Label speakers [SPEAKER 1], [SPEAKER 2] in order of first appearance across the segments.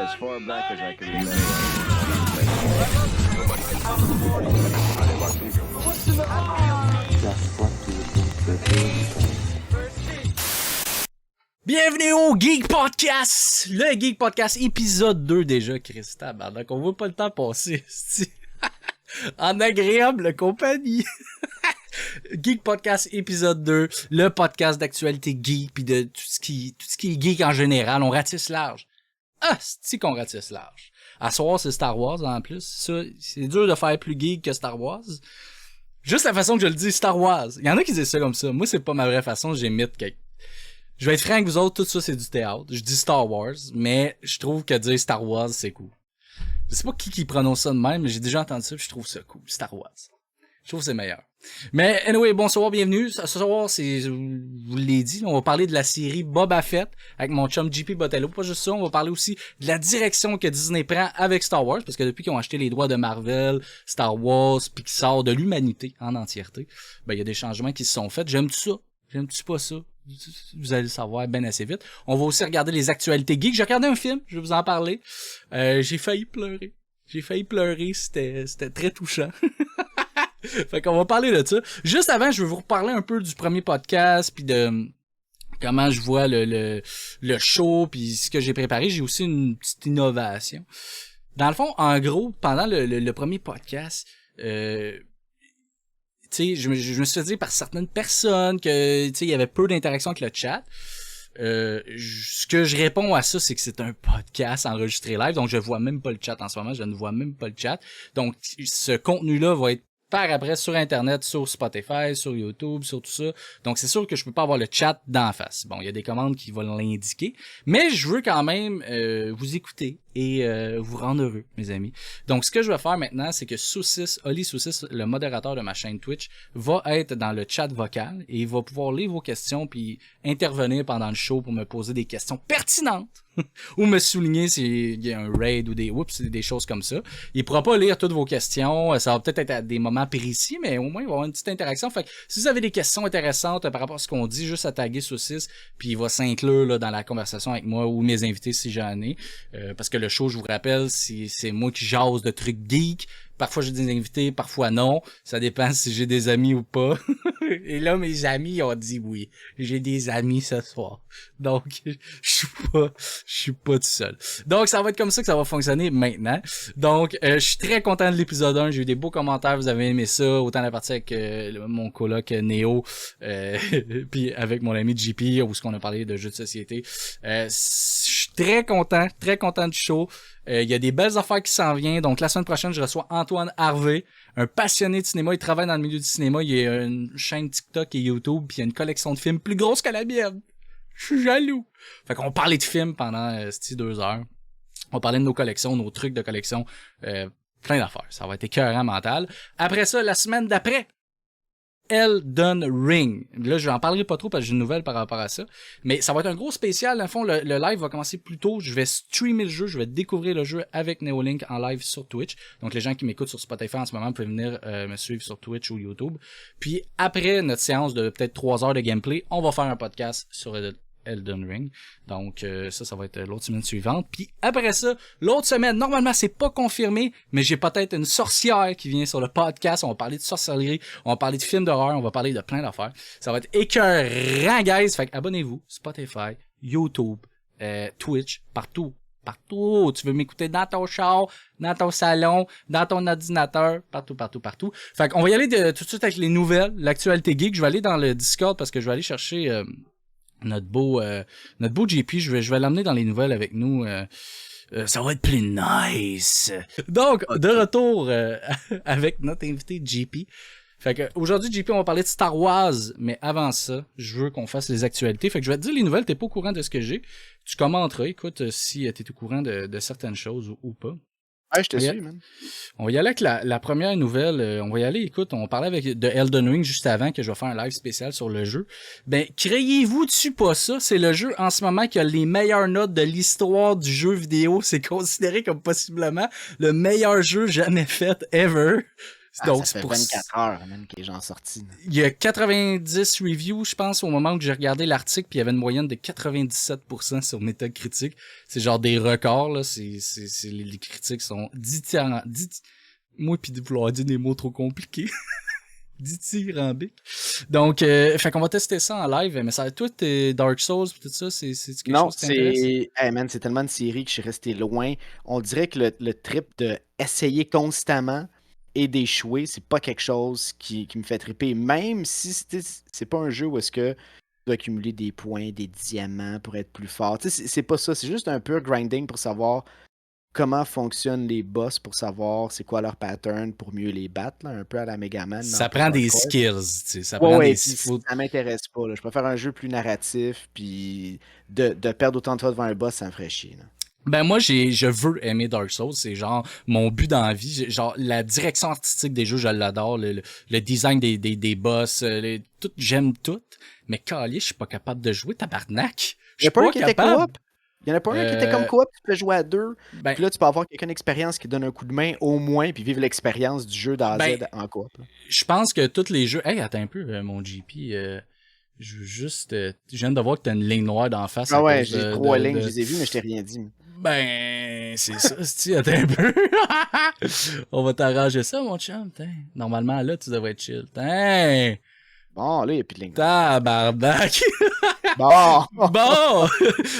[SPEAKER 1] As far back as I can remember.
[SPEAKER 2] Bienvenue au Geek Podcast! Le Geek Podcast épisode 2 déjà, Christa. Donc on voit pas le temps passer. En agréable compagnie. Geek Podcast épisode 2, le podcast d'actualité geek pis de tout ce qui est geek en général. On ratisse large. Ah, c'est qu'on ratisse large. À soir, c'est Star Wars en plus. Ça, c'est dur de faire plus geek que Star Wars. Juste la façon que je le dis, Star Wars. Il y en a qui disent ça comme ça. Moi, c'est pas ma vraie façon. J'imite quelque... Je vais être franc avec vous autres, tout ça, c'est du théâtre. Je dis Star Wars, mais je trouve que dire Star Wars, c'est cool. Je sais pas qui prononce ça de même, mais j'ai déjà entendu ça, puis je trouve ça cool. Star Wars. Je trouve que c'est meilleur. Mais anyway, bonsoir, bienvenue. Ce soir, c'est, je vous l'ai dit, on va parler de la série Boba Fett avec mon chum JP Botello. Pas juste ça, on va parler aussi de la direction que Disney prend avec Star Wars, parce que depuis qu'ils ont acheté les droits de Marvel, Star Wars, Pixar, de l'humanité en entièreté, ben il y a des changements qui se sont faits. J'aime-tu ça? J'aime-tu pas ça? Vous allez le savoir bien assez vite. On va aussi regarder les actualités geeks. J'ai regardé un film, je vais vous en parler. J'ai failli pleurer. C'était très touchant. Fait qu'on va parler de ça. Juste avant, je vais vous reparler un peu du premier podcast, puis de comment je vois le show, puis ce que j'ai préparé. J'ai aussi une petite innovation. Dans le fond, en gros, pendant le premier podcast, tu sais, je me suis fait dire par certaines personnes que, tu sais, il y avait peu d'interaction avec le chat. Ce que je réponds à ça, c'est que c'est un podcast enregistré live, donc je vois même pas le chat en ce moment, je ne vois même pas le chat. Donc, ce contenu-là va être par après sur Internet, sur Spotify, sur YouTube, sur tout ça. Donc, c'est sûr que je peux pas avoir le chat d'en face. Bon, il y a des commandes qui vont l'indiquer, mais je veux quand même vous écouter et vous rendre heureux, mes amis. Donc, ce que je vais faire maintenant, c'est que Oli Saucisse, le modérateur de ma chaîne Twitch, va être dans le chat vocal et il va pouvoir lire vos questions puis intervenir pendant le show pour me poser des questions pertinentes ou me souligner s'il y a un raid ou des choses comme ça. Il pourra pas lire toutes vos questions, ça va peut-être être à des moments précis, mais au moins il va y avoir une petite interaction. Fait que si vous avez des questions intéressantes par rapport à ce qu'on dit, juste à taguer Saucisse, puis il va s'inclure là, dans la conversation avec moi ou mes invités si j'en ai. Parce que le show, je vous rappelle, c'est moi qui jase de trucs geeks. Parfois j'ai des invités, parfois non. Ça dépend si j'ai des amis ou pas. Et là, mes amis ont dit oui. J'ai des amis ce soir. Donc, je suis pas tout seul. Donc, ça va être comme ça que ça va fonctionner maintenant. Donc, je suis très content de l'épisode 1. J'ai eu des beaux commentaires. Vous avez aimé ça. Autant la partie avec mon coloc Néo, puis avec mon ami JP, où ce qu'on a parlé de jeux de société. Je suis très content du show. Il y a des belles affaires qui s'en viennent. Donc, la semaine prochaine, je reçois Antoine Harvey, un passionné de cinéma. Il travaille dans le milieu du cinéma. Il y a une chaîne TikTok et YouTube, puis il y a une collection de films plus grosse que la mienne. Je suis jaloux. Fait qu'on parlait de films pendant 2 heures. On parlait de nos collections, nos trucs de collection. Plein d'affaires. Ça va être écœurant mental. Après ça, la semaine d'après, Elden Ring. Là, je n'en parlerai pas trop parce que j'ai une nouvelle par rapport à ça. Mais ça va être un gros spécial. Dans le fond, le live va commencer plus tôt. Je vais streamer le jeu. Je vais découvrir le jeu avec Neolink en live sur Twitch. Donc, les gens qui m'écoutent sur Spotify en ce moment peuvent venir me suivre sur Twitch ou YouTube. Puis, après notre séance de peut-être 3 heures de gameplay, on va faire un podcast sur Elden Ring. Donc, ça va être l'autre semaine suivante. Puis après ça, l'autre semaine, normalement, c'est pas confirmé, mais j'ai peut-être une sorcière qui vient sur le podcast. On va parler de sorcellerie, on va parler de films d'horreur, on va parler de plein d'affaires. Ça va être écœurant, guys. Fait abonnez-vous, Spotify, YouTube, Twitch, partout. Partout, tu veux m'écouter dans ton char, dans ton salon, dans ton ordinateur, partout. Fait qu'on va y aller tout de suite avec les nouvelles, l'actualité geek. Je vais aller dans le Discord parce que je vais aller chercher notre beau JP, je vais l'amener dans les nouvelles avec nous. Ça va être plus nice. Donc, de retour avec notre invité JP. Fait que aujourd'hui, JP, on va parler de Star Wars, mais avant ça, je veux qu'on fasse les actualités. Fait que je vais te dire les nouvelles, t'es pas au courant de ce que j'ai. Tu commenteras, écoute, si t'es au courant de certaines choses ou pas.
[SPEAKER 3] Ouais, je te suis, man.
[SPEAKER 2] On va y aller avec la première nouvelle. On va y aller, écoute, on parlait de Elden Ring juste avant que je vais faire un live spécial sur le jeu. Ben, croyez-vous-tu pas ça? C'est le jeu en ce moment qui a les meilleures notes de l'histoire du jeu vidéo. C'est considéré comme possiblement le meilleur jeu jamais fait ever.
[SPEAKER 1] Ah,
[SPEAKER 2] Donc,
[SPEAKER 1] ça
[SPEAKER 2] c'est
[SPEAKER 1] fait
[SPEAKER 2] pour
[SPEAKER 1] 24 heures même que les gens sont sortis.
[SPEAKER 2] Il y a 90 reviews, je pense, au moment où j'ai regardé l'article, puis il y avait une moyenne de 97% sur Metacritic. C'est genre des records, là. Les critiques sont moi, puis de vouloir dire des mots trop compliqués. Dithyrambique. Donc, fait qu'on va tester ça en live. Mais ça, toi, t'es Dark Souls pis tout ça, c'est quelque
[SPEAKER 1] Non,
[SPEAKER 2] chose qui t'intéresse?
[SPEAKER 1] hey man, c'est tellement une série que je suis resté loin. On dirait que le trip de essayer constamment et d'échouer, c'est pas quelque chose qui me fait triper. Même si c'est pas un jeu où est-ce que tu dois accumuler des points, des diamants pour être plus fort. Tu sais, c'est pas ça. C'est juste un peu grinding pour savoir comment fonctionnent les boss, pour savoir c'est quoi leur pattern pour mieux les battre, là, un peu à la Megaman, mais en
[SPEAKER 2] Ça
[SPEAKER 1] plus
[SPEAKER 2] prend des
[SPEAKER 1] hardcore.
[SPEAKER 2] skills, tu sais. Ça
[SPEAKER 1] Ouais,
[SPEAKER 2] prend
[SPEAKER 1] ouais,
[SPEAKER 2] des...
[SPEAKER 1] puis
[SPEAKER 2] faut-
[SPEAKER 1] ça m'intéresse pas, là. Je préfère un jeu plus narratif, puis de perdre autant de fois devant un boss, ça me ferait chier, là.
[SPEAKER 2] Ben moi je veux aimer Dark Souls, c'est genre mon but dans la vie, genre la direction artistique des jeux, je l'adore, le design des boss, tout j'aime tout, mais calé, je suis pas capable de jouer tabarnak. Je
[SPEAKER 1] Il y
[SPEAKER 2] suis
[SPEAKER 1] a pas un
[SPEAKER 2] pas
[SPEAKER 1] qui était
[SPEAKER 2] capable.
[SPEAKER 1] coop? Il y en a pas un qui était comme
[SPEAKER 2] Euh,
[SPEAKER 1] coop, tu peux jouer à deux,
[SPEAKER 2] ben
[SPEAKER 1] puis là, tu peux avoir quelqu'un d'expérience qui donne un coup de main au moins, puis vivre l'expérience du jeu d'A à
[SPEAKER 2] ben
[SPEAKER 1] Z en coop, là.
[SPEAKER 2] je pense que tous les jeux, hey attends un peu mon GP je veux juste je viens de voir que t'as une ligne noire d'en face
[SPEAKER 1] Ah
[SPEAKER 2] à
[SPEAKER 1] ouais,
[SPEAKER 2] cause
[SPEAKER 1] j'ai trois lignes, je les ai vues, mais je t'ai rien dit.
[SPEAKER 2] Ben, c'est ça, si attends un peu. On va t'arranger ça, mon chum. Tain. Normalement, là, tu devrais être chill. Tain.
[SPEAKER 1] Bon, là, il n'y a plus de ligne noire.
[SPEAKER 2] Tabarnak.
[SPEAKER 1] Bon!
[SPEAKER 2] Bon.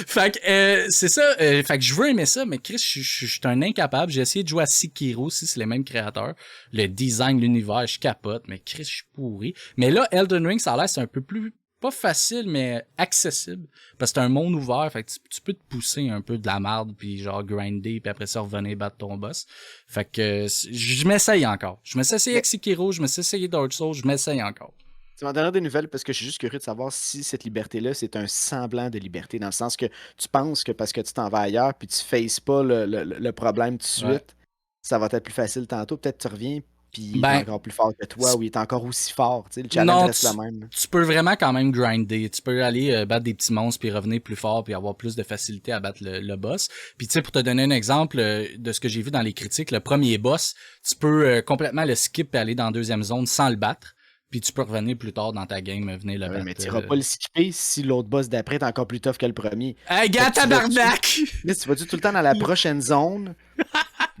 [SPEAKER 2] Fait que, c'est ça. Fait que je veux aimer ça, mais Chris, je suis un incapable. J'ai essayé de jouer à Sekiro, si c'est les mêmes créateurs. Le design, l'univers, je capote, mais Chris, je suis pourri. Mais là, Elden Ring, ça a l'air, c'est un peu plus, pas facile, mais accessible. Parce que c'est un monde ouvert, fait que tu peux te pousser un peu de la merde, puis genre grinder, puis après ça revenir battre ton boss. Fait que je m'essaye encore. Je me suis essayé
[SPEAKER 1] Mais
[SPEAKER 2] avec Sekiro, je me suis essayé Dark Souls, je m'essaye encore.
[SPEAKER 1] tu m'en donneras des nouvelles parce que je suis juste curieux de savoir si cette liberté-là, c'est un semblant de liberté, dans le sens que tu penses que parce que tu t'en vas ailleurs puis tu faces pas le problème tout de
[SPEAKER 2] Ouais.
[SPEAKER 1] suite, ça va être plus facile tantôt. Peut-être que tu reviens puis il est
[SPEAKER 2] Ben,
[SPEAKER 1] encore plus fort que toi ou il est encore aussi fort. Tu sais, le challenge
[SPEAKER 2] non,
[SPEAKER 1] reste le même, là.
[SPEAKER 2] tu peux vraiment quand même grinder. Tu peux aller battre des petits monstres puis revenir plus fort puis avoir plus de facilité à battre le boss. Puis tu sais, pour te donner un exemple de ce que j'ai vu dans les critiques, le premier boss, tu peux complètement le skip et aller dans la deuxième zone sans le battre. Puis tu peux revenir plus tard dans ta game, venir le
[SPEAKER 1] Ouais,
[SPEAKER 2] battre.
[SPEAKER 1] mais tu iras pas le skipper si l'autre boss d'après est encore plus tough que le premier.
[SPEAKER 2] Hey,
[SPEAKER 1] Fait
[SPEAKER 2] gars,
[SPEAKER 1] que tu vas-tu
[SPEAKER 2] tabarnak!
[SPEAKER 1] mais tu vas-tu tout le temps dans la prochaine zone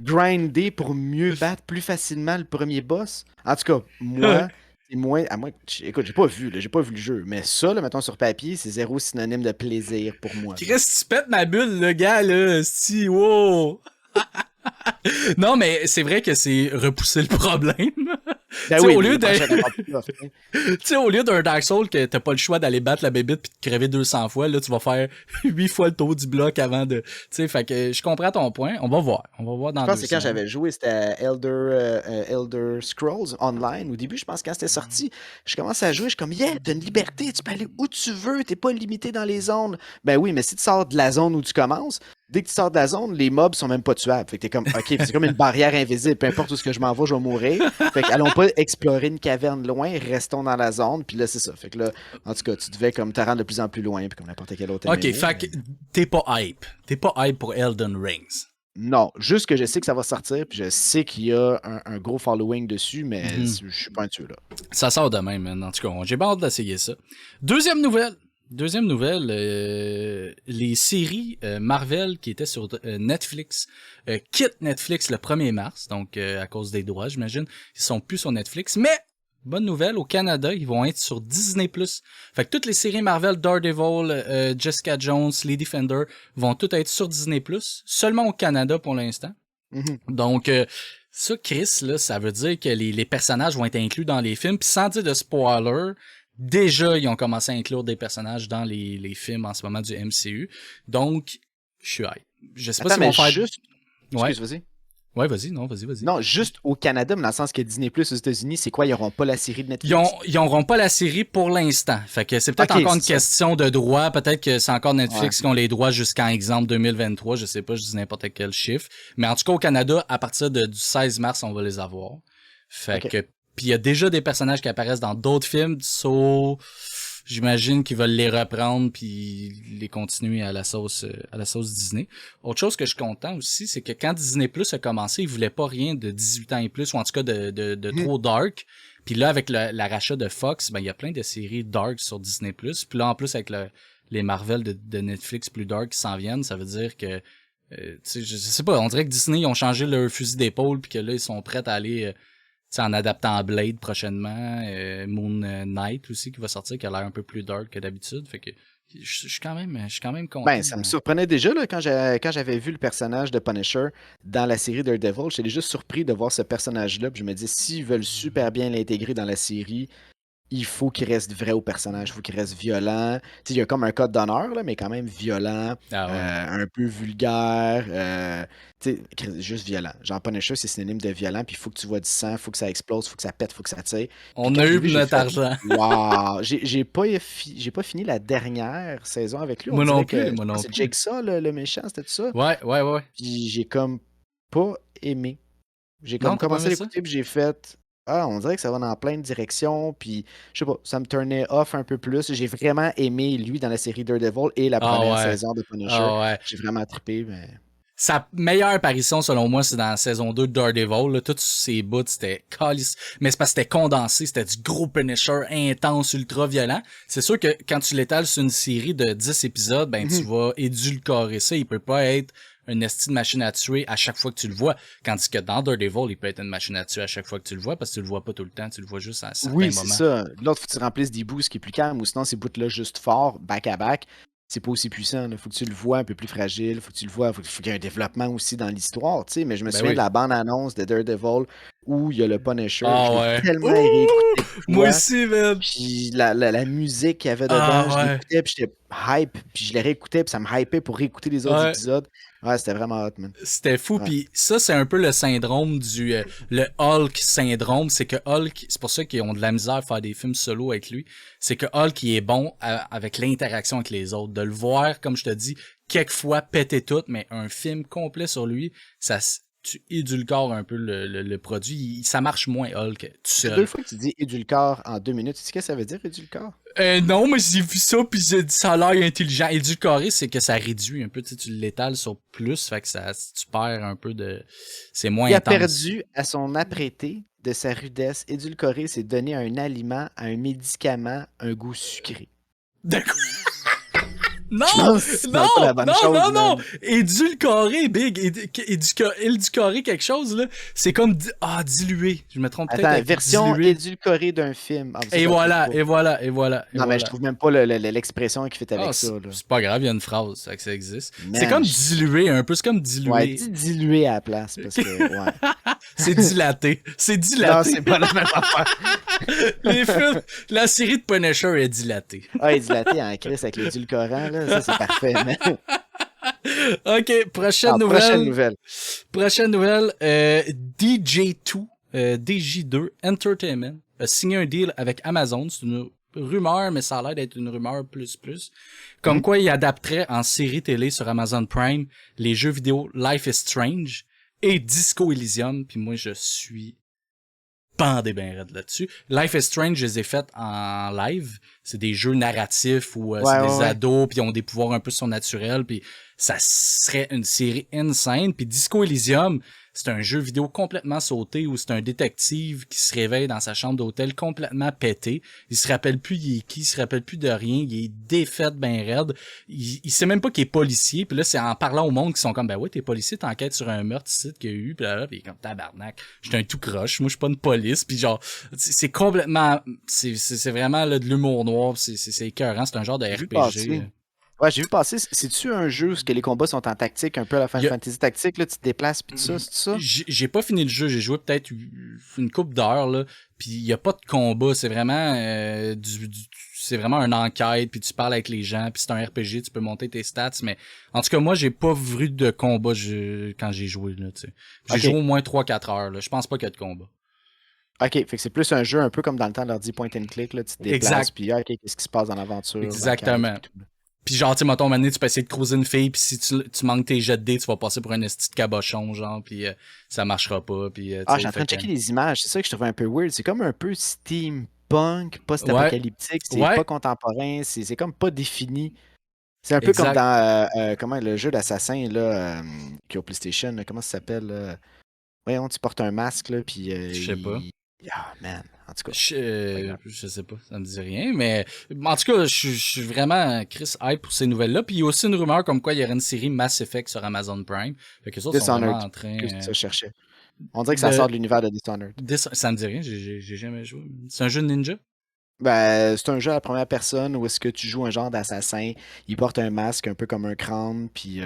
[SPEAKER 1] grinder pour mieux battre plus facilement le premier boss? En tout cas, moi, c'est moins. À moi, écoute, j'ai pas vu, là, j'ai pas vu le jeu, mais ça, là, mettons sur papier, c'est zéro synonyme de plaisir pour moi, là.
[SPEAKER 2] Chris, tu pètes ma bulle, le gars, là. Si, wow! Non, mais c'est vrai que c'est repousser le problème.
[SPEAKER 1] Ben
[SPEAKER 2] Tu sais,
[SPEAKER 1] oui,
[SPEAKER 2] au
[SPEAKER 1] mais
[SPEAKER 2] lieu
[SPEAKER 1] le
[SPEAKER 2] de...
[SPEAKER 1] prochain est encore plus tough, hein.
[SPEAKER 2] Tu sais, au lieu d'un Dark Souls que t'as pas le choix d'aller battre la bébite pis de crever 200 fois, là, tu vas faire 8 fois le tour du bloc avant de... Tu sais, fait que je comprends ton point. On va voir. On va voir
[SPEAKER 1] Je
[SPEAKER 2] dans
[SPEAKER 1] pense
[SPEAKER 2] 2
[SPEAKER 1] que c'est quand
[SPEAKER 2] semaines.
[SPEAKER 1] j'avais joué, c'était à Elder Scrolls Online. Au début, je pense que quand c'était sorti, je commence à jouer, je suis comme, yeah, t'as une liberté, tu peux aller où tu veux, t'es pas limité dans les zones. Ben oui, mais si tu sors de la zone où tu commences, dès que tu sors de la zone, les mobs sont même pas tuables. Fait que t'es comme, ok, c'est comme une barrière invisible, peu importe où ce que je m'en vais, je vais mourir. Fait que allons pas explorer une caverne loin, restons dans la zone, puis là, c'est ça. Fait que là, en tout cas, tu devais comme te rendre de plus en plus loin, puis comme n'importe quel autre
[SPEAKER 2] Ok,
[SPEAKER 1] MMO,
[SPEAKER 2] fait que t'es pas hype. T'es pas hype pour Elden Rings.
[SPEAKER 1] non, juste que je sais que ça va sortir, puis je sais qu'il y a un gros following dessus, mais
[SPEAKER 2] Mhm.
[SPEAKER 1] je suis pas un tueur là.
[SPEAKER 2] Ça sort demain, man. En tout cas, j'ai pas hâte d'essayer ça. Deuxième nouvelle. Deuxième nouvelle, les séries Marvel qui étaient sur Netflix quittent Netflix le 1er mars, donc à cause des droits, j'imagine. Ils sont plus sur Netflix, mais bonne nouvelle, au Canada, ils vont être sur Disney+. Fait que toutes les séries Marvel, Daredevil, Jessica Jones, les Defender vont toutes être sur Disney+, seulement au Canada pour l'instant.
[SPEAKER 1] Mhm.
[SPEAKER 2] Donc, ça, Chris, là, ça veut dire que les personnages vont être inclus dans les films. Puis sans dire de spoiler, déjà, ils ont commencé à inclure des personnages dans les films en ce moment du MCU. Donc, je suis hype. Je sais pas
[SPEAKER 1] Attends,
[SPEAKER 2] s'ils vont
[SPEAKER 1] mais
[SPEAKER 2] faire...
[SPEAKER 1] juste.
[SPEAKER 2] Ouais,
[SPEAKER 1] Excuse, vas-y.
[SPEAKER 2] ouais, vas-y, non, vas-y.
[SPEAKER 1] Non, juste au Canada, mais dans le sens que Disney Plus aux États-Unis, c'est quoi? Ils n'auront pas la série de Netflix?
[SPEAKER 2] Ils n'auront pas la série pour l'instant. Fait que c'est peut-être
[SPEAKER 1] Ok,
[SPEAKER 2] encore une
[SPEAKER 1] c'est ça.
[SPEAKER 2] question de droit. Peut-être que c'est encore
[SPEAKER 1] Ouais.
[SPEAKER 2] Netflix qui ont les droits jusqu'en exemple 2023. Je sais pas, je dis n'importe quel chiffre. Mais en tout cas, au Canada, à partir du 16 mars, on va les avoir. Fait
[SPEAKER 1] Ok.
[SPEAKER 2] que, puis il y a déjà des personnages qui apparaissent dans d'autres films. So, J'imagine qu'ils veulent les reprendre puis les continuer à la sauce Disney. Autre chose que je suis content aussi, c'est que quand Disney Plus a commencé, ils voulaient pas rien de 18 ans et plus, ou en tout cas de trop dark. Puis là, avec l'arrachat de Fox, ben il y a plein de séries dark sur Disney Plus. Puis là, en plus, avec les Marvel de Netflix plus dark qui s'en viennent, ça veut dire que tu sais, je sais pas, on dirait que Disney ils ont changé leur fusil d'épaule puis que là, ils sont prêts à aller tu sais, en adaptant Blade prochainement, Moon Knight aussi qui va sortir, qui a l'air un peu plus dark que d'habitude. Fait que je suis quand même content.
[SPEAKER 1] Ben, ça me surprenait déjà là, quand j'avais vu le personnage de Punisher dans la série Daredevil. J'étais juste surpris de voir ce personnage-là. Puis je me dis, s'ils veulent super bien l'intégrer dans la série, il faut qu'il reste vrai au personnage, il faut qu'il reste violent. Tu sais, il y a comme un code d'honneur, là, mais quand même violent,
[SPEAKER 2] Ah ouais.
[SPEAKER 1] un peu vulgaire, tu sais, juste violent. Genre Punisher, c'est synonyme de violent, puis il faut que tu vois du sang, il faut que ça explose, il faut que ça pète, il faut que ça tire. Puis
[SPEAKER 2] On
[SPEAKER 1] quand
[SPEAKER 2] a
[SPEAKER 1] je l'ai
[SPEAKER 2] eu
[SPEAKER 1] vu, j'ai
[SPEAKER 2] notre
[SPEAKER 1] fait
[SPEAKER 2] argent.
[SPEAKER 1] waouh! J'ai pas fini la dernière saison avec lui. On
[SPEAKER 2] Moi non
[SPEAKER 1] dirait
[SPEAKER 2] plus,
[SPEAKER 1] que je
[SPEAKER 2] moi
[SPEAKER 1] pense
[SPEAKER 2] non
[SPEAKER 1] que c'est
[SPEAKER 2] plus.
[SPEAKER 1] Jigsaw, le méchant, c'était tout ça.
[SPEAKER 2] Ouais.
[SPEAKER 1] Puis j'ai comme pas aimé. J'ai
[SPEAKER 2] Non,
[SPEAKER 1] comme
[SPEAKER 2] t'as pas
[SPEAKER 1] commencé à
[SPEAKER 2] aimé ça?
[SPEAKER 1] l'écouter, puis j'ai fait ah, on dirait que ça va dans plein de directions, puis je sais pas, ça me turnait off un peu plus. J'ai vraiment aimé lui dans la série Daredevil et la
[SPEAKER 2] Ah
[SPEAKER 1] première
[SPEAKER 2] ouais.
[SPEAKER 1] saison de Punisher.
[SPEAKER 2] Ah ouais.
[SPEAKER 1] J'ai vraiment trippé, mais.
[SPEAKER 2] Sa meilleure apparition, selon moi, c'est dans la saison 2 de Daredevil. Là. Tous ses bouts, c'était calice. Mais c'est parce que c'était condensé, c'était du gros Punisher intense, ultra violent. C'est sûr que quand tu l'étales sur une série de 10 épisodes, ben tu
[SPEAKER 1] Mhm.
[SPEAKER 2] vas édulcorer ça. Il peut pas être une esti de machine à tuer à chaque fois que tu le vois. Tandis que dans Daredevil, il peut être une machine à tuer à chaque fois que tu le vois, parce que tu le vois pas tout le temps, tu le vois juste à certains
[SPEAKER 1] Oui, c'est
[SPEAKER 2] moments.
[SPEAKER 1] ça. L'autre, faut que tu remplisses des boosts qui est plus calme, ou sinon ces bouts-là juste fort, back à back, c'est pas aussi puissant. Il faut que tu le vois un peu plus fragile, faut que tu le vois, faut qu'il y ait un développement aussi dans l'histoire, tu sais. Mais je me
[SPEAKER 2] Ben
[SPEAKER 1] souviens de
[SPEAKER 2] oui.
[SPEAKER 1] la bande-annonce de Daredevil où il y a le Punisher. Je
[SPEAKER 2] Ah
[SPEAKER 1] l'ai
[SPEAKER 2] ouais.
[SPEAKER 1] tellement
[SPEAKER 2] Ouh!
[SPEAKER 1] réécouté de
[SPEAKER 2] Moi
[SPEAKER 1] fois.
[SPEAKER 2] aussi, man.
[SPEAKER 1] Puis la musique qu'il y avait dedans,
[SPEAKER 2] Ah
[SPEAKER 1] je
[SPEAKER 2] ouais.
[SPEAKER 1] l'écoutais, puis j'étais hype, puis je les réécoutais, puis ça me hypait pour réécouter les autres
[SPEAKER 2] Ouais.
[SPEAKER 1] épisodes. Ouais, c'était vraiment hot, man.
[SPEAKER 2] C'était fou,
[SPEAKER 1] Ouais.
[SPEAKER 2] puis ça c'est un peu le syndrome du le Hulk syndrome, c'est que Hulk, c'est pour ça qu'ils ont de la misère à faire des films solo avec lui, c'est que Hulk il est bon avec l'interaction avec les autres, de le voir comme je te dis quelquefois péter tout, mais un film complet sur lui, tu édulcores un peu le produit, ça marche moins Hulk tout
[SPEAKER 1] Ça fait deux
[SPEAKER 2] seul.
[SPEAKER 1] fois que tu dis édulcore en 2 minutes. Tu sais ce que ça veut dire, édulcore?
[SPEAKER 2] Non, mais j'ai vu ça puis j'ai dit ça a l'air intelligent. Édulcoré, c'est que ça réduit un peu, tu l'étales sur plus, fait que tu perds un peu de, c'est moins
[SPEAKER 1] Il a
[SPEAKER 2] intense.
[SPEAKER 1] perdu à son apprêté de sa rudesse. Édulcorer, c'est donner à un aliment, à un médicament, un goût sucré.
[SPEAKER 2] D'accord. Non!
[SPEAKER 1] Je pense que tu
[SPEAKER 2] Non!
[SPEAKER 1] parles pas la bonne
[SPEAKER 2] Non,
[SPEAKER 1] chose,
[SPEAKER 2] non, non!
[SPEAKER 1] man.
[SPEAKER 2] Édulcoré, Big. Édulcorer quelque chose, là. C'est comme, dilué. Je me trompe peut-être
[SPEAKER 1] Attends,
[SPEAKER 2] avec
[SPEAKER 1] version
[SPEAKER 2] dilué.
[SPEAKER 1] édulcorée d'un film. Ah, ça,
[SPEAKER 2] Et
[SPEAKER 1] je la trouve
[SPEAKER 2] voilà,
[SPEAKER 1] pas.
[SPEAKER 2] et voilà, et voilà, et
[SPEAKER 1] Non, mais je
[SPEAKER 2] voilà.
[SPEAKER 1] trouve même pas l'expression qui fait
[SPEAKER 2] Ah,
[SPEAKER 1] avec ça, là.
[SPEAKER 2] c'est pas grave, il y a une phrase, ça que ça existe. C'est
[SPEAKER 1] Man,
[SPEAKER 2] comme dilué, un peu, c'est comme
[SPEAKER 1] ouais,
[SPEAKER 2] dilué.
[SPEAKER 1] dis dilué à la place, parce que, ouais.
[SPEAKER 2] C'est dilaté. C'est
[SPEAKER 1] Non,
[SPEAKER 2] dilaté.
[SPEAKER 1] c'est pas la même affaire.
[SPEAKER 2] Les films, la série de Punisher est dilatée.
[SPEAKER 1] Ah, il est dilaté en crise avec l'édulcorant, là. Ça, c'est parfait, man.
[SPEAKER 2] Ok, prochaine
[SPEAKER 1] Alors, prochaine
[SPEAKER 2] nouvelle.
[SPEAKER 1] nouvelle.
[SPEAKER 2] Prochaine nouvelle, DJ2, DJ2 Entertainment a signé un deal avec Amazon. C'est une rumeur, mais ça a l'air d'être une rumeur plus. Comme
[SPEAKER 1] Mhm.
[SPEAKER 2] quoi, il adapterait en série télé sur Amazon Prime les jeux vidéo Life is Strange et Disco Elysium. Puis moi, je suis bandé ben raide là-dessus. Life is Strange, je les ai faites en live. C'est des jeux narratifs où
[SPEAKER 1] Ouais,
[SPEAKER 2] c'est
[SPEAKER 1] ouais,
[SPEAKER 2] des
[SPEAKER 1] ouais.
[SPEAKER 2] ados puis ils ont des pouvoirs un peu surnaturels puis ça serait une série insane. Puis Disco Elysium, c'est un jeu vidéo complètement sauté où c'est un détective qui se réveille dans sa chambre d'hôtel complètement pété. Il se rappelle plus il est qui, il se rappelle plus de rien, il est défait ben raide. Il sait même pas qu'il est policier. Puis là, c'est en parlant au monde qui sont comme, ben ouais, t'es policier, t'enquêtes sur un meurtre ici qu'il y a eu. Puis là, puis il est comme, tabarnak, j'étais un tout croche, moi je suis pas une police. Puis genre, c'est complètement, c'est vraiment là, de l'humour noir, c'est écœurant, c'est un genre de
[SPEAKER 1] J'ai vu
[SPEAKER 2] RPG.
[SPEAKER 1] passer. Ouais, j'ai vu passer. C'est-tu un jeu où ce que les combats sont en tactique, un peu à la
[SPEAKER 2] Il
[SPEAKER 1] Final
[SPEAKER 2] y a,
[SPEAKER 1] Fantasy tactique, là, tu te déplaces pis tout ça, c'est ça?
[SPEAKER 2] j'ai pas fini le jeu, j'ai joué peut-être une couple d'heures là, puis il y a pas de combat, c'est vraiment c'est vraiment une enquête, puis tu parles avec les gens, puis c'est un RPG, tu peux monter tes stats, mais en tout cas moi j'ai pas vu de combat quand j'ai joué là, tu sais. J'ai
[SPEAKER 1] Ok,
[SPEAKER 2] joué au moins 3-4 heures là, je pense pas qu'il y a de combat.
[SPEAKER 1] ok, fait que c'est plus un jeu un peu comme dans le temps de leur dit point and click, là, tu te déplaces,
[SPEAKER 2] Exact,
[SPEAKER 1] puis ok, qu'est-ce qui se passe dans l'aventure, l'enquête,
[SPEAKER 2] exactement.
[SPEAKER 1] pis tout. Là.
[SPEAKER 2] Puis genre, tu sais, mettons, maintenant, tu peux essayer de croiser une fille, puis si tu manques tes jets de dés, tu vas passer pour un esti de cabochon, genre, puis ça marchera pas, puis tu
[SPEAKER 1] Ah, je
[SPEAKER 2] sais,
[SPEAKER 1] suis en train
[SPEAKER 2] fait
[SPEAKER 1] de
[SPEAKER 2] que...
[SPEAKER 1] checker les images, c'est ça que je trouvais un peu weird, c'est comme un peu steampunk, steampunk, post-apocalyptique, c'est
[SPEAKER 2] Ouais.
[SPEAKER 1] pas contemporain, c'est comme pas défini. C'est un peu comme
[SPEAKER 2] Exact.
[SPEAKER 1] dans comment le jeu d'assassin là, qui est au PlayStation, là, comment ça s'appelle là? Voyons, tu portes un masque là, puis
[SPEAKER 2] Je sais pas.
[SPEAKER 1] ah man, en tout cas, pas grave.
[SPEAKER 2] Je sais pas, ça me dit rien, mais en tout cas, je suis vraiment Chris hype pour ces nouvelles-là. Puis il y a aussi une rumeur comme quoi il y aurait une série Mass Effect sur Amazon Prime. Fait que les autres sont vraiment
[SPEAKER 1] Dishonored,
[SPEAKER 2] en train
[SPEAKER 1] que ça je cherchais. On dirait que ça
[SPEAKER 2] de...
[SPEAKER 1] sort de l'univers de Dishonored.
[SPEAKER 2] Ça me dit rien, j'ai jamais joué. C'est un jeu de ninja?
[SPEAKER 1] Ben, c'est un jeu à la première personne où est-ce que tu joues un genre d'assassin. Il porte un masque un peu comme un crâne, puis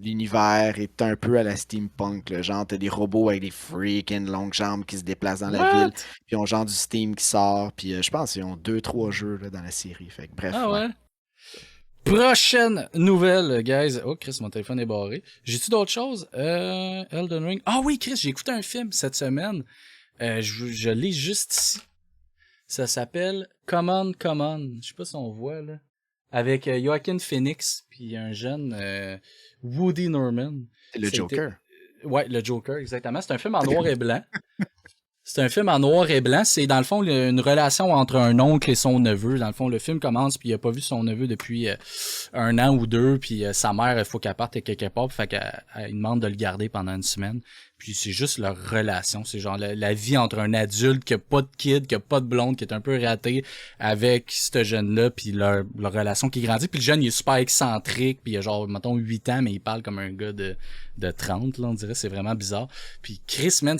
[SPEAKER 1] l'univers est un peu à la steampunk. Là. Genre, t'as des robots avec des freaking longues jambes qui se déplacent dans la ville,
[SPEAKER 2] What?
[SPEAKER 1] puis on genre du Steam qui sort, puis je pense qu'ils ont 2-3 jeux là, dans la série. Fait que, bref,
[SPEAKER 2] Ah
[SPEAKER 1] ouais.
[SPEAKER 2] ouais? Prochaine nouvelle, guys. Oh, Chris, mon téléphone est barré. J'ai-tu d'autres choses? Elden Ring. Ah oui, Chris, j'ai écouté un film cette semaine. Je l'ai juste ici. Ça s'appelle Come On, Come On. Je sais pas si on voit, là. Avec Joaquin Phoenix, puis un jeune Woody Norman.
[SPEAKER 1] C'est le Joker.
[SPEAKER 2] Ouais, le Joker, exactement. C'est un film en noir et blanc. C'est un film en noir et blanc. C'est dans le fond une relation entre un oncle et son neveu. Dans le fond, le film commence puis il a pas vu son neveu depuis 1 an ou 2. Puis sa mère, il faut qu'elle parte quelque part. Fait qu'elle demande de le garder pendant 1 semaine. Puis c'est juste leur relation. C'est genre la vie entre un adulte qui a pas de kid, qui a pas de blonde, qui est un peu raté avec ce jeune-là. Puis leur relation qui grandit. Puis le jeune, il est super excentrique. Puis il a genre, mettons, 8 ans, mais il parle comme un gars de 30, là, on dirait. C'est vraiment bizarre. Puis Chris, man,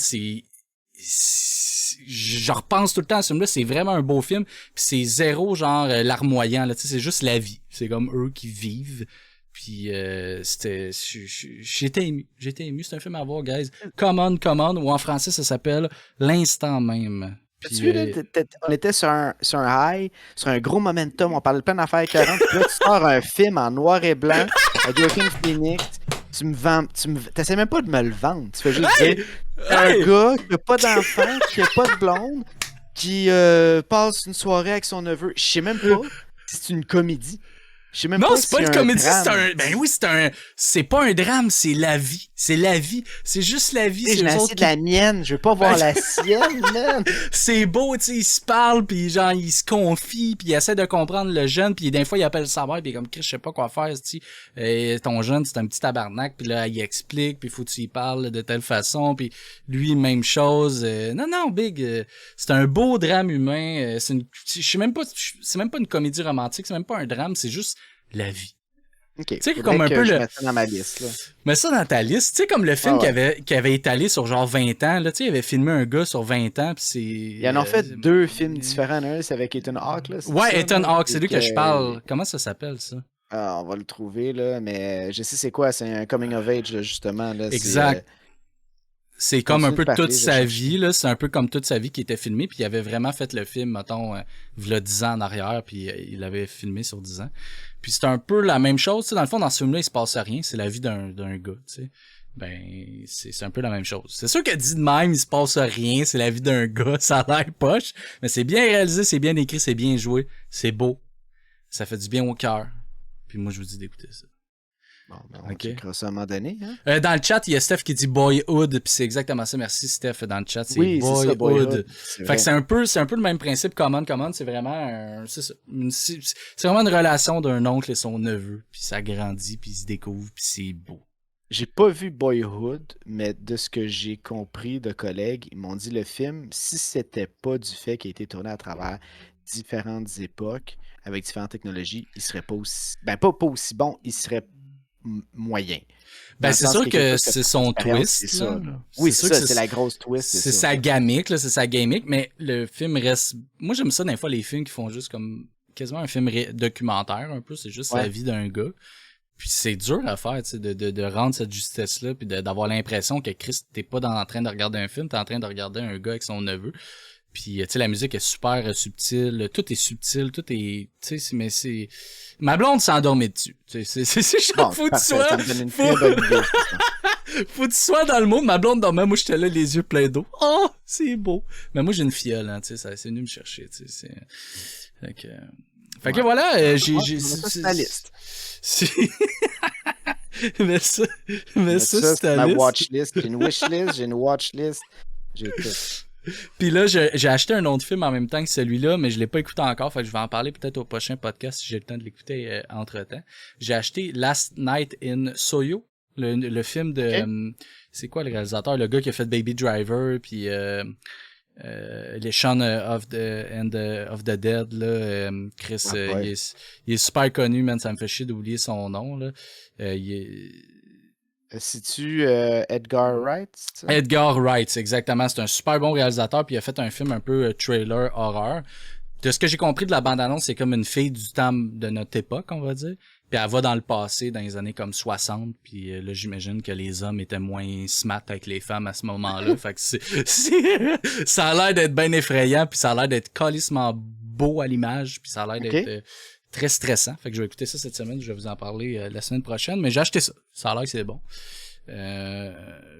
[SPEAKER 2] je repense tout le temps à ce film-là, c'est vraiment un beau film, puis c'est zéro genre larmoyant, là, tu sais, c'est juste la vie, c'est comme eux qui vivent, puis j'étais ému, c'est un film à voir, guys. Come On, ou en français ça s'appelle L'instant même.
[SPEAKER 1] Tu vu, là, on était sur un high, sur un gros momentum, on parlait de plein d'affaires 40, puis là, tu sors un film en noir et blanc avec Joaquin Phoenix, t'essaies même pas de me le vendre, tu fais juste dire, un gars qui a pas d'enfant, qui a pas de blonde, qui passe une soirée avec son neveu, je sais même pas si c'est une comédie. Je sais même
[SPEAKER 2] non,
[SPEAKER 1] pas
[SPEAKER 2] c'est pas une comédie, c'est pas un drame, c'est la vie. C'est la vie. C'est juste la vie.
[SPEAKER 1] Je m'assieds de la mienne, je veux pas voir la sienne, man.
[SPEAKER 2] C'est beau, tu sais, ils se parlent, puis genre, ils se confient, puis ils essaient de comprendre le jeune, puis des fois, ils appellent sa mère, puis comme, Chris, je sais pas quoi faire, tu sais, ton jeune, c'est un petit tabarnak, puis là, il explique, puis faut que tu y parles de telle façon, puis lui, même chose. Non, Big, c'est un beau drame humain, je sais même pas, c'est même pas une comédie romantique, c'est même pas un drame, c'est juste la vie.
[SPEAKER 1] Okay,
[SPEAKER 2] tu sais, comme un peu
[SPEAKER 1] je mette ça dans ma liste, là.
[SPEAKER 2] Mets ça dans ta liste. Tu sais, comme le film qui avait étalé sur genre 20 ans, là, tu sais, il avait filmé un gars sur 20 ans, puis c'est...
[SPEAKER 1] Ils en ont fait 2 films différents. Un, c'est avec Ethan Hawke, là.
[SPEAKER 2] Ouais, Ethan Hawke, c'est lui que je parle. Comment ça s'appelle, ça?
[SPEAKER 1] Ah, on va le trouver, là, mais je sais c'est quoi, c'est un coming of age, là, justement. Là,
[SPEAKER 2] exact. C'est comme un peu toute sa vie, là. C'est un peu comme toute sa vie qui était filmée, puis il avait vraiment fait le film, mettons, v'là 10 ans en arrière, puis il l'avait filmé sur 10 ans. Puis c'est un peu la même chose, tu sais, dans le fond, dans ce film-là, il se passe rien, c'est la vie d'un gars, tu sais. Ben, c'est un peu la même chose. C'est sûr que dit de même, il se passe rien, c'est la vie d'un gars, ça a l'air poche, mais c'est bien réalisé, c'est bien écrit, c'est bien joué, c'est beau. Ça fait du bien au cœur. Puis moi, je vous dis d'écouter ça.
[SPEAKER 1] Bon, ben on checkera ça à un moment donné.
[SPEAKER 2] Hein? Dans le chat, il y a Steph qui dit Boyhood, puis c'est exactement ça. Merci Steph dans le chat. C'est
[SPEAKER 1] oui,
[SPEAKER 2] Boyhood.
[SPEAKER 1] C'est ça, Boyhood.
[SPEAKER 2] Fait que c'est un peu le même principe. Command, c'est vraiment c'est vraiment une relation d'un oncle et son neveu, puis ça grandit, puis il se découvre, puis c'est beau.
[SPEAKER 1] J'ai pas vu Boyhood, mais de ce que j'ai compris de collègues, ils m'ont dit le film, si c'était pas du fait qu'il a été tourné à travers différentes époques, avec différentes technologies, il serait pas aussi... Ben, pas aussi bon, il serait moyen.
[SPEAKER 2] Ben, c'est sûr que c'est son twist.
[SPEAKER 1] C'est ça, là. Oui, c'est ça, c'est la grosse twist.
[SPEAKER 2] C'est sa gimmick, là, c'est sa gimmick, mais le film reste... Moi, j'aime ça, des fois, les films qui font juste comme quasiment un film documentaire, un peu, c'est juste la vie d'un gars. Puis c'est dur à faire, tu sais, de rendre cette justesse-là, puis d'avoir l'impression que Chris, t'es pas en train de regarder un film, t'es en train de regarder un gars avec son neveu. Puis, tu sais, la musique est super subtile, tout est subtil, tout est, tu sais, mais c'est... Ma blonde s'est endormie dessus. Tu sais, faut que tu sois... Faut que tu sois dans le monde. Ma blonde dormait, moi j'étais là, les yeux pleins d'eau. Oh, c'est beau. Mais moi j'ai une fiole, hein, tu sais, c'est venu me chercher, tu sais, Fait que voilà, j'ai...
[SPEAKER 1] C'est ta liste.
[SPEAKER 2] mais ça c'est ta
[SPEAKER 1] ma
[SPEAKER 2] liste.
[SPEAKER 1] watch list. J'ai une wish list, j'ai une watch list, j'ai tout.
[SPEAKER 2] Puis là, j'ai acheté un autre film en même temps que celui-là, mais je l'ai pas écouté encore, fait que je vais en parler peut-être au prochain podcast si j'ai le temps de l'écouter entre-temps. J'ai acheté Last Night in Soho, le film de...
[SPEAKER 1] Ok.
[SPEAKER 2] c'est quoi le réalisateur? Le gars qui a fait Baby Driver, puis les Shaun of the Dead, là, Chris,
[SPEAKER 1] Ah, ouais.
[SPEAKER 2] il est super connu, man, ça me fait chier d'oublier son nom, là. Il est...
[SPEAKER 1] C'est-tu Edgar Wright, c'est ça?
[SPEAKER 2] Edgar Wright, c'est exactement. C'est un super bon réalisateur, puis il a fait un film un peu trailer horreur. De ce que j'ai compris de la bande-annonce, c'est comme une fille du temps de notre époque, on va dire. Puis elle va dans le passé, dans les années comme 60, puis là, j'imagine que les hommes étaient moins smart avec les femmes à ce moment-là. Fait que ça a l'air d'être bien effrayant, puis ça a l'air d'être calissement beau à l'image, puis ça a l'air
[SPEAKER 1] Ok.
[SPEAKER 2] d'être très stressant. Fait que je vais écouter ça cette semaine, je vais vous en parler la semaine prochaine, mais j'ai acheté ça. Ça a l'air que c'est bon.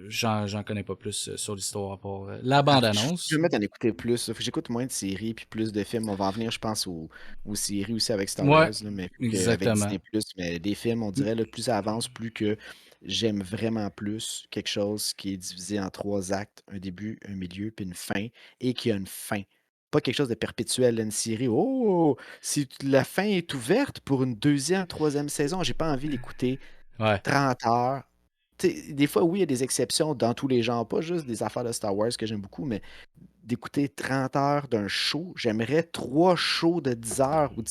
[SPEAKER 2] J'en connais pas plus sur l'histoire pour la bande-annonce.
[SPEAKER 1] Je vais mettre à en écouter plus. Là. Faut que j'écoute moins de séries puis plus de films. On va en venir, je pense, aux séries aussi avec Star
[SPEAKER 2] Ouais,
[SPEAKER 1] Wars, là, mais avec
[SPEAKER 2] exactement.
[SPEAKER 1] Disney+. Mais des films, on dirait, là, plus ça avance, plus que j'aime vraiment plus quelque chose qui est divisé en 3 actes, un début, un milieu, puis une fin, et qui a une fin. Pas quelque chose de perpétuel, là, une série. Oh, si la fin est ouverte pour une deuxième, troisième saison, j'ai pas envie d'écouter
[SPEAKER 2] Ouais.
[SPEAKER 1] 30 heures. T'sais, des fois, oui, il y a des exceptions dans tous les genres, pas juste des affaires de Star Wars que j'aime beaucoup, mais d'écouter 30 heures d'un show, j'aimerais 3 shows de 10 heures ou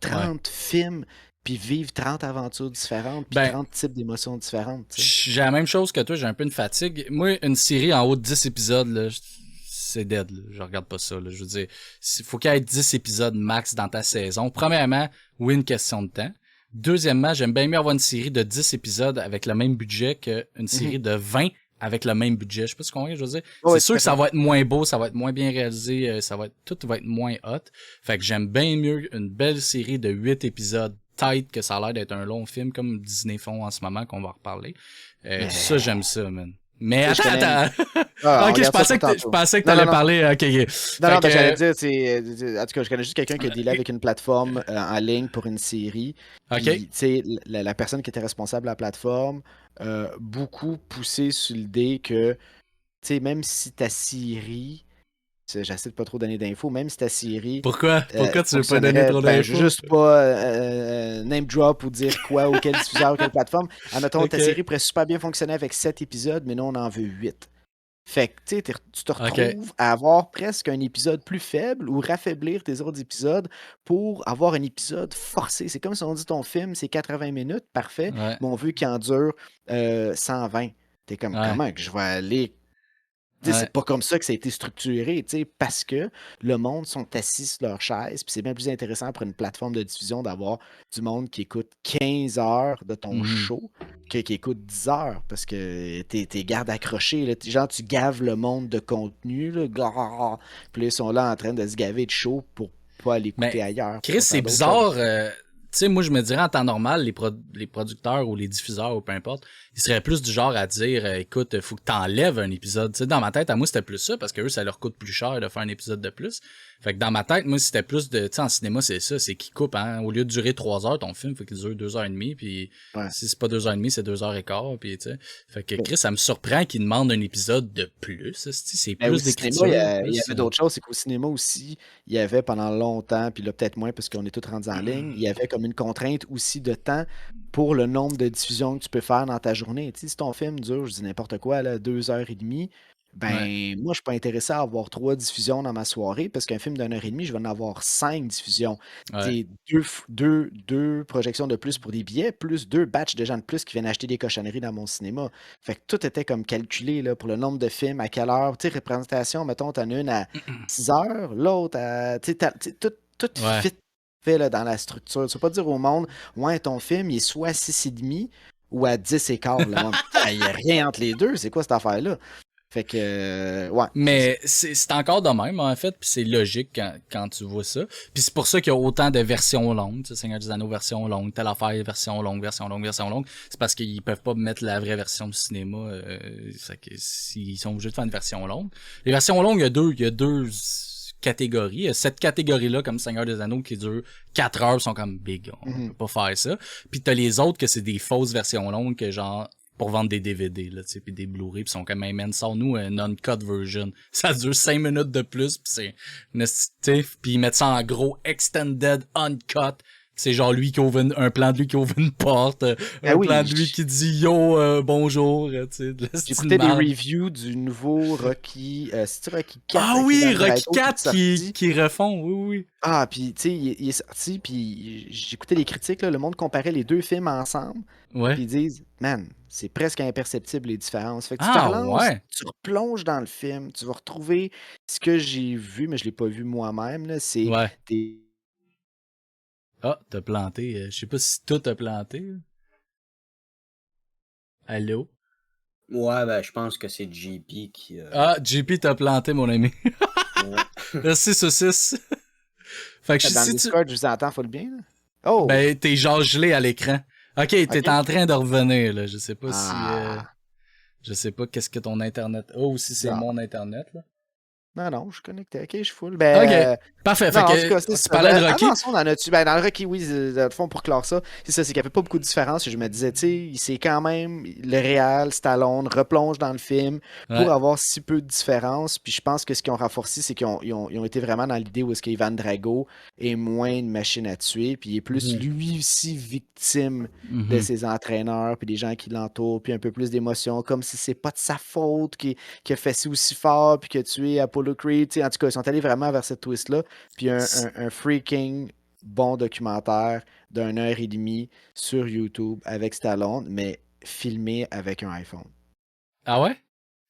[SPEAKER 1] 30 films, puis vivre 30 aventures différentes, puis
[SPEAKER 2] Ben,
[SPEAKER 1] 30 types d'émotions différentes. T'sais.
[SPEAKER 2] j'ai la même chose que toi, j'ai un peu une fatigue. Moi, une série en haut de 10 épisodes, là, c'est dead, là. Je regarde pas ça, là. Je veux dire, faut qu'il y ait 10 épisodes max dans ta saison. Premièrement, oui, une question de temps. Deuxièmement, j'aime bien mieux avoir une série de 10 épisodes avec le même budget qu'une série de 20 avec le même budget. Je sais pas ce qu'on je veux dire.
[SPEAKER 1] Ouais,
[SPEAKER 2] C'est
[SPEAKER 1] tout
[SPEAKER 2] sûr
[SPEAKER 1] à
[SPEAKER 2] que ça
[SPEAKER 1] fait.
[SPEAKER 2] va être moins beau, ça va être moins bien réalisé, tout va être moins hot. Fait que j'aime bien mieux une belle série de 8 épisodes tight que ça a l'air d'être un long film comme Disney font en ce moment qu'on va reparler. Ça, j'aime ça, man. Mais
[SPEAKER 1] Je connais.
[SPEAKER 2] attends.
[SPEAKER 1] Ah, on
[SPEAKER 2] Ok, je
[SPEAKER 1] regarde ça pour
[SPEAKER 2] pensais
[SPEAKER 1] tantôt.
[SPEAKER 2] que
[SPEAKER 1] Non, non,
[SPEAKER 2] t'allais
[SPEAKER 1] non.
[SPEAKER 2] parler. Ok, ok.
[SPEAKER 1] Non,
[SPEAKER 2] Fait
[SPEAKER 1] non, ben, j'allais
[SPEAKER 2] que,
[SPEAKER 1] dire, en tout cas, je connais juste quelqu'un qui a dealé avec une plateforme en ligne pour une série.
[SPEAKER 2] ok.
[SPEAKER 1] Puis, tu sais, la personne qui était responsable de la plateforme, beaucoup poussé sur l'idée que, tu sais, même si ta série, j'essaie de pas trop donner d'infos, même si ta série
[SPEAKER 2] Pourquoi tu veux pas donner
[SPEAKER 1] fonctionnerait,
[SPEAKER 2] trop
[SPEAKER 1] ben, je veux
[SPEAKER 2] d'infos?
[SPEAKER 1] juste pas name drop ou dire quoi, ou quel diffuseur, ou quelle plateforme. Admettons, ta
[SPEAKER 2] Ok.
[SPEAKER 1] série pourrait super bien fonctionner avec 7 épisodes, mais nous, on en veut 8. Fait que tu sais, tu te
[SPEAKER 2] Ok.
[SPEAKER 1] retrouves à avoir presque un épisode plus faible ou raffaiblir tes autres épisodes pour avoir un épisode forcé. C'est comme si on dit ton film, c'est 80 minutes, parfait,
[SPEAKER 2] Ouais.
[SPEAKER 1] mais on veut qu'il en dure 120. T'es comme,
[SPEAKER 2] Ouais.
[SPEAKER 1] comment que je vais aller. Tu sais,
[SPEAKER 2] Ouais.
[SPEAKER 1] c'est pas comme ça que ça a été structuré, tu sais, parce que le monde sont assis sur leur chaise, puis c'est bien plus intéressant pour une plateforme de diffusion d'avoir du monde qui écoute 15 heures de ton
[SPEAKER 2] Mhm.
[SPEAKER 1] show que qui écoute 10 heures, parce que t'es garde accroché, là, genre tu gaves le monde de contenu, là, grrr, puis là, ils sont là en train de se gaver de show pour pas aller écouter
[SPEAKER 2] Mais
[SPEAKER 1] ailleurs,
[SPEAKER 2] Chris,
[SPEAKER 1] pour
[SPEAKER 2] c'est
[SPEAKER 1] faire d'autres
[SPEAKER 2] bizarre.
[SPEAKER 1] choses.
[SPEAKER 2] Tu sais, moi, je me dirais en temps normal, les producteurs ou les diffuseurs ou peu importe, ils seraient plus du genre à dire, écoute, faut que t'enlèves un épisode. Tu sais, dans ma tête, à moi, c'était plus ça parce que eux, ça leur coûte plus cher de faire un épisode de plus. Fait que dans ma tête, moi, c'était plus de, tu sais, en cinéma, c'est ça, c'est qu'ils coupent, hein. Au lieu de durer 3 heures, ton film, faut qu'il dure 2 heures et demie, puis
[SPEAKER 1] Ouais.
[SPEAKER 2] si c'est pas 2 heures et demie, c'est 2 heures et quart, puis tu sais. Fait que
[SPEAKER 1] Mais
[SPEAKER 2] Chris, ça me surprend qu'ils demandent un épisode de plus. C'est
[SPEAKER 1] ben, au
[SPEAKER 2] plus
[SPEAKER 1] cinéma,
[SPEAKER 2] d'écriture,
[SPEAKER 1] il y
[SPEAKER 2] plus.
[SPEAKER 1] avait d'autres choses. C'est qu'au cinéma aussi, il y avait pendant longtemps, puis là peut-être moins parce qu'on est tous rendus en ligne, il y avait comme une contrainte aussi de temps pour le nombre de diffusions que tu peux faire dans ta journée. Tu sais, si ton film dure, je dis n'importe quoi, là, 2 heures et demie,
[SPEAKER 2] Ouais.
[SPEAKER 1] ben moi, je suis pas intéressé à avoir 3 diffusions dans ma soirée parce qu'un film d'1 heure et demie, je vais en avoir 5 diffusions.
[SPEAKER 2] Ouais.
[SPEAKER 1] C'est deux projections de plus pour des billets, plus 2 batchs de gens de plus qui viennent acheter des cochonneries dans mon cinéma. Fait que tout était comme calculé là, pour le nombre de films, à quelle heure. Tu sais, représentation, mettons, t'en as une à 6 heures, l'autre à. Tu sais, tout
[SPEAKER 2] Ouais.
[SPEAKER 1] fit fait là, dans la structure. Tu peux pas dire au monde, ouais, ton film, il est soit à 6 et demi ou à 10 et quart. Le monde, il n'y a rien entre les deux. C'est quoi cette affaire-là? Fait que, ouais, c'est ça.
[SPEAKER 2] Mais c'est encore de même, en fait, puis c'est logique quand tu vois ça. Puis c'est pour ça qu'il y a autant de versions longues, tu sais, Seigneur des Anneaux, version longue, telle affaire, version longue, version longue, version longue. C'est parce qu'ils peuvent pas mettre la vraie version du cinéma, fait que s'ils sont obligés de faire une version longue. Les versions longues, il y a deux catégories. Il y a cette catégorie-là, comme Seigneur des Anneaux, qui dure 4 heures, sont comme big, on peut pas faire ça. Puis t'as les autres que c'est des fausses versions longues, que genre, pour vendre des DVD, là, tu sais, puis des Blu-ray, pis sont comme, man, sors-nous un uncut version. Ça dure 5 minutes de plus, pis c'est puis ils mettent ça en gros, extended, uncut. C'est genre lui qui ouvre un plan de lui qui ouvre une porte, un
[SPEAKER 1] oui,
[SPEAKER 2] plan de lui qui dit yo, bonjour, tu sais, de la
[SPEAKER 1] j'écoutais des reviews du nouveau Rocky, c'est-tu Rocky 4?
[SPEAKER 2] Ah oui,
[SPEAKER 1] Rocky
[SPEAKER 2] Rocky 4 qui refont, oui, oui.
[SPEAKER 1] Ah, puis tu sais, il est sorti, puis j'écoutais les critiques, là, le monde comparait les deux films ensemble,
[SPEAKER 2] Ouais.
[SPEAKER 1] puis ils disent, man, c'est presque imperceptible les différences. Fait que tu te
[SPEAKER 2] Ah
[SPEAKER 1] relances,
[SPEAKER 2] ouais.
[SPEAKER 1] tu replonges dans le film, tu vas retrouver ce que j'ai vu, mais je l'ai pas vu moi-même, là, c'est
[SPEAKER 2] Ouais.
[SPEAKER 1] des...
[SPEAKER 2] Ah, t'as planté. Je sais pas si tout a planté. Là. Allô?
[SPEAKER 3] Ouais, ben, je pense que c'est JP qui...
[SPEAKER 2] Ah, JP t'a planté, mon ami. Merci, saucisse. Fait que
[SPEAKER 1] Dans le
[SPEAKER 2] si tu...
[SPEAKER 1] Discord, je vous entends full bien, là. Oh!
[SPEAKER 2] Ben, t'es genre gelé à l'écran. Ok, t'es
[SPEAKER 1] Ok.
[SPEAKER 2] en train de revenir, là. Je sais pas si...
[SPEAKER 1] Ah!
[SPEAKER 2] Je sais pas qu'est-ce que ton Internet... Oh, si c'est
[SPEAKER 1] Non.
[SPEAKER 2] mon Internet, là.
[SPEAKER 1] Non, je suis connecté. Ok, je suis full. Ben,
[SPEAKER 2] Ok, parfait.
[SPEAKER 1] non, en
[SPEAKER 2] Fait
[SPEAKER 1] tout cas,
[SPEAKER 2] que
[SPEAKER 1] c'est
[SPEAKER 2] tu
[SPEAKER 1] ça.
[SPEAKER 2] parlais de
[SPEAKER 1] Ben,
[SPEAKER 2] Rocky.
[SPEAKER 1] avançons dans notre... Ben, dans le Rocky, oui, dans le fond, pour clore ça, c'est ça, c'est qu'il n'y avait pas beaucoup de différence. Et je me disais, tu sais, c'est quand même le réal, Stallone, replonge dans le film pour
[SPEAKER 2] Ouais.
[SPEAKER 1] avoir si peu de différence. Puis je pense que ce qu'ils ont renforcé, c'est qu'ils ont été vraiment dans l'idée où est-ce qu'Ivan Drago est moins une machine à tuer, puis il est plus lui aussi victime de ses entraîneurs, puis des gens qui l'entourent, puis un peu plus d'émotion, comme si c'est pas de sa faute qui a fait ci aussi fort, puis qui a tué Apollo Creed. Tu sais, en tout cas, ils sont allés vraiment vers cette twist-là. Puis un freaking bon documentaire d'une heure et demie sur YouTube avec Stallone, mais filmé avec un iPhone.
[SPEAKER 2] Ah ouais?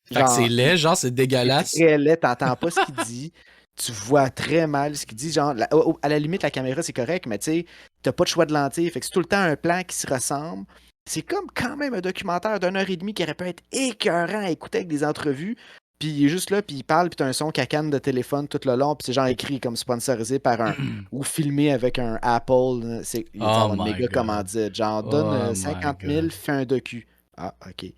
[SPEAKER 2] Fait que
[SPEAKER 1] Genre,
[SPEAKER 2] c'est laid, genre, c'est
[SPEAKER 1] c'est
[SPEAKER 2] dégueulasse.
[SPEAKER 1] très laid, t'entends pas ce qu'il dit. Tu vois très mal ce qu'il dit. Genre, à la limite, la caméra, c'est correct, mais tu sais, t'as pas de choix de lentille. Fait que c'est tout le temps un plan qui se ressemble. C'est comme quand même un documentaire d'une heure et demie qui aurait pu être écœurant à écouter avec des entrevues. Puis il est juste là, puis il parle, puis t'as un son cacane de téléphone tout le long, puis c'est genre écrit comme sponsorisé par un... ou filmé avec un Apple. Là. Il va
[SPEAKER 2] Oh
[SPEAKER 1] avoir une
[SPEAKER 2] my
[SPEAKER 1] méga
[SPEAKER 2] God.
[SPEAKER 1] commandite. Genre,
[SPEAKER 2] Oh
[SPEAKER 1] donne
[SPEAKER 2] my
[SPEAKER 1] 50 000,
[SPEAKER 2] God.
[SPEAKER 1] fais un docu. Ah, OK.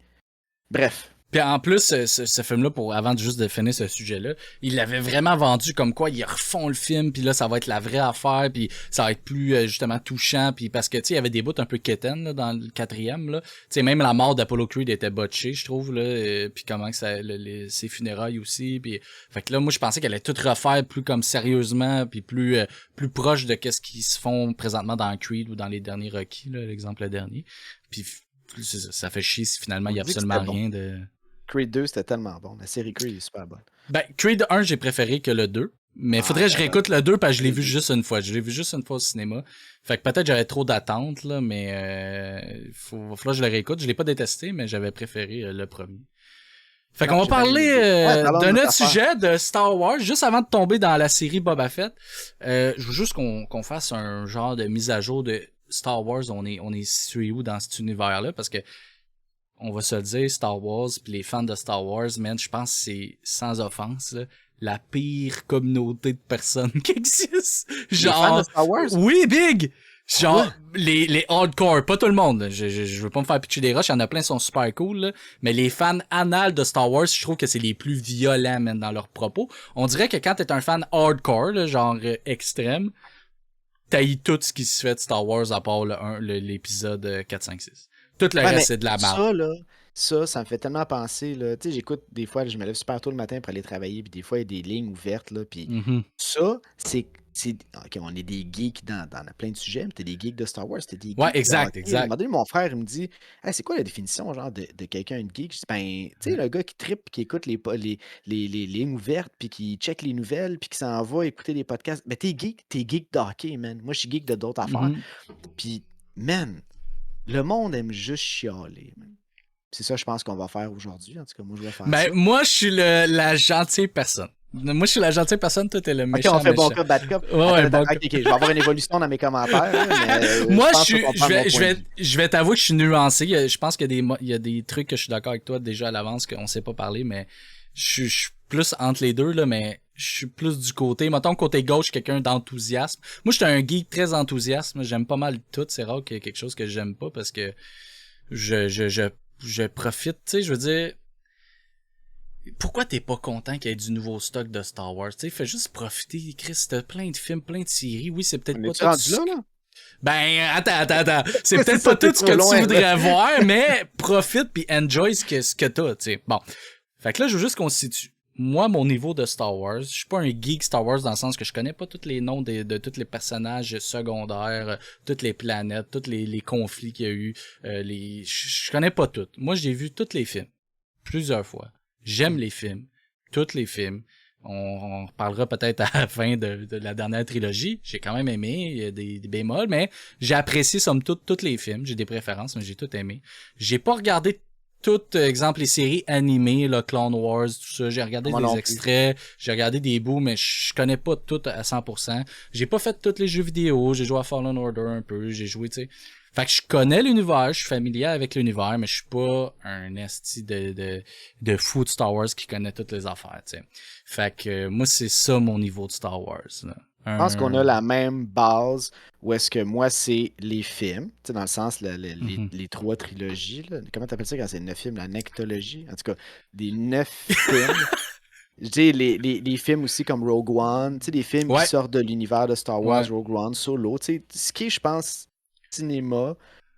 [SPEAKER 1] Bref.
[SPEAKER 2] Puis en plus, ce film-là, avant juste de finir ce sujet-là, il l'avait vraiment vendu comme quoi ils refont le film, puis là, ça va être la vraie affaire, puis ça va être plus, justement, touchant, puis parce que, tu sais, il y avait des bouts un peu quétaines, là, dans le 4e, là. Tu sais, même la mort d'Apollo Creed était botchée, je trouve, là, puis comment que ça, ses funérailles aussi, puis fait que là, moi, je pensais qu'elle allait tout refaire plus comme sérieusement, puis plus proche de qu'est-ce qui se font présentement dans Creed ou dans les derniers Rocky, là, l'exemple dernier. Puis ça fait chier si finalement il y a absolument rien de...
[SPEAKER 1] Creed 2, c'était tellement bon. La série Creed est super bonne.
[SPEAKER 2] Ben, Creed 1, j'ai préféré que le 2. Mais faudrait que je réécoute le 2 parce que je l'ai vu juste une fois. Je l'ai vu juste une fois au cinéma. Fait que peut-être j'avais trop d'attentes, là, mais faudra que je le réécoute. Je l'ai pas détesté, mais j'avais préféré le premier. Fait qu'on va parler d'un autre sujet de Star Wars, juste avant de tomber dans la série Boba Fett. Je veux juste qu'on fasse un genre de mise à jour de Star Wars. On est situé où dans cet univers-là? Parce que on va se le dire, Star Wars, puis les fans de Star Wars, man, je pense que c'est, sans offense, là, la pire communauté de personnes qui existe. Genre,
[SPEAKER 1] les fans de Star Wars?
[SPEAKER 2] Oui, big! Genre, les hardcore, pas tout le monde. Je veux pas me faire pitcher des rushs, il y en a plein qui sont super cool, là. Mais les fans anal de Star Wars, je trouve que c'est les plus violents, man, dans leurs propos. On dirait que quand t'es un fan hardcore, là, genre extrême, t'haïs tout ce qui se fait de Star Wars à part l'épisode 4, 5, 6. Tout le reste, c'est de la merde.
[SPEAKER 1] Ça, là, ça me fait tellement penser, là. Tu sais, j'écoute des fois, je me lève super tôt le matin pour aller travailler, puis des fois, il y a des lignes ouvertes, là, puis ça, c'est... OK, on est des geeks dans plein de sujets, mais t'es des geeks de Star Wars, t'es des geeks
[SPEAKER 2] Ouais,
[SPEAKER 1] de
[SPEAKER 2] exact,
[SPEAKER 1] hockey.
[SPEAKER 2] exact.
[SPEAKER 1] À un moment donné, mon frère, il me dit hey, c'est quoi la définition, genre, de quelqu'un, une geek? Je dis, ben, tu sais, le gars qui trippe, qui écoute les lignes ouvertes, puis qui check les nouvelles, puis qui s'en va écouter des podcasts. Ben, t'es geek de hockey, man. Moi, je suis geek de d'autres affaires. Puis, man, le monde aime juste chialer, man. C'est ça, je pense qu'on va faire aujourd'hui. En tout cas, moi, je vais faire ça.
[SPEAKER 2] Moi, je suis la gentille personne. Moi, je suis la gentille personne, toi, t'es le méchant.
[SPEAKER 1] Ok, on fait bon cop, bad cop.
[SPEAKER 2] Bon
[SPEAKER 1] Ok, je vais avoir une évolution dans mes commentaires. Là, mais,
[SPEAKER 2] moi, je vais t'avouer que je suis nuancé. Je pense qu'il y a des trucs que je suis d'accord avec toi déjà à l'avance qu'on sait pas parler, mais je suis plus entre les deux, là, mais je suis plus du côté, mettons, côté gauche, quelqu'un d'enthousiasme. Moi, je suis un geek très enthousiaste. J'aime pas mal tout. C'est rare qu'il y ait quelque chose que j'aime pas parce que je profite, tu sais, je veux dire, pourquoi t'es pas content qu'il y ait du nouveau stock de Star Wars? Tu sais, fais juste profiter, Chris, t'as plein de films, plein de séries. Oui, c'est peut-être pas tout.
[SPEAKER 1] Rendu là?
[SPEAKER 2] Ben, attends. C'est peut-être
[SPEAKER 1] ça,
[SPEAKER 2] pas
[SPEAKER 1] t'es
[SPEAKER 2] tout ce
[SPEAKER 1] trop
[SPEAKER 2] que
[SPEAKER 1] loin,
[SPEAKER 2] tu
[SPEAKER 1] là.
[SPEAKER 2] voudrais voir, mais profite puis enjoy ce que t'as, tu sais. Bon. Fait que là, je veux juste qu'on se situe. Moi, mon niveau de Star Wars, je suis pas un geek Star Wars dans le sens que je connais pas tous les noms de tous les personnages secondaires, toutes les planètes, tous les conflits qu'il y a eu, je connais pas tout. Moi, j'ai vu tous les films. Plusieurs fois. J'aime les films. Tous les films. On reparlera peut-être à la fin de la dernière trilogie. J'ai quand même aimé, il y a des bémols, mais j'ai apprécié somme toute tous les films. J'ai des préférences, mais j'ai tout aimé. J'ai pas regardé tout, exemple, les séries animées, là, Clone Wars, tout ça. J'ai regardé
[SPEAKER 1] Moi
[SPEAKER 2] des
[SPEAKER 1] non plus.
[SPEAKER 2] extraits, j'ai regardé des bouts, mais je connais pas tout à 100%. J'ai pas fait tous les jeux vidéo, j'ai joué à Fallen Order un peu, j'ai joué, tu sais. Fait que je connais l'univers, je suis familier avec l'univers, mais je suis pas un esti de fou de Star Wars qui connaît toutes les affaires, tu sais. Fait que moi, c'est ça mon niveau de Star Wars, là.
[SPEAKER 1] Je pense qu'on a la même base où est-ce que moi, c'est les films, tu sais, dans le sens,
[SPEAKER 2] Mhm.
[SPEAKER 1] les 3 trilogies, là. Comment t'appelles ça quand c'est 9 films, la nectologie? En tout cas, des 9 films. J'ai les films aussi comme Rogue One, tu sais, des films qui
[SPEAKER 2] Ouais,
[SPEAKER 1] sortent de l'univers de Star Wars,
[SPEAKER 2] ouais.
[SPEAKER 1] Rogue One, Solo, tu sais, ce qui est, je pense, cinéma,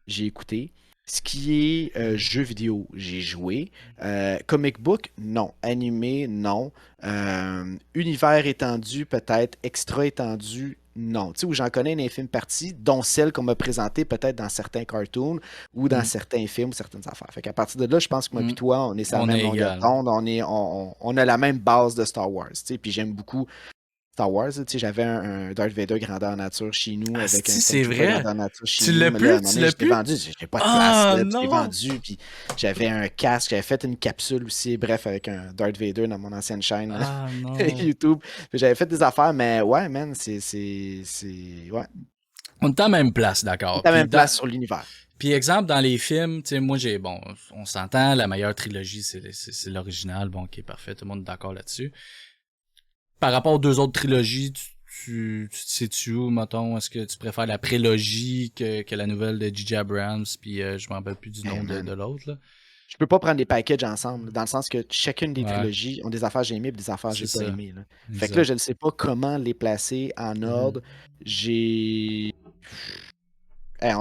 [SPEAKER 1] j'ai écouté. Ce qui est jeux vidéo, j'ai joué. Comic book, non. Animé, non. Univers étendu, peut-être. Extra étendu, non. Tu sais, où j'en connais une infime partie, dont celle qu'on m'a présentée peut-être dans certains cartoons ou dans
[SPEAKER 2] Mm.
[SPEAKER 1] certains films, certaines affaires. Fait qu'à partir de là, je pense que moi et
[SPEAKER 2] Mm.
[SPEAKER 1] toi, on est sur la
[SPEAKER 2] On
[SPEAKER 1] même
[SPEAKER 2] est
[SPEAKER 1] longueur
[SPEAKER 2] égal.
[SPEAKER 1] d'onde, on a la même base de Star Wars. Tu sais, puis j'aime beaucoup Star Wars. Tu sais, j'avais un Darth Vader grandeur nature chez nous avec un
[SPEAKER 2] Asti, c'est
[SPEAKER 1] Stormtrooper
[SPEAKER 2] vrai.
[SPEAKER 1] grandeur nature chez
[SPEAKER 2] Tu
[SPEAKER 1] nous.
[SPEAKER 2] l'as
[SPEAKER 1] Mais là, à un
[SPEAKER 2] plus?
[SPEAKER 1] moment
[SPEAKER 2] Tu
[SPEAKER 1] donné,
[SPEAKER 2] l'as
[SPEAKER 1] je l'ai
[SPEAKER 2] plus?
[SPEAKER 1] vendu. J'ai pas de place
[SPEAKER 2] Ah,
[SPEAKER 1] là. Puis je l'ai
[SPEAKER 2] non!
[SPEAKER 1] vendu. Puis j'avais un casque. J'avais fait une capsule aussi. Bref, avec un Darth Vader dans mon ancienne chaîne
[SPEAKER 2] Ah, non.
[SPEAKER 1] YouTube. Puis j'avais fait des affaires. Mais ouais, man, ouais.
[SPEAKER 2] On est à la même place,
[SPEAKER 1] C'est
[SPEAKER 2] d'accord.
[SPEAKER 1] la même place sur l'univers.
[SPEAKER 2] Puis exemple, dans les films, tu sais, moi bon, on s'entend, la meilleure trilogie, c'est l'original, bon, qui est parfait, tout le monde est d'accord là-dessus. Par rapport aux deux autres trilogies, tu te situes où, mettons, est-ce que tu préfères la prélogie que la nouvelle de J.J. Abrams, puis je m'en rappelle plus du nom
[SPEAKER 1] Hey,
[SPEAKER 2] de
[SPEAKER 1] man.
[SPEAKER 2] l'autre, là.
[SPEAKER 1] Je peux pas prendre des packages ensemble, dans le sens que chacune des
[SPEAKER 2] Ouais,
[SPEAKER 1] trilogies ont des affaires que j'ai aimées et des affaires que
[SPEAKER 2] c'est
[SPEAKER 1] j'ai pas
[SPEAKER 2] ça,
[SPEAKER 1] aimées, là. Fait que là,
[SPEAKER 2] exact.
[SPEAKER 1] je ne sais pas comment les placer en
[SPEAKER 2] Mhm.
[SPEAKER 1] ordre. J'ai. Hey,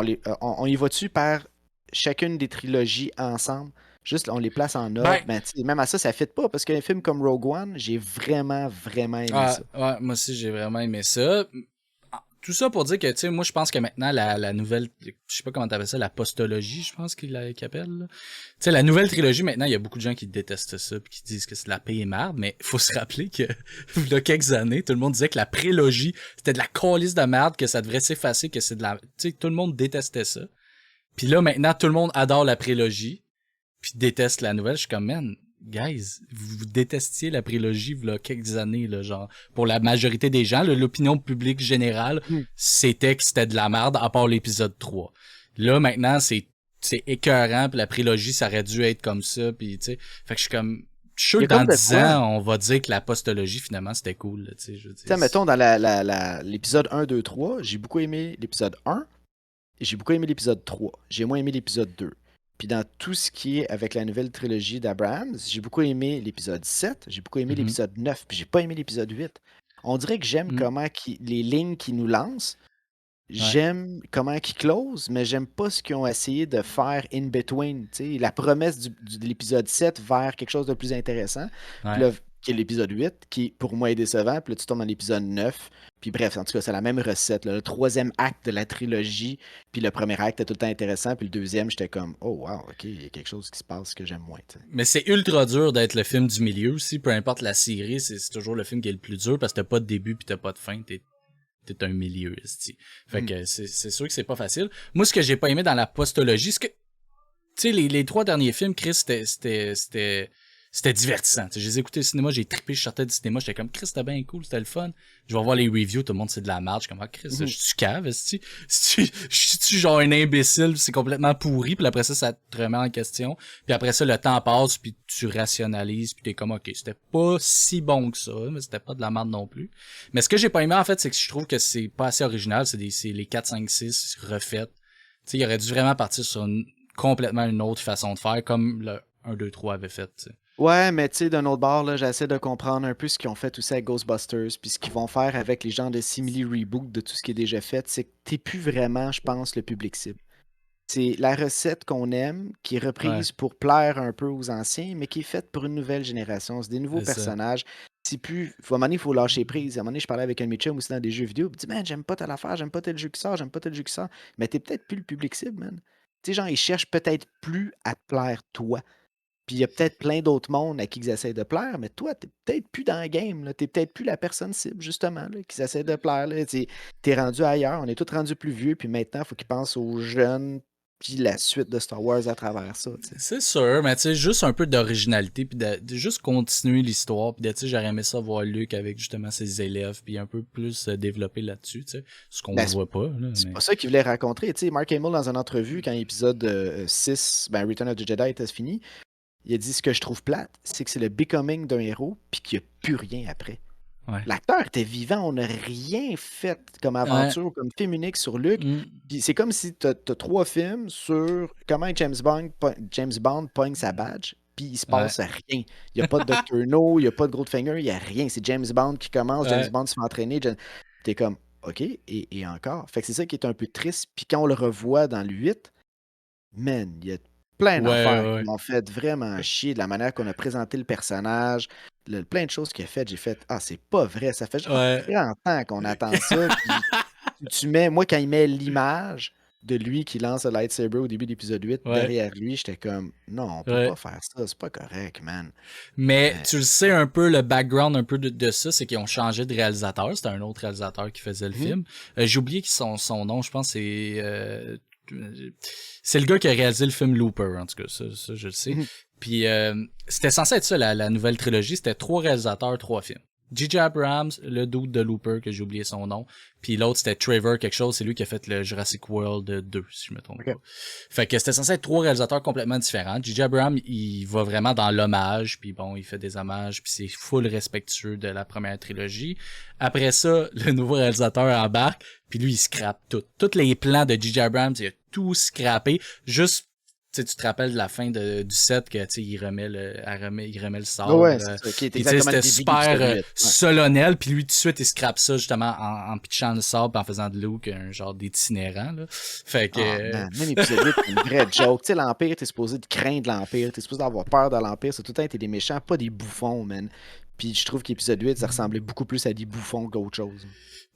[SPEAKER 1] on y va-tu par chacune des trilogies ensemble? Juste, on les place en ordre.
[SPEAKER 2] Ben,
[SPEAKER 1] Ben, tu sais, même à ça, ça ne fit pas parce qu'un film comme Rogue One, j'ai vraiment, vraiment aimé ça.
[SPEAKER 2] ouais, moi aussi, j'ai vraiment aimé ça. Tout ça pour dire que, tu sais, moi, je pense que maintenant, la nouvelle, je sais pas comment t'appelles ça, la postologie, je pense qu'il appelle, là. Tu sais, la nouvelle trilogie, maintenant, il y a beaucoup de gens qui détestent ça puis qui disent que c'est de la paix et merde, mais faut se rappeler que, il y a quelques années, tout le monde disait que la prélogie, c'était de la calice de merde, que ça devrait s'effacer, que c'est de la, tu sais, tout le monde détestait ça. Puis là, maintenant, tout le monde adore la prélogie, puis déteste la nouvelle. Je suis comme, man, guys, vous détestiez la prélogie il y a quelques années, là, genre, pour la majorité des gens, là, l'opinion publique générale,
[SPEAKER 1] Hmm.
[SPEAKER 2] c'était que c'était de la merde, à part l'épisode 3. Là, maintenant, c'est écœurant, puis la prélogie, ça aurait dû être comme ça, puis tu sais, fait que je suis comme, je suis sûr
[SPEAKER 1] Il y a
[SPEAKER 2] que dans
[SPEAKER 1] comme de
[SPEAKER 2] 10
[SPEAKER 1] quoi.
[SPEAKER 2] ans, on va dire que la postologie, finalement, c'était cool, là, tu sais, je veux
[SPEAKER 1] Tu sais,
[SPEAKER 2] dire.
[SPEAKER 1] mettons, dans l'épisode 1, 2, 3, j'ai beaucoup aimé l'épisode 1 et j'ai beaucoup aimé l'épisode 3. J'ai moins aimé l'épisode 2. Puis dans tout ce qui est avec la nouvelle trilogie d'Abrams, j'ai beaucoup aimé l'épisode 7, j'ai beaucoup aimé
[SPEAKER 2] Mhm.
[SPEAKER 1] l'épisode 9, puis j'ai pas aimé l'épisode 8. On dirait que j'aime
[SPEAKER 2] Mhm.
[SPEAKER 1] comment les lignes qu'ils nous lancent,
[SPEAKER 2] Ouais,
[SPEAKER 1] j'aime comment ils closent, mais j'aime pas ce qu'ils ont essayé de faire in between. Tu sais, la promesse de l'épisode 7 vers quelque chose de plus intéressant. Puis
[SPEAKER 2] ouais.
[SPEAKER 1] là, qui est l'épisode 8, qui pour moi est décevant. Puis là, tu tombes dans l'épisode 9. Puis bref, en tout cas, c'est la même recette, là. Le troisième acte de la trilogie. Puis le premier acte est tout le temps intéressant. Puis le deuxième, j'étais comme, oh wow, ok, il y a quelque chose qui se passe que j'aime moins. Tu sais.
[SPEAKER 2] Mais c'est ultra dur d'être le film du milieu aussi, peu importe la série, c'est toujours le film qui est le plus dur parce que t'as pas de début puis t'as pas de fin, t'es un milieu, esti. Fait que c'est sûr que c'est pas facile. Moi, ce que j'ai pas aimé dans la postologie, c'est que, tu sais, les 3 derniers films, Chris, c'était divertissant. T'sais, je les ai écoutés au cinéma, j'ai trippé, je sortais du cinéma, j'étais comme, Chris, c'était bien cool, c'était le fun. Je vais voir les reviews, tout le monde c'est de la merde, je suis comme, ah, Chris, je suis cave, esti. Je suis genre un imbécile, c'est complètement pourri, puis après ça te remet en question. Puis après ça, le temps passe, puis tu rationalises, puis t'es comme, ok, c'était pas si bon que ça, mais c'était pas de la merde non plus. Mais ce que j'ai pas aimé, en fait, c'est que je trouve que c'est pas assez original, c'est les 4, 5, 6 refaites. Tu sais, il aurait dû vraiment partir sur complètement une autre façon de faire, comme le 1, 2, 3 avait fait, t'sais.
[SPEAKER 1] Ouais, mais tu sais, d'un autre bord, là, j'essaie de comprendre un peu ce qu'ils ont fait aussi avec Ghostbusters, puis ce qu'ils vont faire avec les genres de simili-reboot de tout ce qui est déjà fait, c'est que t'es plus vraiment, je pense, le public cible. C'est la recette qu'on aime, qui est
[SPEAKER 2] Ouais,
[SPEAKER 1] reprise pour plaire un peu aux anciens, mais qui est faite pour une nouvelle génération. C'est des nouveaux
[SPEAKER 2] c'est ça.
[SPEAKER 1] personnages. C'est plus. À un moment donné, il faut lâcher prise. À un moment donné, je parlais avec un de mes chums aussi dans des jeux vidéo. Il me dit, man, j'aime pas telle affaire, j'aime pas tel jeu qui sort, j'aime pas tel jeu qui sort. Mais t'es peut-être plus le public cible, man. Tu sais, genre, ils cherchent peut-être plus à te plaire, toi. Puis il y a peut-être plein d'autres mondes à qui ils essaient de plaire, mais toi, t'es peut-être plus dans le game, là. T'es peut-être plus la personne cible, justement, là, qu'ils essaient de plaire, là. T'es rendu ailleurs, on est tous rendus plus vieux, puis maintenant, il faut qu'ils pensent aux jeunes, puis la suite de Star Wars à travers ça, tu sais.
[SPEAKER 2] C'est sûr, mais tu sais, juste un peu d'originalité, puis de juste continuer l'histoire, puis tu sais, j'aurais aimé ça voir Luke avec justement ses élèves, puis un peu plus développer là-dessus, tu sais, ce qu'on
[SPEAKER 1] Ben,
[SPEAKER 2] voit pas, là,
[SPEAKER 1] c'est
[SPEAKER 2] mais...
[SPEAKER 1] pas ça qu'il voulait raconter. Tu sais, Mark Hamill, dans une entrevue, quand l'épisode 6, ben, Return of the Jedi était fini, il a dit ce que je trouve plate, c'est que c'est le becoming d'un héros, puis qu'il n'y a plus rien après.
[SPEAKER 2] Ouais.
[SPEAKER 1] L'acteur était vivant, on n'a rien fait comme
[SPEAKER 2] Ouais.
[SPEAKER 1] aventure, comme film unique sur Luke.
[SPEAKER 2] Mm.
[SPEAKER 1] Puis c'est comme si tu as 3 films sur comment James Bond pogne sa badge, puis il se
[SPEAKER 2] Ouais.
[SPEAKER 1] passe rien. Il n'y a pas de Dr. No, il n'y a pas de Goldfinger, il n'y a rien. C'est James Bond qui commence, James
[SPEAKER 2] Ouais.
[SPEAKER 1] Bond se fait entraîner. T'es comme, OK, et encore. Fait que c'est ça qui est un peu triste. Puis quand on le revoit dans le 8, man, il y a plein d'affaires qui
[SPEAKER 2] Ouais.
[SPEAKER 1] m'ont fait vraiment chier de la manière qu'on a présenté le personnage, plein de choses qu'il a faites. J'ai fait, ah, c'est pas vrai, ça fait genre
[SPEAKER 2] Ouais.
[SPEAKER 1] 30 ans qu'on attend ça. Puis tu mets, moi, quand il met l'image de lui qui lance le lightsaber au début de l'épisode 8
[SPEAKER 2] Ouais.
[SPEAKER 1] derrière lui, j'étais comme, non, on peut
[SPEAKER 2] Ouais.
[SPEAKER 1] pas faire ça, c'est pas correct, man.
[SPEAKER 2] Mais tu le sais un peu, le background un peu de ça, c'est qu'ils ont changé de réalisateur. C'était un autre réalisateur qui faisait le film. J'ai oublié son nom, je pense c'est le gars qui a réalisé le film Looper, en tout cas, ça je le sais. Puis c'était censé être ça, la nouvelle trilogie, c'était 3 réalisateurs, 3 films. J.J. Abrams, le dude de Looper, que j'ai oublié son nom. Puis l'autre, c'était Trevor quelque chose, c'est lui qui a fait le Jurassic World 2, si je me trompe pas. Fait que c'était censé être 3 réalisateurs complètement différents. J.J. Abrams, il va vraiment dans l'hommage, puis bon, il fait des hommages, puis c'est full respectueux de la première trilogie. Après ça, le nouveau réalisateur embarque, puis lui, il scrape tout. Tous les plans de J.J. Abrams, il a tout scrappé, juste tu te rappelles de la fin du set que il remet le sort.
[SPEAKER 1] Ouais, c'est ça, qui est exactement
[SPEAKER 2] c'était super solennel, puis lui tout de suite il scrape ça justement en pitchant le sable et en faisant de Luke un genre d'itinérant là. Fait que
[SPEAKER 1] man, même épisode 8, c'est une vraie joke. Tu sais, l'Empire, t'es supposé de craindre l'Empire, t'es supposé d'avoir peur de l'Empire, c'est tout le temps été des méchants, pas des bouffons, man. Puis je trouve qu'épisode 8, ça ressemblait beaucoup plus à des bouffons qu'autre chose.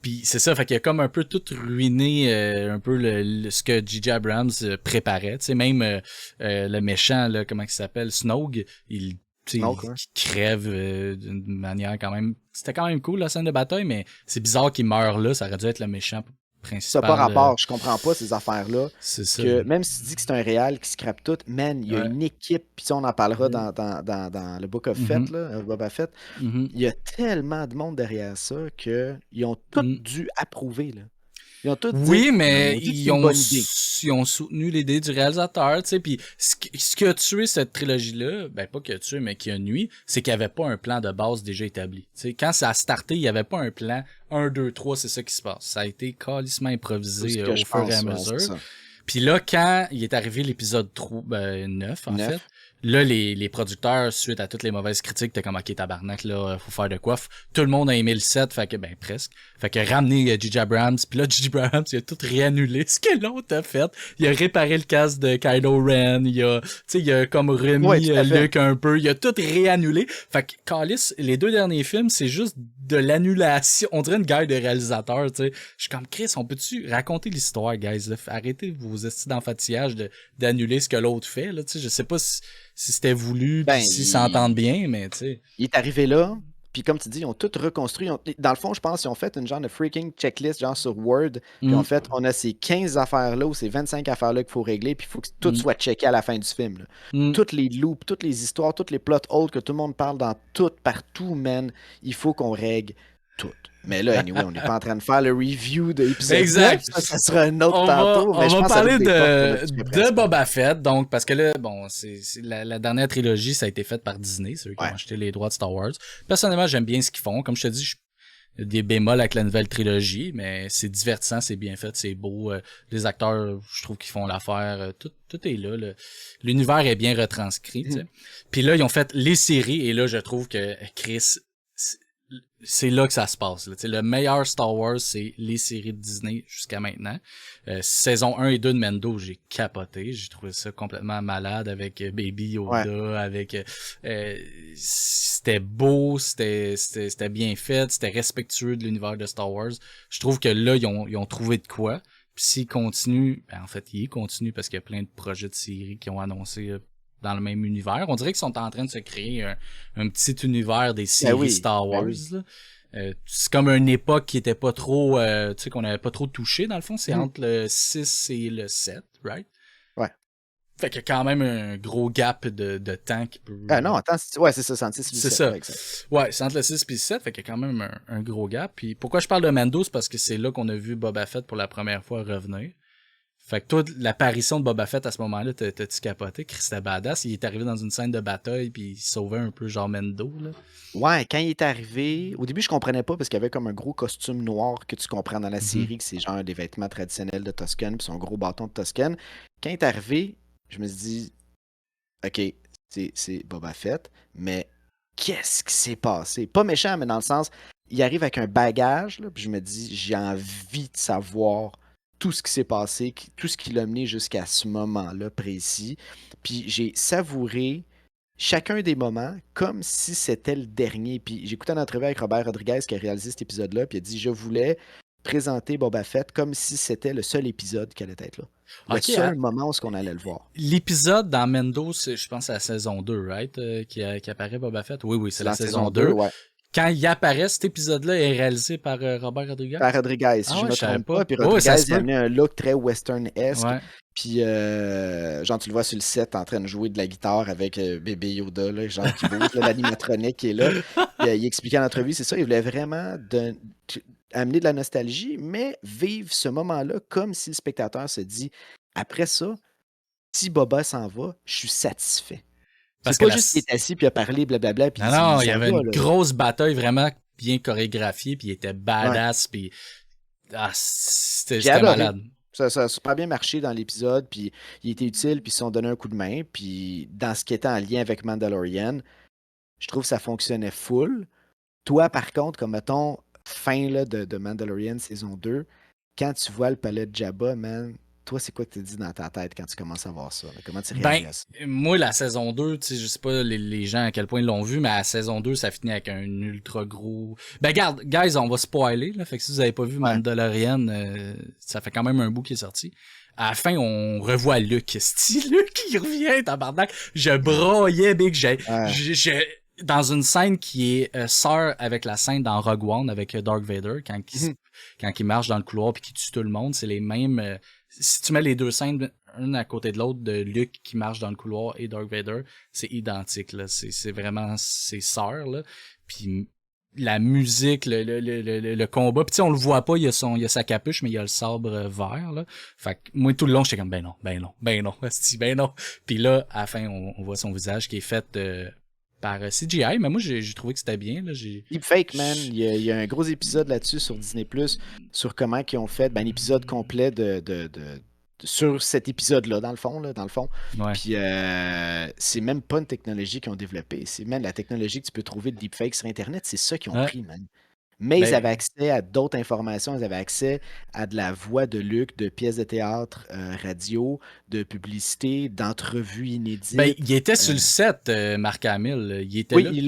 [SPEAKER 2] Puis c'est ça, fait qu'il a comme un peu tout ruiné un peu ce que J.J. Abrams préparait. Tu sais, même le méchant, là, comment il s'appelle, Snoke, il crève d'une manière quand même... C'était quand même cool la scène de bataille, mais c'est bizarre qu'il meure là, ça aurait dû être le méchant principal.
[SPEAKER 1] Ça n'a pas rapport, je comprends pas ces affaires-là.
[SPEAKER 2] C'est ça.
[SPEAKER 1] Que même si tu dis que c'est un réal qui scrape tout, man, il y a une équipe, puis ça on en parlera dans le Book of Fett, là, Boba Fett. Il y a tellement de monde derrière ça qu'ils ont tous dû approuver, là. Ils ont tous
[SPEAKER 2] oui, mais
[SPEAKER 1] ils ont
[SPEAKER 2] soutenu l'idée du réalisateur, tu sais, puis ce qui a tué cette trilogie-là, ben pas qui a tué, mais qui a nuit, c'est qu'il n'y avait pas un plan de base déjà établi. Tu sais, quand ça a starté, il n'y avait pas un plan 1, 2, 3, c'est ça qui se passe. Ça a été calissement improvisé au fur et à mesure. Puis là, quand il est arrivé l'épisode 9, en fait, là, les producteurs, suite à toutes les mauvaises critiques, t'es comme, ok, tabarnak, là, faut faire de quoi. Tout le monde a aimé le set, fait que, ben, presque. Fait que ramener J.J. Abrams, puis là, J.J. Abrams, il a tout réannulé ce que l'autre a fait. Il a réparé le casque de Kylo Ren, il a comme remis Luke un peu, il a tout réannulé. Fait que, Callis, les 2 derniers films, c'est juste de l'annulation. On dirait une guerre de réalisateurs, tu sais. Je suis comme, Chris, on peut-tu raconter l'histoire, guys, là? Arrêtez vos estis d'enfatillage d'annuler ce que l'autre fait, là, tu sais. Je sais pas si c'était voulu, puis s'ils s'entendent bien, mais tu sais.
[SPEAKER 1] Il est arrivé là, puis comme tu dis, ils ont tout reconstruit. Dans le fond, je pense qu'ils ont fait une genre de freaking checklist, genre sur Word. Puis en fait, on a ces 15 affaires-là ou ces 25 affaires-là qu'il faut régler, puis il faut que tout soit checké à la fin du film. Là. Toutes les loops, toutes les histoires, toutes les plot holes que tout le monde parle dans tout, partout, man, il faut qu'on règle tout. Mais là, anyway, on n'est pas en train de faire le review de l'épisode.
[SPEAKER 2] Exact.
[SPEAKER 1] Ça sera un autre tantôt.
[SPEAKER 2] On va parler de Boba Fett, donc, parce que là, bon, c'est la dernière trilogie, ça a été faite par Disney, c'est eux qui ont acheté les droits de Star Wars. Personnellement, j'aime bien ce qu'ils font. Comme je te dis, des bémols avec la nouvelle trilogie, mais c'est divertissant, c'est bien fait, c'est beau. Les acteurs, je trouve qu'ils font l'affaire. Tout est là. L'univers est bien retranscrit. Tu sais. Puis là, ils ont fait les séries, et là, je trouve que Chris, c'est là que ça se passe. Là. Le meilleur Star Wars, c'est les séries de Disney jusqu'à maintenant. Saison 1 et 2 de Mendo, j'ai capoté. J'ai trouvé ça complètement malade avec Baby Yoda, avec c'était beau, c'était bien fait, c'était respectueux de l'univers de Star Wars. Je trouve que là, ils ont trouvé de quoi. Puis s'ils continuent, en fait, ils continuent parce qu'il y a plein de projets de séries qui ont annoncé dans le même univers. On dirait qu'ils sont en train de se créer un petit univers des séries Star Wars. Là. C'est comme une époque qui était pas trop, tu sais, qu'on avait pas trop touché, dans le fond. C'est entre le 6 et le 7, right?
[SPEAKER 1] Ouais.
[SPEAKER 2] Fait qu'il y a quand même un gros gap de temps qui peut...
[SPEAKER 1] non, attends, ouais, c'est ça, c'est entre 6 et le 7.
[SPEAKER 2] C'est ça.
[SPEAKER 1] Ouais,
[SPEAKER 2] ouais, c'est entre le 6 et le 7, fait qu'il y a quand même un gros gap. Puis pourquoi je parle de Mando, c'est parce que c'est là qu'on a vu Boba Fett pour la première fois revenir. Fait que toi, l'apparition de Boba Fett à ce moment-là, t'as-tu capoté? Chris, c'était badass. Il est arrivé dans une scène de bataille, puis il sauvait un peu genre Mendo, là.
[SPEAKER 1] Ouais, quand il est arrivé, au début, je comprenais pas parce qu'il y avait comme un gros costume noir que tu comprends dans la série, que c'est genre des vêtements traditionnels de Tusken, puis son gros bâton de Tusken. Quand il est arrivé, je me suis dit, OK, c'est Boba Fett, mais qu'est-ce qui s'est passé? Pas méchant, mais dans le sens, il arrive avec un bagage, là, puis je me dis, j'ai envie de savoir tout ce qui s'est passé, tout ce qui l'a mené jusqu'à ce moment-là précis. Puis j'ai savouré chacun des moments comme si c'était le dernier. Puis j'ai écouté une entrevue avec Robert Rodriguez qui a réalisé cet épisode-là, puis il a dit, je voulais présenter Boba Fett comme si c'était le seul épisode qui allait être là. Le seul moment où on allait le voir.
[SPEAKER 2] L'épisode dans Mendo, je pense c'est la saison 2, right? Qui apparaît Boba Fett. Oui, c'est la saison 2.
[SPEAKER 1] Ouais.
[SPEAKER 2] Quand il apparaît, cet épisode-là est réalisé par Robert Rodriguez?
[SPEAKER 1] Par Rodriguez, si je me trompe pas. Puis Rodriguez, il a amené un look très western-esque. Ouais. Puis, genre, tu le vois sur le set en train de jouer de la guitare avec bébé Yoda, là, genre qui bouge, l'animatronique qui est là. Il expliquait en entrevue, c'est ça, il voulait vraiment amener de la nostalgie, mais vivre ce moment-là comme si le spectateur se dit, après ça, si Boba s'en va, je suis satisfait. C'est pas juste qu'il est assis puis il a parlé, blablabla. Puis
[SPEAKER 2] non, il y avait une grosse bataille vraiment bien chorégraphiée, puis il était badass, puis c'était malade.
[SPEAKER 1] Ça a super bien marché dans l'épisode, puis il était utile, puis ils se sont donné un coup de main. Puis dans ce qui était en lien avec Mandalorian, je trouve que ça fonctionnait full. Toi, par contre, comme mettons, fin là, de Mandalorian saison 2, quand tu vois le palais de Jabba, man, toi, c'est quoi que tu te dis dans ta tête quand tu commences à voir ça? Là? Comment tu réagis à ça?
[SPEAKER 2] Moi, la saison 2, tu sais, je sais pas les gens à quel point ils l'ont vu, mais la saison 2, ça finit avec un ultra gros... Ben, regarde, guys, on va spoiler, là. Fait que si vous avez pas vu Mandalorian, ça fait quand même un bout qui est sorti. À la fin, on revoit Luke. C'est Luke qui revient, tabarnak. Je broyais, big. Dans une scène qui est sœur avec la scène dans Rogue One avec Dark Vader, quand il marche dans le couloir puis qu'il tue tout le monde, c'est les mêmes... si tu mets les deux scènes une à côté de l'autre de Luke qui marche dans le couloir et Dark Vader, c'est identique, là. C'est vraiment ses sœurs, là. Puis la musique, le combat, puis tu sais, on le voit pas, il y a sa capuche, mais il y a le sabre vert, là. Fait que moi, tout le long, j'étais comme, ben non. Puis là, à la fin, on voit son visage qui est fait... par CGI, mais moi j'ai trouvé que c'était bien. Là,
[SPEAKER 1] Deepfake, man. Il y a un gros épisode là-dessus sur Disney+, sur comment ils ont fait un épisode complet sur cet épisode-là, dans le fond.
[SPEAKER 2] Ouais.
[SPEAKER 1] Puis c'est même pas une technologie qu'ils ont développée, c'est même la technologie que tu peux trouver de Deepfake sur Internet, c'est ça qu'ils ont pris, man. Mais ils avaient accès à d'autres informations, ils avaient accès à de la voix de Luke, de pièces de théâtre, radio, de publicité, d'entrevues inédites.
[SPEAKER 2] Ben, il était sur le set, Mark Hamill. Il était là.
[SPEAKER 1] Il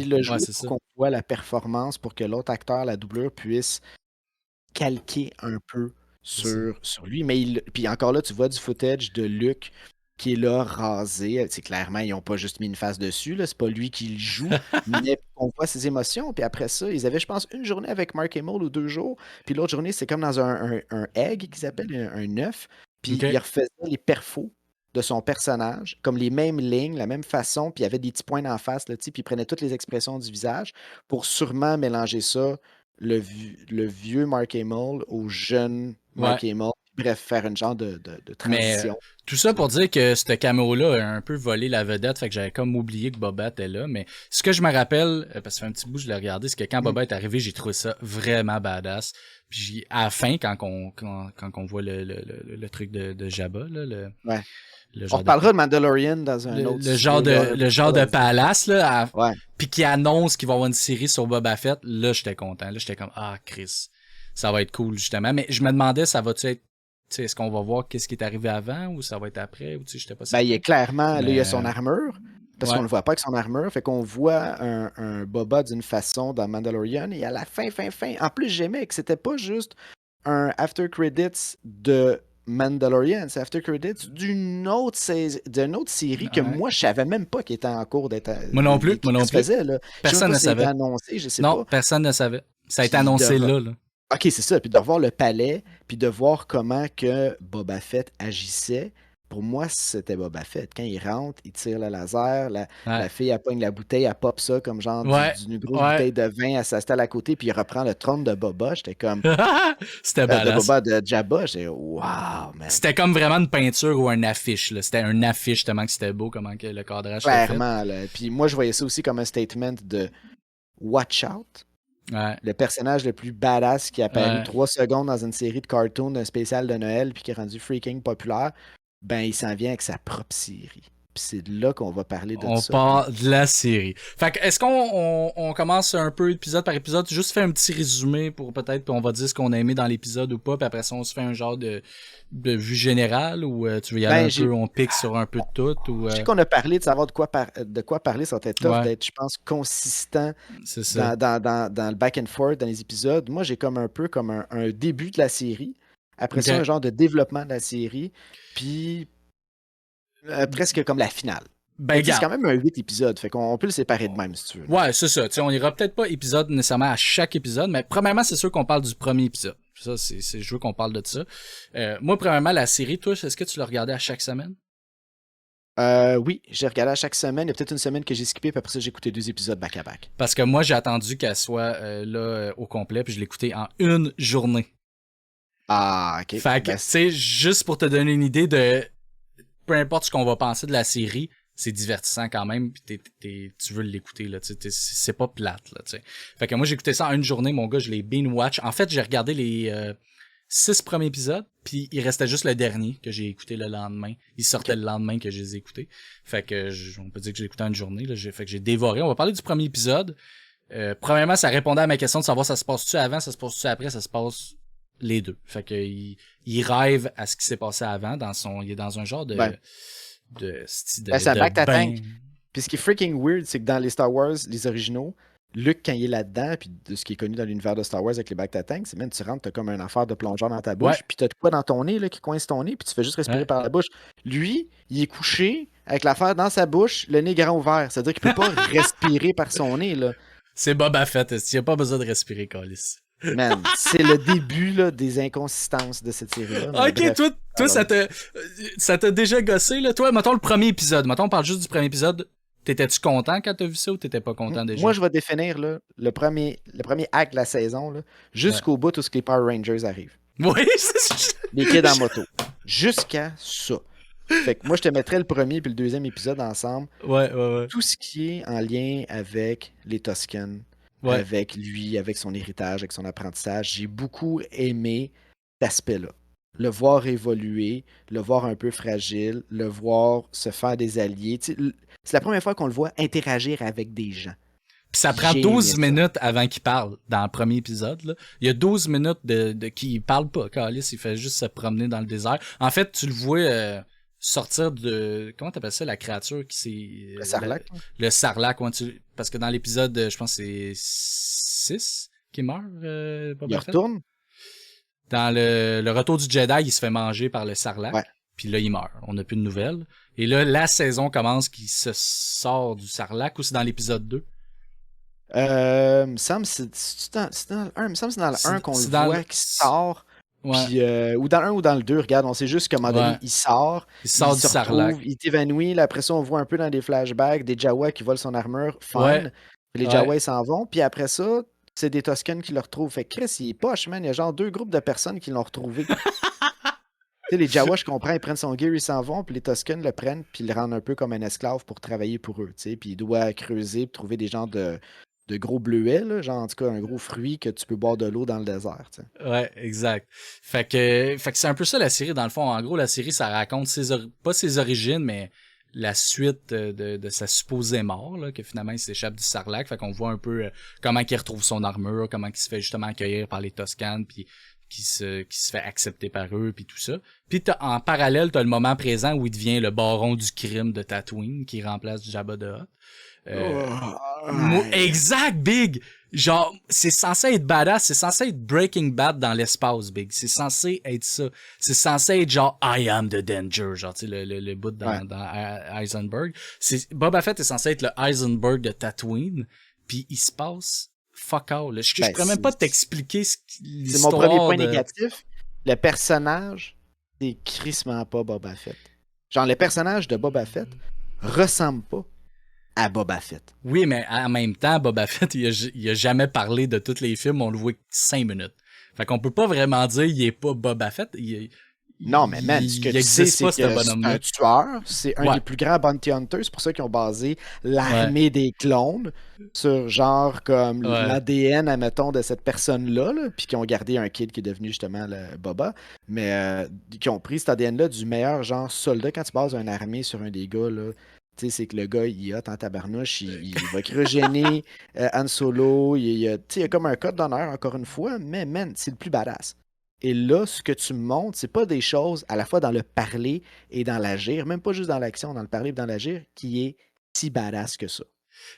[SPEAKER 1] l'a joué pour qu'on voit la performance, pour que l'autre acteur, la doublure, puisse calquer un peu sur lui. Mais puis encore là, tu vois du footage de Luke qui est là, rasé. C'est clairement, ils n'ont pas juste mis une face dessus. C'est pas lui qui le joue, mais on voit ses émotions. Puis après ça, ils avaient, je pense, une journée avec Mark Hamill ou 2 jours. Puis l'autre journée, c'est comme dans un egg qu'ils appellent, un œuf. Puis ils refaisaient les perfos de son personnage, comme les mêmes lignes, la même façon. Puis il y avait des petits points d'en face, là, puis ils prenaient toutes les expressions du visage pour sûrement mélanger ça, le vieux Mark Hamill au jeune Mark Hamill. Bref, faire une genre de
[SPEAKER 2] Mais
[SPEAKER 1] transition.
[SPEAKER 2] tout ça pour dire que ce caméo-là a un peu volé la vedette, fait que j'avais comme oublié que Boba était là. Mais ce que je me rappelle, parce que ça fait un petit bout que je l'ai regardé, c'est que quand Boba est arrivé, j'ai trouvé ça vraiment badass. Puis à la fin, quand on voit le truc de Jabba, là,
[SPEAKER 1] Ouais.
[SPEAKER 2] le
[SPEAKER 1] On
[SPEAKER 2] genre
[SPEAKER 1] reparlera de Mandalorian dans un autre
[SPEAKER 2] le genre de palace, là,
[SPEAKER 1] Ouais.
[SPEAKER 2] puis qui annonce qu'il va y avoir une série sur Boba Fett, là, j'étais content. Là, j'étais comme, ah, Chris, ça va être cool, justement. Mais je me demandais, ça va-tu être, tu sais, est-ce qu'on va voir qu'est-ce qui est arrivé avant ou ça va être après, ou tu sais, j'étais pas sûr.
[SPEAKER 1] Ben, il est clairement, là, il a son armure, parce qu'on le voit pas avec son armure, fait qu'on voit un Boba d'une façon dans Mandalorian, et à la fin, en plus, j'aimais que c'était pas juste un after credits de Mandalorian, c'est after credits d'une autre série que moi, je savais même pas qu'il était en cours d'être.
[SPEAKER 2] Moi non plus.
[SPEAKER 1] Faisait, là.
[SPEAKER 2] Personne ne savait.
[SPEAKER 1] Annoncé, je sais
[SPEAKER 2] non,
[SPEAKER 1] pas.
[SPEAKER 2] Personne ne savait. Ça a été annoncé là.
[SPEAKER 1] Ok, c'est ça. Puis de revoir le palais, puis de voir comment que Boba Fett agissait. Pour moi, c'était Boba Fett. Quand il rentre, il tire le laser, la fille, elle pogne la bouteille, elle pop ça comme genre d'une grosse bouteille de vin, elle s'installe à côté, puis il reprend le trône de Boba. J'étais comme...
[SPEAKER 2] c'était badass.
[SPEAKER 1] De Boba, de Jabba, j'étais wow, man.
[SPEAKER 2] C'était comme vraiment une peinture ou un affiche. Là. C'était un affiche tellement que c'était beau, comment que le cadrage
[SPEAKER 1] clairement, là. Puis moi, je voyais ça aussi comme un statement de watch out.
[SPEAKER 2] Ouais.
[SPEAKER 1] Le personnage le plus badass qui a apparu 3 secondes dans une série de cartoons d'un spécial de Noël puis qui est rendu freaking populaire, ben il s'en vient avec sa propre série. Puis c'est là qu'on va parler de ça.
[SPEAKER 2] On parle de la série. Fait que est-ce qu'on commence un peu épisode par épisode, juste faire un petit résumé pour peut-être, puis on va dire ce qu'on a aimé dans l'épisode ou pas, puis après ça on se fait un genre de vue générale ou tu veux y aller un peu, on pique sur un peu de tout ou.
[SPEAKER 1] Je sais qu'on a parlé de savoir de quoi parler, ça va être tough d'être, je pense, consistant dans le back and forth dans les épisodes. Moi j'ai comme un peu comme un début de la série. Après ça, un genre de développement de la série. Puis presque comme la finale. C'est quand même un 8 épisodes, fait qu'on peut le séparer de même si tu veux.
[SPEAKER 2] Ouais, c'est ça. T'sais, on ira peut-être pas épisode nécessairement à chaque épisode, mais premièrement, c'est sûr qu'on parle du premier épisode. Ça, je veux qu'on parle de ça. Moi, premièrement, la série, toi, est-ce que tu l'as regardée à chaque semaine?
[SPEAKER 1] Oui, j'ai regardé à chaque semaine. Il y a peut-être une semaine que j'ai skippé, puis après ça, j'ai écouté 2 épisodes back-à-back.
[SPEAKER 2] Parce que moi, j'ai attendu qu'elle soit là au complet, puis je l'ai écoutée en une journée.
[SPEAKER 1] Ah, ok.
[SPEAKER 2] Fait que, tu sais, juste pour te donner une idée de peu importe ce qu'on va penser de la série, c'est divertissant quand même, pis tu veux l'écouter, là, c'est pas plate, là, tu sais. Fait que moi, j'ai écouté ça en une journée, mon gars, je l'ai binge-watch. En fait, j'ai regardé les 6 premiers épisodes, puis il restait juste le dernier que j'ai écouté le lendemain. Il sortait le lendemain que je les ai écoutés. Fait que, on peut dire que j'ai écouté en une journée, là, fait que j'ai dévoré. On va parler du premier épisode. Premièrement, ça répondait à ma question de savoir ça se passe-tu avant, ça se passe-tu après, ça se passe les deux. Fait que il rêve à ce qui s'est passé avant il est dans un genre de
[SPEAKER 1] c'est un back-to-tank. Puis ce qui est freaking weird, c'est que dans les Star Wars, les originaux, Luke, quand il est là-dedans, puis de ce qui est connu dans l'univers de Star Wars avec les back-to-tank, c'est même tu rentres, t'as comme un affaire de plongeur dans ta bouche, puis t'as de quoi dans ton nez là, qui coince ton nez, puis tu fais juste respirer par la bouche. Lui, il est couché avec l'affaire dans sa bouche, le nez grand ouvert. C'est-à-dire qu'il peut pas respirer par son nez, là.
[SPEAKER 2] C'est Boba Fett, il a pas besoin de respirer, Callis.
[SPEAKER 1] Man, c'est le début là, des inconsistances de cette série-là.
[SPEAKER 2] Ok, bref, toi ça t'a déjà gossé, là. Toi, mettons le premier épisode. Mettons, on parle juste du premier épisode. T'étais-tu content quand t'as vu ça ou t'étais pas content déjà?
[SPEAKER 1] Moi, je vais définir là, le premier acte de la saison là, jusqu'au bout où les Power Rangers arrivent.
[SPEAKER 2] Oui, c'est ça.
[SPEAKER 1] Les kids en moto. Jusqu'à ça. Fait que moi, je te mettrais le premier puis le deuxième épisode ensemble.
[SPEAKER 2] Ouais.
[SPEAKER 1] Tout ce qui est en lien avec les Tusken.
[SPEAKER 2] Ouais.
[SPEAKER 1] Avec lui, avec son héritage, avec son apprentissage. J'ai beaucoup aimé cet aspect-là. Le voir évoluer, le voir un peu fragile, le voir se faire des alliés. C'est la première fois qu'on le voit interagir avec des gens.
[SPEAKER 2] Puis ça prend 12 minutes avant qu'il parle dans le premier épisode. Là. Il y a 12 minutes de qu'il parle pas. Carlis, il fait juste se promener dans le désert. En fait, tu le vois sortir de... Comment t'appelles ça, la créature qui s'est...
[SPEAKER 1] Le sarlac.
[SPEAKER 2] Le sarlac. Parce que dans l'épisode, je pense que c'est 6 qui meurt.
[SPEAKER 1] Il retourne.
[SPEAKER 2] Dans le retour du Jedi, il se fait manger par le sarlac.
[SPEAKER 1] Ouais.
[SPEAKER 2] Puis là, il meurt. On n'a plus de nouvelles. Et là, la saison commence qu'il se sort du sarlac ou c'est dans l'épisode 2?
[SPEAKER 1] Me semble c'est dans le 1. Me semble que c'est dans le 1 qu'on le voit qui sort.
[SPEAKER 2] Ouais.
[SPEAKER 1] Puis, ou dans le 1 ou dans le 2, regarde, on sait juste qu'à un moment donné, il sort
[SPEAKER 2] du sarlac.
[SPEAKER 1] Il t'évanouit. Là, après ça, on voit un peu dans des flashbacks des Jawa qui volent son armure. Fun.
[SPEAKER 2] Ouais.
[SPEAKER 1] Les Jawa, ils s'en vont. Puis après ça, c'est des Toscanes qui le retrouvent. Fait que Chris, il est poche, man. Il y a genre 2 groupes de personnes qui l'ont retrouvé. Tu sais, les Jawa, je comprends, ils prennent son gear, ils s'en vont, puis les Toscanes le prennent, puis ils le rendent un peu comme un esclave pour travailler pour eux, tu sais. Puis il doit creuser pour trouver des genres de gros bleuets, là, genre en tout cas un gros fruit que tu peux boire de l'eau dans le désert, tu sais.
[SPEAKER 2] Ouais, exact. Fait que c'est un peu ça la série, dans le fond. En gros, la série, ça raconte pas ses origines, mais la suite de sa supposée mort, là, que finalement il s'échappe du Sarlacc. Fait qu'on voit un peu comment il retrouve son armure, comment il se fait justement accueillir par les Toscanes, puis qui se fait accepter par eux, puis tout ça. Puis en parallèle, t'as le moment présent où il devient le baron du crime de Tatooine, qui remplace Jabba the Hutt. Exact, Big! Genre, c'est censé être badass, c'est censé être Breaking Bad dans l'espace, Big. C'est censé être ça. C'est censé être genre I am the danger, genre, tu sais, le bout dans Heisenberg. Boba Fett est censé être le Heisenberg de Tatooine, puis il se passe fuck all. Je pourrais même pas t'expliquer l'histoire.
[SPEAKER 1] C'est mon premier point négatif. Le personnage, c'est crissement pas Boba Fett. Genre, le personnage de Boba Fett ressemble pas à Boba Fett.
[SPEAKER 2] Oui, mais en même temps, Boba Fett, il a jamais parlé de tous les films, on le voit 5 minutes. Fait qu'on peut pas vraiment dire il est pas Boba Fett.
[SPEAKER 1] Non, mais man, ce que tu sais, c'est que c'est un tueur, c'est un des plus grands bounty hunters, c'est pour ça qu'ils ont basé l'armée des clones sur genre comme l'ADN, admettons, de cette personne-là, là, puis qui ont gardé un kid qui est devenu justement le Boba, mais qui ont pris cet ADN-là du meilleur genre soldat. Quand tu bases une armée sur un des gars, là, tu sais, c'est que le gars, il est hot en tabarnouche, il va cryogéner Han Solo, il y a comme un code d'honneur, encore une fois, mais man, c'est le plus badass. Et là, ce que tu me montres, c'est pas des choses à la fois dans le parler et dans l'agir, même pas juste dans l'action, dans le parler et dans l'agir, qui est si badass que ça.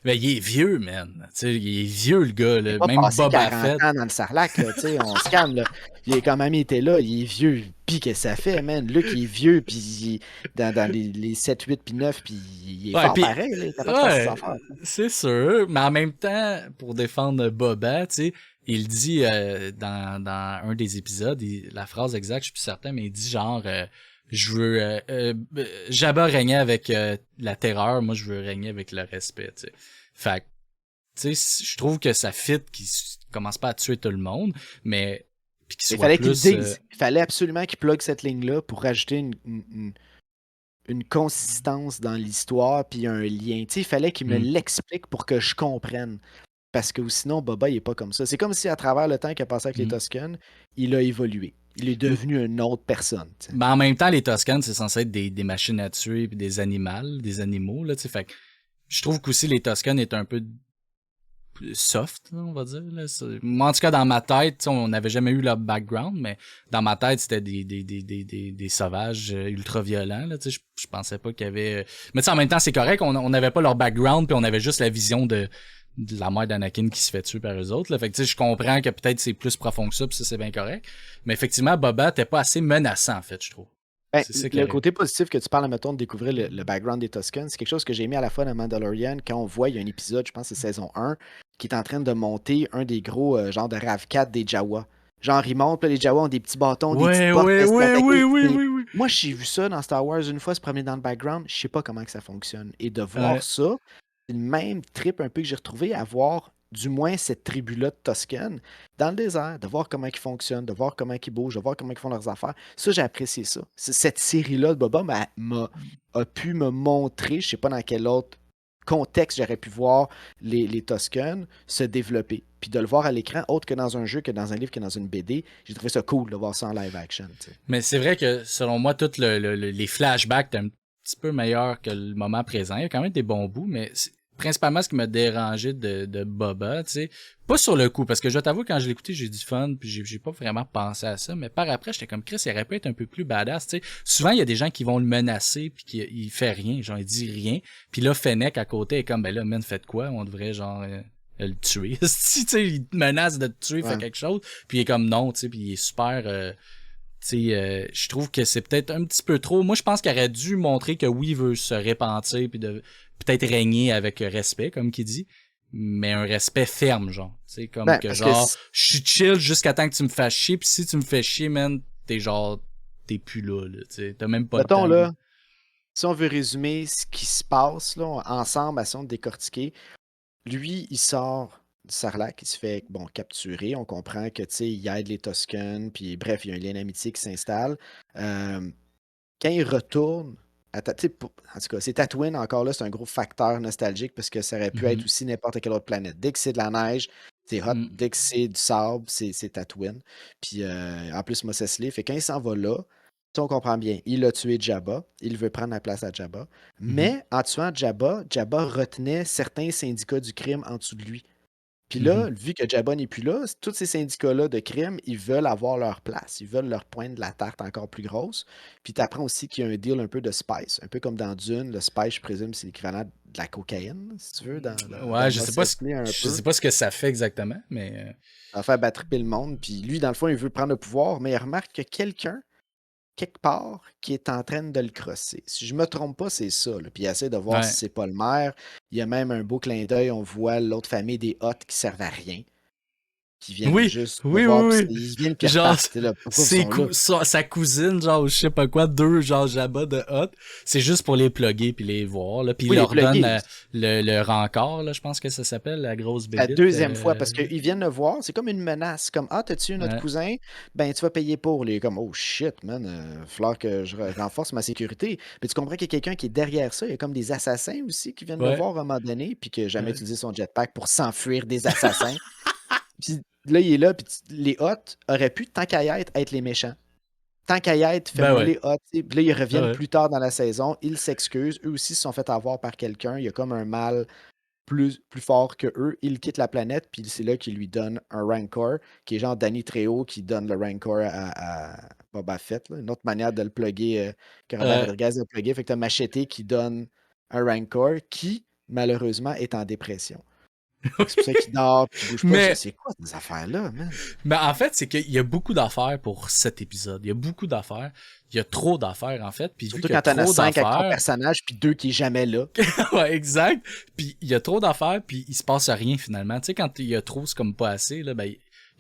[SPEAKER 2] Mais il est vieux, man. T'sais, il est vieux, le gars. Là.
[SPEAKER 1] Pas
[SPEAKER 2] même Boba
[SPEAKER 1] 40
[SPEAKER 2] Fett.
[SPEAKER 1] ans dans le Sarlacc, là, on se calme. Là. Il est quand même était là, il est vieux. Puis que ça fait, man. Luke, il est vieux, puis dans les 7, 8, puis 9, puis il est fort pareil. Là, il est capable de faire ses affaires.
[SPEAKER 2] C'est sûr. Mais en même temps, pour défendre Boba, tu sais, il dit dans un des épisodes, la phrase exacte, je suis plus certain, mais il dit genre je veux Jabba régnait avec la terreur, moi je veux régner avec le respect, tu sais. Fait que tu sais, je trouve que ça fit qu'il commence pas à tuer tout le monde, mais puis qu'il soit plus
[SPEAKER 1] il fallait absolument qu'il plug cette ligne-là pour rajouter une consistance dans l'histoire puis un lien. Tu sais, il fallait qu'il me l'explique pour que je comprenne. Parce que sinon, Boba, il est pas comme ça. C'est comme si à travers le temps qu'il a passé avec les Toscanes, il a évolué. Il est devenu une autre personne. T'sais.
[SPEAKER 2] Mais en même temps, les Toscanes, c'est censé être des machines à tuer puis des animaux. Là, fait que je trouve qu'aussi les Toscanes est un peu soft, on va dire. Là. Moi, en tout cas, dans ma tête, on n'avait jamais eu leur background, mais dans ma tête, c'était des sauvages ultra violents. Là, je pensais pas qu'il y avait... Mais en même temps, c'est correct, on n'avait pas leur background, puis on avait juste la vision de la mère d'Anakin qui se fait tuer par eux autres. Là. Fait que je comprends que peut-être c'est plus profond que ça, puis ça, c'est bien correct. Mais effectivement, Boba t'es pas assez menaçant, en fait, je trouve.
[SPEAKER 1] Ben, le côté positif que tu parles, mettons, de découvrir le background des Toscanes, c'est quelque chose que j'ai aimé à la fois dans Mandalorian, quand on voit, il y a un épisode, je pense que c'est saison 1, qui est en train de monter un des gros genres de RAV4 des Jawa. Genre, ils montent, les Jawa ont des petits bâtons, des petits portes.
[SPEAKER 2] Oui.
[SPEAKER 1] Moi, j'ai vu ça dans Star Wars une fois, se promener dans le background, je sais pas comment que ça fonctionne. Et de voir ça, c'est le même trip un peu que j'ai retrouvé à voir du moins cette tribu-là de Toscane dans le désert, de voir comment ils fonctionnent, de voir comment ils bougent, de voir comment ils font leurs affaires. Ça, j'ai apprécié ça. Cette série-là de Boba a pu me montrer, je sais pas dans quel autre contexte j'aurais pu voir les Toscanes se développer. Puis de le voir à l'écran, autre que dans un jeu, que dans un livre, que dans une BD, j'ai trouvé ça cool de voir ça en live action. T'sais.
[SPEAKER 2] Mais c'est vrai que, selon moi, tous les flashbacks étaient un petit peu meilleurs que le moment présent. Il y a quand même des bons bouts, mais principalement ce qui m'a dérangé de Boba, tu sais, pas sur le coup, parce que je dois t'avouer, quand je l'écoutais, j'ai du fun, puis j'ai pas vraiment pensé à ça, mais par après, j'étais comme Chris, il aurait pu être un peu plus badass, tu sais. Souvent, il y a des gens qui vont le menacer, puis il fait rien, genre, il dit rien, puis là, Fennec à côté est comme, ben là, man, faites quoi? On devrait, genre, le tuer. Tu sais, il te menace de te tuer, fait quelque chose, puis il est comme non, tu sais, puis il est super... je trouve que c'est peut-être un petit peu trop. Moi, je pense qu'il aurait dû montrer que oui, il veut se repentir puis de peut-être régner avec respect, comme qu'il dit, mais un respect ferme, genre. Tu sais, comme que genre, je suis chill jusqu'à temps que tu me fasses chier, puis si tu me fais chier, man, t'es plus là, tu sais, t'as même pas le temps.
[SPEAKER 1] Là, si on veut résumer ce qui se passe là, ensemble, à son décortiquer, lui, il sort Sarlacc qui se fait capturer. On comprend que il aide les Tusken, puis bref, il y a un lien d'amitié qui s'installe. Euh, Quand il retourne, en tout cas, c'est Tatooine encore là, c'est un gros facteur nostalgique parce que ça aurait pu être
[SPEAKER 2] Mhm.
[SPEAKER 1] aussi n'importe quelle autre planète. Dès que c'est de la neige, c'est hot.
[SPEAKER 2] Mm.
[SPEAKER 1] Dès que c'est du sable, c'est Tatooine. Puis en plus, Mos Eisley, fait quand il s'en va là, on comprend bien, il a tué Jabba, il veut prendre la place à Jabba.
[SPEAKER 2] Mhm.
[SPEAKER 1] Mais en tuant Jabba, Jabba retenait certains syndicats du crime en dessous de lui. Puis
[SPEAKER 2] Mhm.
[SPEAKER 1] là, vu que Jabba n'est plus là, tous ces syndicats-là de crime, ils veulent avoir leur place. Ils veulent leur pointe de la tarte encore plus grosse. Puis tu apprends aussi qu'il y a un deal un peu de spice. Un peu comme dans Dune, le spice, je présume, c'est l'équivalent de la cocaïne, si tu veux, dans
[SPEAKER 2] Ouais,
[SPEAKER 1] Mos Eisley un
[SPEAKER 2] je
[SPEAKER 1] peu.
[SPEAKER 2] sais pas ce que ça fait exactement, mais
[SPEAKER 1] Ça va faire battre le monde. Puis lui, dans le fond, il veut prendre le pouvoir, mais il remarque que quelqu'un, quelque part, qui est en train de le crosser. Si je me trompe pas, c'est ça, là. Puis il essaie de voir si
[SPEAKER 2] ouais.
[SPEAKER 1] c'est pas le maire. Il y a même un beau clin d'œil, on voit l'autre famille des Hottes qui servent à rien, qui viennent
[SPEAKER 2] Oui,
[SPEAKER 1] juste le
[SPEAKER 2] oui,
[SPEAKER 1] voir, puis
[SPEAKER 2] oui, oui.
[SPEAKER 1] ils viennent puis ils
[SPEAKER 2] Genre,
[SPEAKER 1] repartent. T'es là, pourquoi ils sont là?
[SPEAKER 2] sa cousine, genre, ou je sais pas quoi, deux, genre, Jabba de Hot, c'est juste pour les plugger puis les voir, là. Puis il
[SPEAKER 1] Oui, les
[SPEAKER 2] leur donne
[SPEAKER 1] plugués.
[SPEAKER 2] le rencor, là, je pense que ça s'appelle, la grosse
[SPEAKER 1] La
[SPEAKER 2] bébite.
[SPEAKER 1] deuxième fois, parce qu'ils viennent le voir, c'est comme une menace. Comme, ah, t'as tué notre
[SPEAKER 2] Ouais.
[SPEAKER 1] cousin? Ben, tu vas payer pour. Les comme, oh shit, man, il falloir que je renforce ma sécurité. Mais tu comprends qu'il y a quelqu'un qui est derrière ça. Il y a comme des assassins aussi qui viennent le
[SPEAKER 2] Ouais.
[SPEAKER 1] voir à un moment donné, puis qui n'a jamais
[SPEAKER 2] Ouais.
[SPEAKER 1] utilisé son jetpack pour s'enfuir des assassins. Puis là, il est là, puis les Hots auraient pu, tant qu'à y être les méchants. Tant qu'à y être,
[SPEAKER 2] Ben
[SPEAKER 1] fais-moi
[SPEAKER 2] ouais.
[SPEAKER 1] les Hots. Puis là, ils reviennent
[SPEAKER 2] Ouais.
[SPEAKER 1] plus tard dans la saison. Ils s'excusent. Eux aussi se sont fait avoir par quelqu'un. Il y a comme un mal plus fort que eux. Il quitte la planète, puis c'est là qu'il lui donne un Rancor, qui est genre Danny Trejo qui donne le Rancor à Boba Fett. Là. Une autre manière de le plugger, que Robert
[SPEAKER 2] Ouais.
[SPEAKER 1] Rodriguez a plugger. Fait que t'as Machete qui donne un Rancor qui, malheureusement, est en dépression. Fait que c'est pour ça qu'il dort, puis il bouge pas.
[SPEAKER 2] Mais,
[SPEAKER 1] C'est quoi ces affaires-là, man?
[SPEAKER 2] mais en fait, c'est qu'il y a beaucoup d'affaires pour cet épisode. Il y a beaucoup d'affaires. Il y a trop d'affaires, en fait. Puis vu
[SPEAKER 1] Surtout
[SPEAKER 2] qu'il y a
[SPEAKER 1] quand t'en as
[SPEAKER 2] trop
[SPEAKER 1] 5 avec ton
[SPEAKER 2] d'affaires,
[SPEAKER 1] personnage, puis 2 qui est jamais là.
[SPEAKER 2] ouais, exact. Puis il y a trop d'affaires, puis il se passe rien finalement. Tu sais, quand il y a trop, c'est comme pas assez. Là, ben,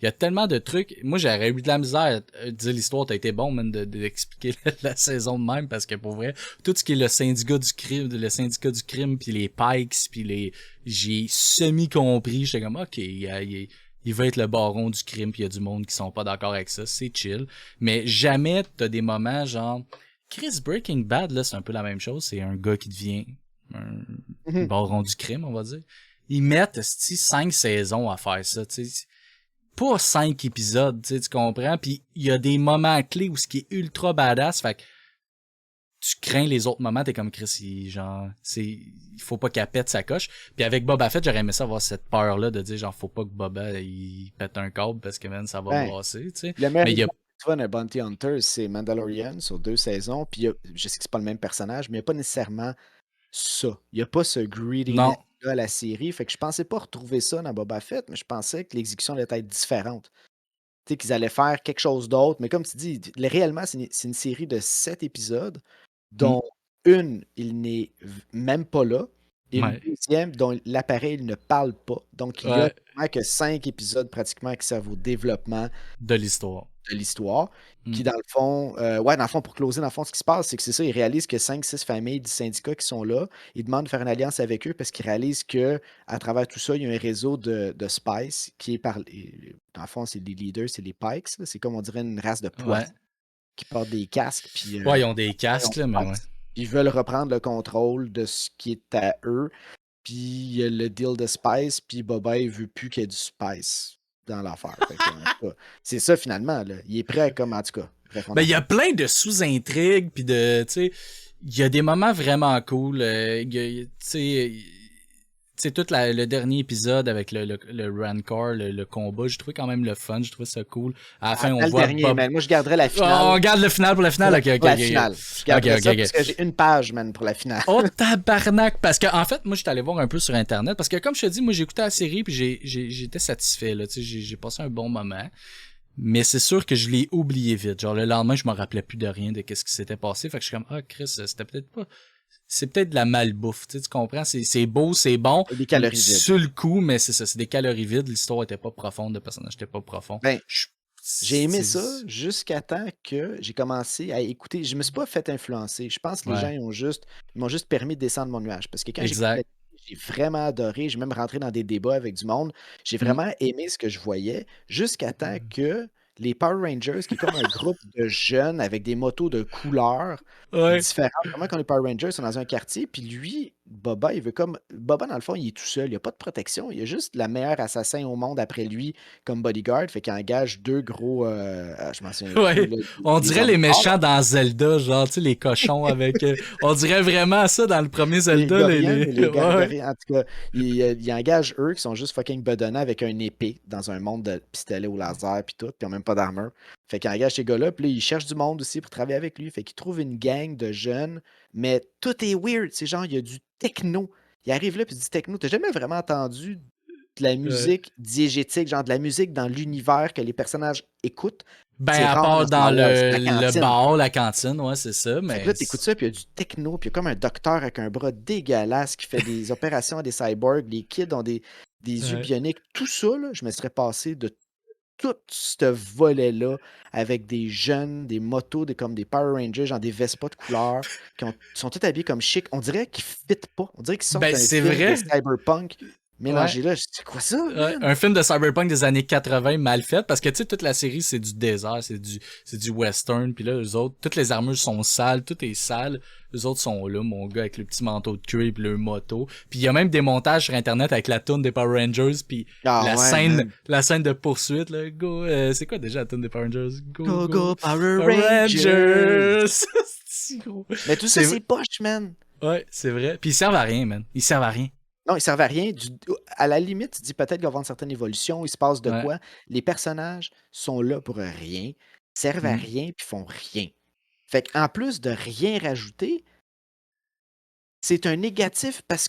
[SPEAKER 2] il y a tellement de trucs. Moi, j'aurais eu de la misère à dire l'histoire. T'as été bon, man, d'expliquer la saison de même, parce que pour vrai, tout ce qui est le syndicat du crime, puis les Pikes, puis j'ai semi compris. J'étais comme, ok, il va être le baron du crime, puis il y a du monde qui sont pas d'accord avec ça. C'est chill. Mais jamais t'as des moments genre. Chris Breaking Bad, là, c'est un peu la même chose. C'est un gars qui devient un
[SPEAKER 1] Mhm.
[SPEAKER 2] baron du crime, on va dire. Ils mettent 5 saisons à faire ça, tu sais. Pas 5 épisodes, tu sais, tu comprends? Puis il y a des moments clés où ce qui est ultra badass, fait que tu crains les autres moments, t'es comme Chris, il faut pas qu'elle pète sa coche. Puis avec Boba Fett, j'aurais aimé ça avoir cette peur-là de dire genre, faut pas que Boba, il pète un câble parce que, man, ça va
[SPEAKER 1] Ben,
[SPEAKER 2] brasser, tu sais.
[SPEAKER 1] le meilleur
[SPEAKER 2] Mais il y a,
[SPEAKER 1] exemple que tu vois d'un Bounty Hunter, c'est Mandalorian sur 2 saisons. Puis je sais que c'est pas le même personnage, mais il n'y a pas nécessairement ça. Il n'y a pas ce greediness
[SPEAKER 2] non,
[SPEAKER 1] à la série. Fait que je pensais pas retrouver ça dans Boba Fett, mais je pensais que l'exécution allait être différente. Tu sais, qu'ils allaient faire quelque chose d'autre. Mais comme tu dis, réellement, c'est une série de 7 épisodes,
[SPEAKER 2] hmm,
[SPEAKER 1] dont une, il n'est même pas là, et une
[SPEAKER 2] ouais,
[SPEAKER 1] deuxième dont l'appareil ne parle pas. Donc, il y a
[SPEAKER 2] ouais,
[SPEAKER 1] vraiment que 5 épisodes pratiquement qui servent au développement
[SPEAKER 2] de l'histoire.
[SPEAKER 1] de l'histoire.
[SPEAKER 2] Hmm.
[SPEAKER 1] Qui, dans le fond, ouais, dans le fond, pour closer, dans le fond, ce qui se passe, c'est que c'est ça, ils réalisent que 5-6 familles du syndicat qui sont là, ils demandent de faire une alliance avec eux parce qu'ils réalisent que à travers tout ça, il y a un réseau de spice qui est par. Dans le fond, c'est les leaders, c'est les Pikes. Là. C'est comme on dirait une race de
[SPEAKER 2] Ouais.
[SPEAKER 1] poissons qui portent des casques, puis
[SPEAKER 2] Ouais, ils ont des
[SPEAKER 1] ils ont
[SPEAKER 2] casques, là, mais ouais.
[SPEAKER 1] spice. Ils veulent reprendre le contrôle de ce qui est à eux. Puis il y a le deal de spice, puis Boba, il veut plus qu'il y ait du spice dans l'affaire. Fait que, en tout cas, c'est ça finalement. Là. Il est prêt comme, en tout cas. Bref, on
[SPEAKER 2] Ben,
[SPEAKER 1] en
[SPEAKER 2] il y a
[SPEAKER 1] parle.
[SPEAKER 2] plein de sous-intrigues, puis de, tu sais, il y a des moments vraiment cool. Tu sais, tout le dernier épisode avec le Rancor, le combat, j'ai trouvé quand même le fun, j'ai trouvé ça cool. À la fin, on
[SPEAKER 1] Attends le
[SPEAKER 2] voit
[SPEAKER 1] dernier,
[SPEAKER 2] Bob.
[SPEAKER 1] man. Moi, je garderais la
[SPEAKER 2] Oh, on
[SPEAKER 1] finale
[SPEAKER 2] garde le final pour la finale, ok, ok,
[SPEAKER 1] pour la
[SPEAKER 2] ok.
[SPEAKER 1] finale. Je
[SPEAKER 2] Ok,
[SPEAKER 1] garderais
[SPEAKER 2] ok,
[SPEAKER 1] ça
[SPEAKER 2] ok.
[SPEAKER 1] parce que j'ai une page, man, pour la finale.
[SPEAKER 2] Oh tabarnak! Parce que en fait, moi j'étais allé voir un peu sur internet, parce que comme je te dis, moi j'ai écouté la série puis j'étais satisfait, là, tu sais, j'ai passé un bon moment. Mais c'est sûr que je l'ai oublié vite. Genre le lendemain, je me rappelais plus de rien de qu'est-ce qui s'était passé. Fait que je suis comme, ah Chris, c'était peut-être pas. C'est peut-être de la malbouffe, tu sais, tu comprends? C'est beau, c'est bon.
[SPEAKER 1] Des calories vides.
[SPEAKER 2] Sur le coup, mais c'est ça, c'est des calories vides. L'histoire était pas profonde, le personnage était pas profond.
[SPEAKER 1] Ben,
[SPEAKER 2] Je-
[SPEAKER 1] j'ai aimé
[SPEAKER 2] c'est-
[SPEAKER 1] ça jusqu'à temps que j'ai commencé à écouter. Je me suis pas fait influencer. Je pense que les gens
[SPEAKER 2] Ouais,
[SPEAKER 1] ils m'ont juste permis de descendre mon nuage. Parce que quand j'écoutais,
[SPEAKER 2] exact.
[SPEAKER 1] j'ai vraiment adoré. J'ai même rentré dans des débats avec du monde. J'ai
[SPEAKER 2] Mm.
[SPEAKER 1] vraiment aimé ce que je voyais jusqu'à temps que les Power Rangers, qui est comme un groupe de jeunes avec des motos de couleurs
[SPEAKER 2] Ouais.
[SPEAKER 1] différentes, comment quand les Power Rangers sont dans un quartier, puis lui, Boba, il veut comme... Boba, dans le fond, il est tout seul, il n'y a pas de protection, il y a juste la meilleure assassin au monde après lui comme bodyguard, fait qu'il engage deux gros... je m'en souviens plus,
[SPEAKER 2] Ouais.
[SPEAKER 1] là,
[SPEAKER 2] On
[SPEAKER 1] des
[SPEAKER 2] dirait
[SPEAKER 1] hommes
[SPEAKER 2] les
[SPEAKER 1] forts, là.
[SPEAKER 2] méchants dans Zelda, genre, tu sais, les cochons avec. On dirait vraiment ça dans le premier
[SPEAKER 1] Les
[SPEAKER 2] Zelda,
[SPEAKER 1] Gorians, les
[SPEAKER 2] Ouais.
[SPEAKER 1] Gargariens, en tout cas, ils engagent eux qui sont juste fucking bedonnants avec un épée dans un monde de pistolets au laser puis tout, puis ils ont même pas d'armure. Fait qu'ils engagent ces gars-là, puis là, ils cherchent du monde aussi pour travailler avec lui. Fait qu'ils trouvent une gang de jeunes, mais tout est weird. C'est genre, il y a du techno. Il arrive là, puis il dit techno. T'as jamais vraiment entendu de la
[SPEAKER 2] Ouais.
[SPEAKER 1] musique diégétique, genre de la musique dans l'univers que les personnages écoutent.
[SPEAKER 2] Ben,
[SPEAKER 1] C'est
[SPEAKER 2] à
[SPEAKER 1] rare
[SPEAKER 2] part
[SPEAKER 1] dans
[SPEAKER 2] dans
[SPEAKER 1] Star Wars, la
[SPEAKER 2] le
[SPEAKER 1] cantine.
[SPEAKER 2] bar, la cantine, ouais, c'est ça,
[SPEAKER 1] Fait que
[SPEAKER 2] mais.
[SPEAKER 1] là, t'écoutes ça, puis il y a du techno, puis il y a comme un docteur avec un bras dégueulasse qui fait des opérations à des cyborgs, les kids ont des yeux
[SPEAKER 2] Ouais.
[SPEAKER 1] bioniques, tout ça, là, je me serais passé de tout ce volet-là avec des jeunes, des motos, comme des Power Rangers, genre des Vespa de couleur, sont tous habillés comme chic. On dirait qu'ils ne fit pas. On dirait qu'ils sortent
[SPEAKER 2] Ben,
[SPEAKER 1] d'un
[SPEAKER 2] c'est
[SPEAKER 1] film de
[SPEAKER 2] vrai.
[SPEAKER 1] cyberpunk
[SPEAKER 2] Ouais.
[SPEAKER 1] mélangé là. C'est quoi ça,
[SPEAKER 2] Ouais,
[SPEAKER 1] man?
[SPEAKER 2] un film de cyberpunk des années 80 mal fait parce que tu sais toute la série c'est du désert, c'est du western puis là eux autres toutes les armures sont sales, tout est sale. Eux autres sont là mon gars avec le petit manteau de cuir puis le moto. Puis il y a même des montages sur internet avec la toune des Power Rangers puis
[SPEAKER 1] Ah ouais, man.
[SPEAKER 2] la scène de poursuite là, go c'est quoi déjà la toune des Power Rangers? Go
[SPEAKER 1] Go,
[SPEAKER 2] go
[SPEAKER 1] go, Power
[SPEAKER 2] Power
[SPEAKER 1] Rangers!
[SPEAKER 2] Rangers. C'est gros.
[SPEAKER 1] Mais tout ça,
[SPEAKER 2] C'est
[SPEAKER 1] c'est poche, man.
[SPEAKER 2] ouais, c'est vrai. Puis ils servent à rien, man. Ils servent à rien.
[SPEAKER 1] Non, ils servent à rien. À la limite, tu dis peut-être qu'il va y avoir une certaine évolution, il se passe de
[SPEAKER 2] Ouais.
[SPEAKER 1] quoi. Les personnages sont là pour rien, servent à
[SPEAKER 2] Mm.
[SPEAKER 1] rien, puis font rien. Fait qu'en plus de rien rajouter, c'est un négatif parce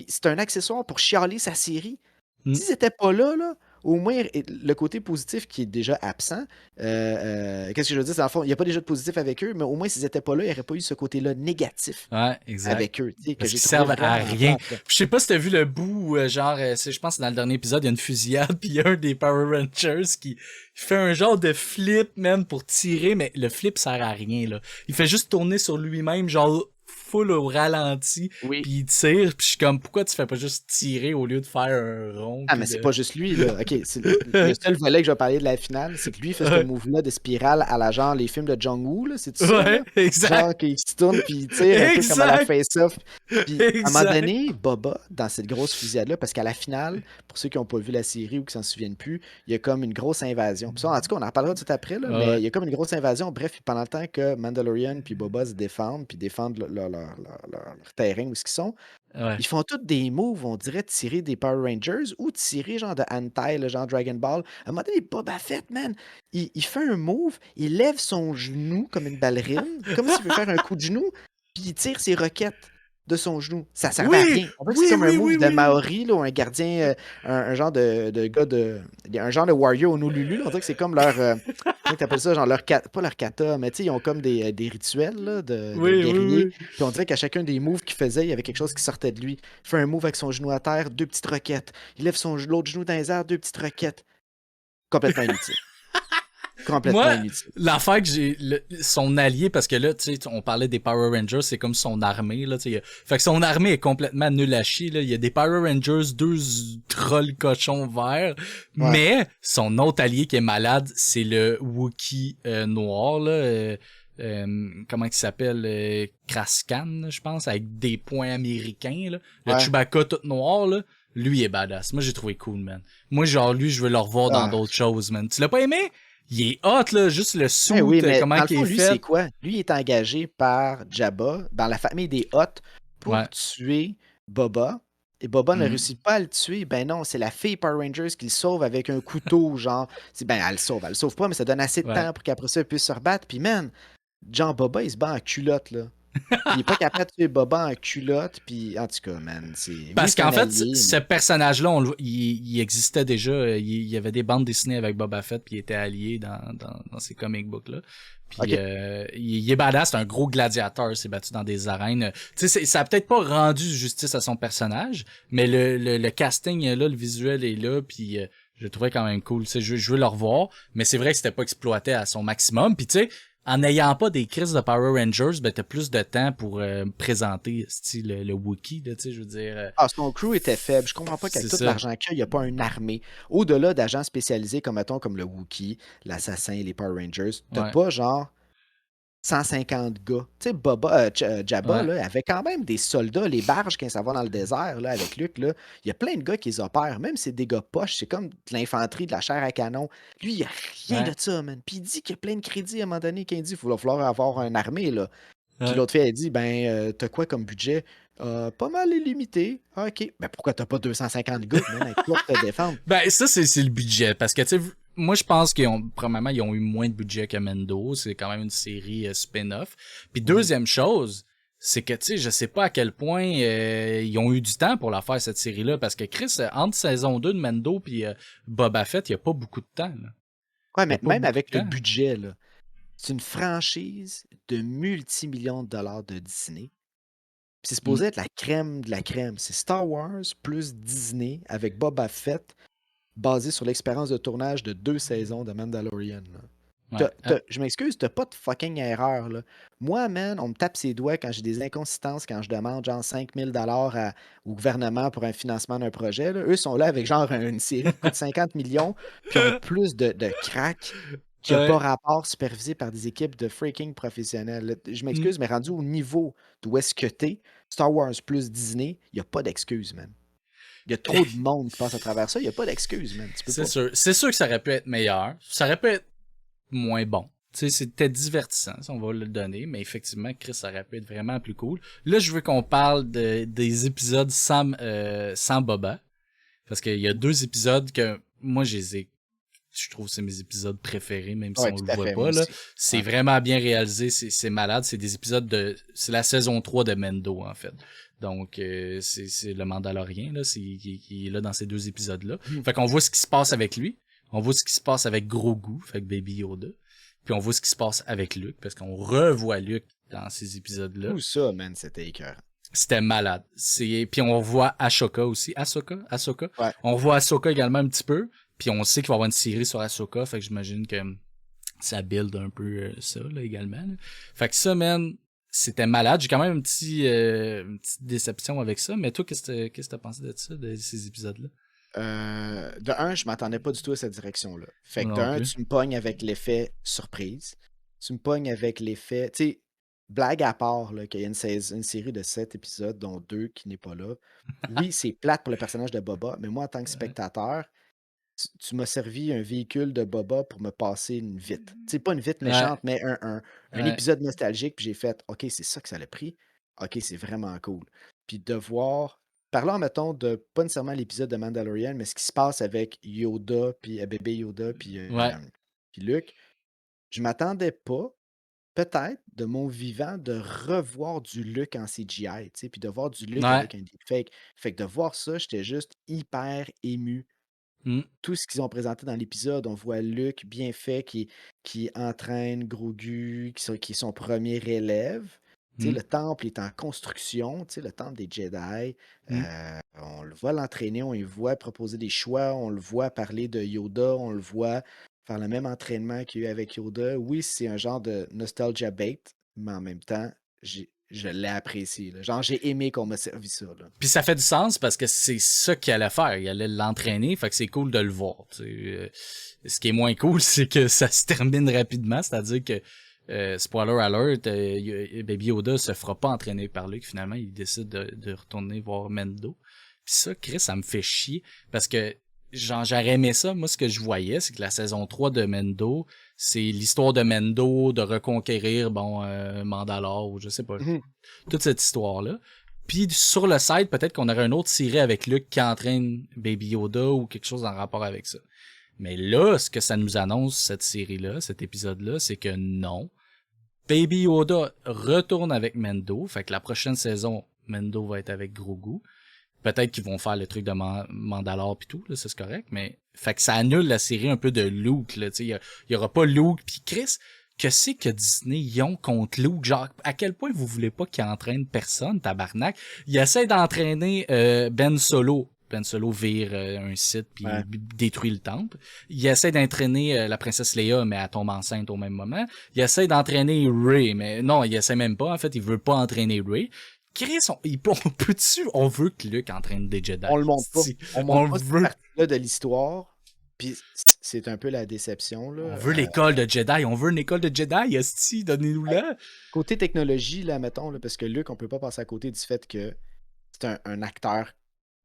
[SPEAKER 1] c'est un accessoire pour chialer sa série.
[SPEAKER 2] Mm.
[SPEAKER 1] S'ils étaient pas là, au moins le côté positif qui est déjà absent, qu'est-ce que je veux dire? C'est dans le fond, il n'y a pas déjà de positif avec eux, mais au moins s'ils étaient pas là, il n'y aurait pas eu ce côté-là négatif
[SPEAKER 2] Ouais, exact.
[SPEAKER 1] avec eux, tu sais, que
[SPEAKER 2] Parce
[SPEAKER 1] j'ai
[SPEAKER 2] qu'ils
[SPEAKER 1] trouvé
[SPEAKER 2] servent à
[SPEAKER 1] vraiment
[SPEAKER 2] rien.
[SPEAKER 1] plate, là.
[SPEAKER 2] Je sais pas si t'as vu le bout où, genre, je pense que c'est dans le dernier épisode, il y a une fusillade, puis il y a un des Power Rangers qui fait un genre de flip, même, pour tirer, mais le flip sert à rien, là. Il fait juste tourner sur lui-même, genre, full au ralenti,
[SPEAKER 1] Oui.
[SPEAKER 2] puis il tire, puis je suis comme, pourquoi tu fais pas juste tirer au lieu de faire un rond?
[SPEAKER 1] Ah,
[SPEAKER 2] puis
[SPEAKER 1] mais c'est
[SPEAKER 2] de...
[SPEAKER 1] pas juste lui, là. OK, c'est le seul volet que je vais parler de la finale, c'est que lui, il fait ce
[SPEAKER 2] Ouais,
[SPEAKER 1] move-là de spirale à la genre les films de Jong-Woo, là, c'est tout ça,
[SPEAKER 2] ouais,
[SPEAKER 1] là?
[SPEAKER 2] exact.
[SPEAKER 1] Genre qu'il se tourne puis il tire un peu comme à la
[SPEAKER 2] Exact.
[SPEAKER 1] face-off. Puis à un moment
[SPEAKER 2] Exact.
[SPEAKER 1] donné, Boba, dans cette grosse fusillade-là, parce qu'à la finale, pour ceux qui n'ont pas vu la série ou qui s'en souviennent plus, il y a comme une grosse invasion. Puis ça, en tout cas, on en reparlera tout après, là, mais
[SPEAKER 2] Ouais,
[SPEAKER 1] il y a comme une grosse invasion. Bref, puis pendant le temps que Mandalorian puis Boba se défendent, puis défendent leur terrain où ils sont,
[SPEAKER 2] ouais.
[SPEAKER 1] ils font tous des moves, on dirait tirer des Power Rangers ou tirer genre de Hentai, le genre Dragon Ball. À un moment donné, Boba Fett, man, il fait un move, il lève son genou comme une ballerine, comme s'il veut faire un coup de genou, puis il tire ses roquettes de son genou. Ça servait à
[SPEAKER 2] Oui,
[SPEAKER 1] rien. On dirait que c'est
[SPEAKER 2] oui,
[SPEAKER 1] comme un
[SPEAKER 2] oui,
[SPEAKER 1] move
[SPEAKER 2] oui,
[SPEAKER 1] de
[SPEAKER 2] oui.
[SPEAKER 1] Maori, là, ou un gardien, un genre de gars de. Un genre de warrior au Honolulu. Là. On dirait que c'est comme leur. Comment t'appelles ça? Genre leur pas leur kata, mais tu sais, ils ont comme des rituels là, de
[SPEAKER 2] Oui, oui,
[SPEAKER 1] guerriers.
[SPEAKER 2] oui.
[SPEAKER 1] Puis on dirait qu'à chacun des moves qu'il faisait, il y avait quelque chose qui sortait de lui. Il fait un move avec son genou à terre, deux petites roquettes. Il lève l'autre genou dans les airs, deux petites roquettes. Complètement inutile. Complètement
[SPEAKER 2] Moi,
[SPEAKER 1] inutile.
[SPEAKER 2] l'affaire que son allié, parce que là, tu sais, on parlait des Power Rangers, c'est comme son armée, là, tu sais. Fait que son armée est complètement nulle à chier, là. Il y a des Power Rangers, deux trolls cochons verts,
[SPEAKER 1] Ouais.
[SPEAKER 2] mais son autre allié qui est malade, c'est le Wookiee noir, là. Comment il s'appelle? Kraskan, je pense, avec des points américains, là. Le
[SPEAKER 1] Ouais.
[SPEAKER 2] Chewbacca tout noir, là. Lui, il est badass. Moi, j'ai trouvé cool, man. Moi, genre, lui, je veux le revoir dans
[SPEAKER 1] Ah.
[SPEAKER 2] d'autres choses, man. Tu l'as pas aimé? Il est hot, là, juste le suit,
[SPEAKER 1] Eh oui, mais
[SPEAKER 2] comment
[SPEAKER 1] dans le
[SPEAKER 2] qu'il
[SPEAKER 1] fond,
[SPEAKER 2] est
[SPEAKER 1] lui,
[SPEAKER 2] fait.
[SPEAKER 1] c'est quoi? Lui, il est engagé par Jabba, dans la famille des Hutt, pour
[SPEAKER 2] Ouais.
[SPEAKER 1] tuer Boba. Et Boba ne
[SPEAKER 2] Mhm.
[SPEAKER 1] réussit pas à le tuer. Ben non, c'est la fille Power Rangers qui le sauve avec un couteau, genre. Ben, elle le sauve pas, mais ça donne assez de
[SPEAKER 2] Ouais.
[SPEAKER 1] temps pour qu'après ça, elle puisse se rebattre. Puis, man, Jean Boba, il se bat en culotte, là. Il est pas capable de tuer Boba en culotte, puis en tout cas, man, c'est.
[SPEAKER 2] Parce
[SPEAKER 1] Oui, c'est
[SPEAKER 2] qu'en
[SPEAKER 1] un
[SPEAKER 2] fait,
[SPEAKER 1] allié,
[SPEAKER 2] ce personnage-là, il existait déjà. Il y avait des bandes dessinées avec Boba Fett, puis il était allié dans ces comic books-là. Puis
[SPEAKER 1] Ok.
[SPEAKER 2] il est badass, c'est un gros gladiateur, il s'est battu dans des arènes. Tu sais, ça a peut-être pas rendu justice à son personnage, mais le casting est là, le visuel est là, puis je le trouvais quand même cool. Tu sais, je veux le revoir, mais c'est vrai que c'était pas exploité à son maximum. Puis tu sais, en n'ayant pas des crises de Power Rangers, ben t'as plus de temps pour présenter style le Wookiee, là, tu sais, je veux dire.
[SPEAKER 1] Ah, son crew était faible. Je comprends pas qu'avec
[SPEAKER 2] C'est
[SPEAKER 1] tout
[SPEAKER 2] ça.
[SPEAKER 1] l'argent qu'il y a, il n'y a pas une armée. Au-delà d'agents spécialisés comme, mettons, comme le Wookiee, l'assassin, les Power Rangers, t'as
[SPEAKER 2] Ouais.
[SPEAKER 1] pas genre 150 gars. Tu sais, Boba, Jabba,
[SPEAKER 2] Ouais.
[SPEAKER 1] là, avait quand même des soldats, les barges quand ça va dans le désert, là, avec Luke, là. Il y a plein de gars qui les opèrent. Même si c'est des gars poches, c'est comme de l'infanterie, de la chair à canon. Lui, il n'y a rien
[SPEAKER 2] Ouais.
[SPEAKER 1] de ça, man. Puis il dit qu'il y a plein de crédits à un moment donné, qu'il dit qu'il va falloir avoir une armée, là. Puis
[SPEAKER 2] Ouais.
[SPEAKER 1] l'autre fille, elle dit, ben, t'as quoi comme budget? Pas mal illimité. Ah, ok. Ben, pourquoi t'as pas 250 gars, man, avec toi pour te défendre?
[SPEAKER 2] Ben, ça, c'est le budget. Parce que, tu sais, moi, je pense premièrement, ils ont eu moins de budget que Mendo. C'est quand même une série spin-off. Puis deuxième chose, c'est que, tu sais, je sais pas à quel point ils ont eu du temps pour la faire, cette série-là. Parce que Chris, entre saison 2 de Mendo puis Boba Fett, il y a pas beaucoup de temps, là.
[SPEAKER 1] Ouais,
[SPEAKER 2] Il y a
[SPEAKER 1] mais
[SPEAKER 2] pas
[SPEAKER 1] même
[SPEAKER 2] beaucoup
[SPEAKER 1] avec
[SPEAKER 2] de
[SPEAKER 1] le
[SPEAKER 2] temps.
[SPEAKER 1] budget, là, c'est une franchise de multimillions de dollars de Disney. Puis c'est
[SPEAKER 2] Mm.
[SPEAKER 1] supposé être la crème de la crème. C'est Star Wars plus Disney avec Boba Fett, basé sur l'expérience de tournage de 2 saisons de Mandalorian, là.
[SPEAKER 2] Ouais.
[SPEAKER 1] Je m'excuse, t'as pas de fucking erreur, là. Moi, man, on me tape ses doigts quand j'ai des inconsistances, quand je demande genre 5000 $ au gouvernement pour un financement d'un projet, là. Eux sont là avec genre une série qui coûte 50 millions, puis ont plus de crack qui n'a pas
[SPEAKER 2] Ouais.
[SPEAKER 1] rapport, supervisé par des équipes de freaking professionnels, là. Je
[SPEAKER 2] Mm.
[SPEAKER 1] m'excuse, mais rendu au niveau d'où est-ce que t'es, Star Wars plus Disney, il n'y a pas d'excuse, man. Il y a trop de monde qui passe à travers ça, il n'y a pas d'excuse, man. Tu peux
[SPEAKER 2] C'est
[SPEAKER 1] pas.
[SPEAKER 2] sûr. C'est sûr que ça aurait pu être meilleur. Ça aurait pu être moins bon. Tu sais, c'était divertissant, ça, on va le donner, mais effectivement, Chris, ça aurait pu être vraiment plus cool. Là, je veux qu'on parle des épisodes sans Boba. Parce qu'il y a 2 épisodes que moi, je trouve que c'est mes épisodes préférés, même si
[SPEAKER 1] Ouais,
[SPEAKER 2] on
[SPEAKER 1] tout
[SPEAKER 2] le
[SPEAKER 1] à
[SPEAKER 2] voit
[SPEAKER 1] fait,
[SPEAKER 2] pas,
[SPEAKER 1] moi
[SPEAKER 2] là.
[SPEAKER 1] aussi.
[SPEAKER 2] C'est
[SPEAKER 1] Ouais.
[SPEAKER 2] vraiment bien réalisé, c'est malade. C'est des épisodes c'est la saison 3 de Mendo, en fait. Donc, c'est le Mandalorien, là, qui est là dans ces 2 épisodes-là. Fait qu'on voit ce qui se passe avec lui. On voit ce qui se passe avec Grogu, fait que Baby Yoda. Puis on voit ce qui se passe avec Luke, parce qu'on revoit Luke dans ces épisodes-là.
[SPEAKER 1] Tout ça, man, c'était écœurant.
[SPEAKER 2] C'était malade. Puis on voit Ahsoka aussi. Ahsoka?
[SPEAKER 1] Ouais.
[SPEAKER 2] On voit Ahsoka également un petit peu. Puis on sait qu'il va y avoir une série sur Ahsoka, fait que j'imagine que ça build un peu ça, là, également. Là. Fait que ça, man, c'était malade. J'ai quand même une petite déception avec ça. Mais toi, qu'est-ce que t'as pensé de ça, de ces épisodes-là?
[SPEAKER 1] De un, je m'attendais pas du tout à cette direction-là. Fait que
[SPEAKER 2] Moi
[SPEAKER 1] de
[SPEAKER 2] non
[SPEAKER 1] un,
[SPEAKER 2] plus.
[SPEAKER 1] tu me pognes avec l'effet surprise. Tu me pognes avec l'effet. Tu sais, blague à part, là, qu'il y a une série de 7 épisodes, dont 2 qui n'est pas là. Oui, c'est plate pour le personnage de Boba, mais moi, en tant que spectateur, tu m'as servi un véhicule de Boba pour me passer une vite. Tu sais, pas une vite
[SPEAKER 2] Ouais,
[SPEAKER 1] méchante, mais un
[SPEAKER 2] ouais.
[SPEAKER 1] épisode nostalgique, puis j'ai fait OK, c'est ça que ça l'a pris. OK, c'est vraiment cool. Puis de voir, parlant, mettons, de pas nécessairement l'épisode de Mandalorian, mais ce qui se passe avec Yoda, puis bébé Yoda,
[SPEAKER 2] Ouais.
[SPEAKER 1] puis Luke, je m'attendais pas, peut-être, de mon vivant, de revoir du Luke en CGI, tu sais, puis de voir du Luke
[SPEAKER 2] Ouais.
[SPEAKER 1] avec un deepfake. Fait que de voir ça, j'étais juste hyper ému.
[SPEAKER 2] Mm.
[SPEAKER 1] Tout ce qu'ils ont présenté dans l'épisode, on voit Luke bien fait qui entraîne Grogu, qui est son premier élève. Tu sais,
[SPEAKER 2] Mm.
[SPEAKER 1] le temple est en construction, tu sais, le temple des Jedi.
[SPEAKER 2] Mm.
[SPEAKER 1] On le voit l'entraîner, on le voit proposer des choix, on le voit parler de Yoda, on le voit faire le même entraînement qu'il y a eu avec Yoda. Oui, c'est un genre de nostalgia bait, mais en même temps, je l'ai apprécié, là. Genre, j'ai aimé qu'on m'a servi ça, là.
[SPEAKER 2] Puis ça fait du sens parce que c'est ça qu'il allait faire. Il allait l'entraîner, fait que c'est cool de le voir. Tu sais. Ce qui est moins cool, c'est que ça se termine rapidement, c'est-à-dire que spoiler alert, Baby Yoda se fera pas entraîner par Luke. Finalement, il décide de retourner voir Mendo. Puis ça, Chris, ça me fait chier parce que genre j'aurais aimé ça. Moi, ce que je voyais, c'est que la saison 3 de Mendo, c'est l'histoire de Mendo de reconquérir Mandalore ou je sais pas,
[SPEAKER 1] Mhm.
[SPEAKER 2] toute cette histoire-là. Puis sur le site, peut-être qu'on aurait une autre série avec Luke qui entraîne Baby Yoda ou quelque chose en rapport avec ça. Mais là, ce que ça nous annonce, cette série-là, cet épisode-là, c'est que non. Baby Yoda retourne avec Mendo. Fait que la prochaine saison, Mendo va être avec Grogu. Peut-être qu'ils vont faire le truc de Mandalore pis tout, là, ça c'est correct, mais fait que ça annule la série un peu de Luke, là, tu sais, il y aura pas Luke pis Chris, que c'est que Disney y ont contre Luke, genre, à quel point vous voulez pas qu'il entraîne personne, tabarnak? Il essaie d'entraîner Ben Solo, Ben Solo vire un site puis
[SPEAKER 1] Ouais.
[SPEAKER 2] détruit le temple. Il essaie d'entraîner la princesse Leia, mais elle tombe enceinte au même moment. Il essaie d'entraîner Rey, mais non, il essaie même pas. En fait, il veut pas entraîner Rey. Chris, on veut que Luke entraîne des Jedi.
[SPEAKER 1] On le montre pas.
[SPEAKER 2] Si,
[SPEAKER 1] On montre pas cette
[SPEAKER 2] veut,
[SPEAKER 1] partie-là de l'histoire. Puis c'est un peu la déception, là.
[SPEAKER 2] on veut l'école de Jedi. On veut une école de Jedi, esti, donnez-nous-la.
[SPEAKER 1] Côté technologie, là, mettons, là, parce que Luke, on peut pas passer à côté du fait que c'est un acteur.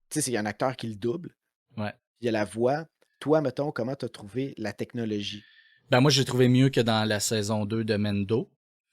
[SPEAKER 1] Tu sais, c'est un acteur qui le double.
[SPEAKER 2] Ouais.
[SPEAKER 1] Il y a la voix. Toi, mettons, comment t'as trouvé la technologie?
[SPEAKER 2] Ben moi, j'ai trouvé mieux que dans la saison 2 de Mendo.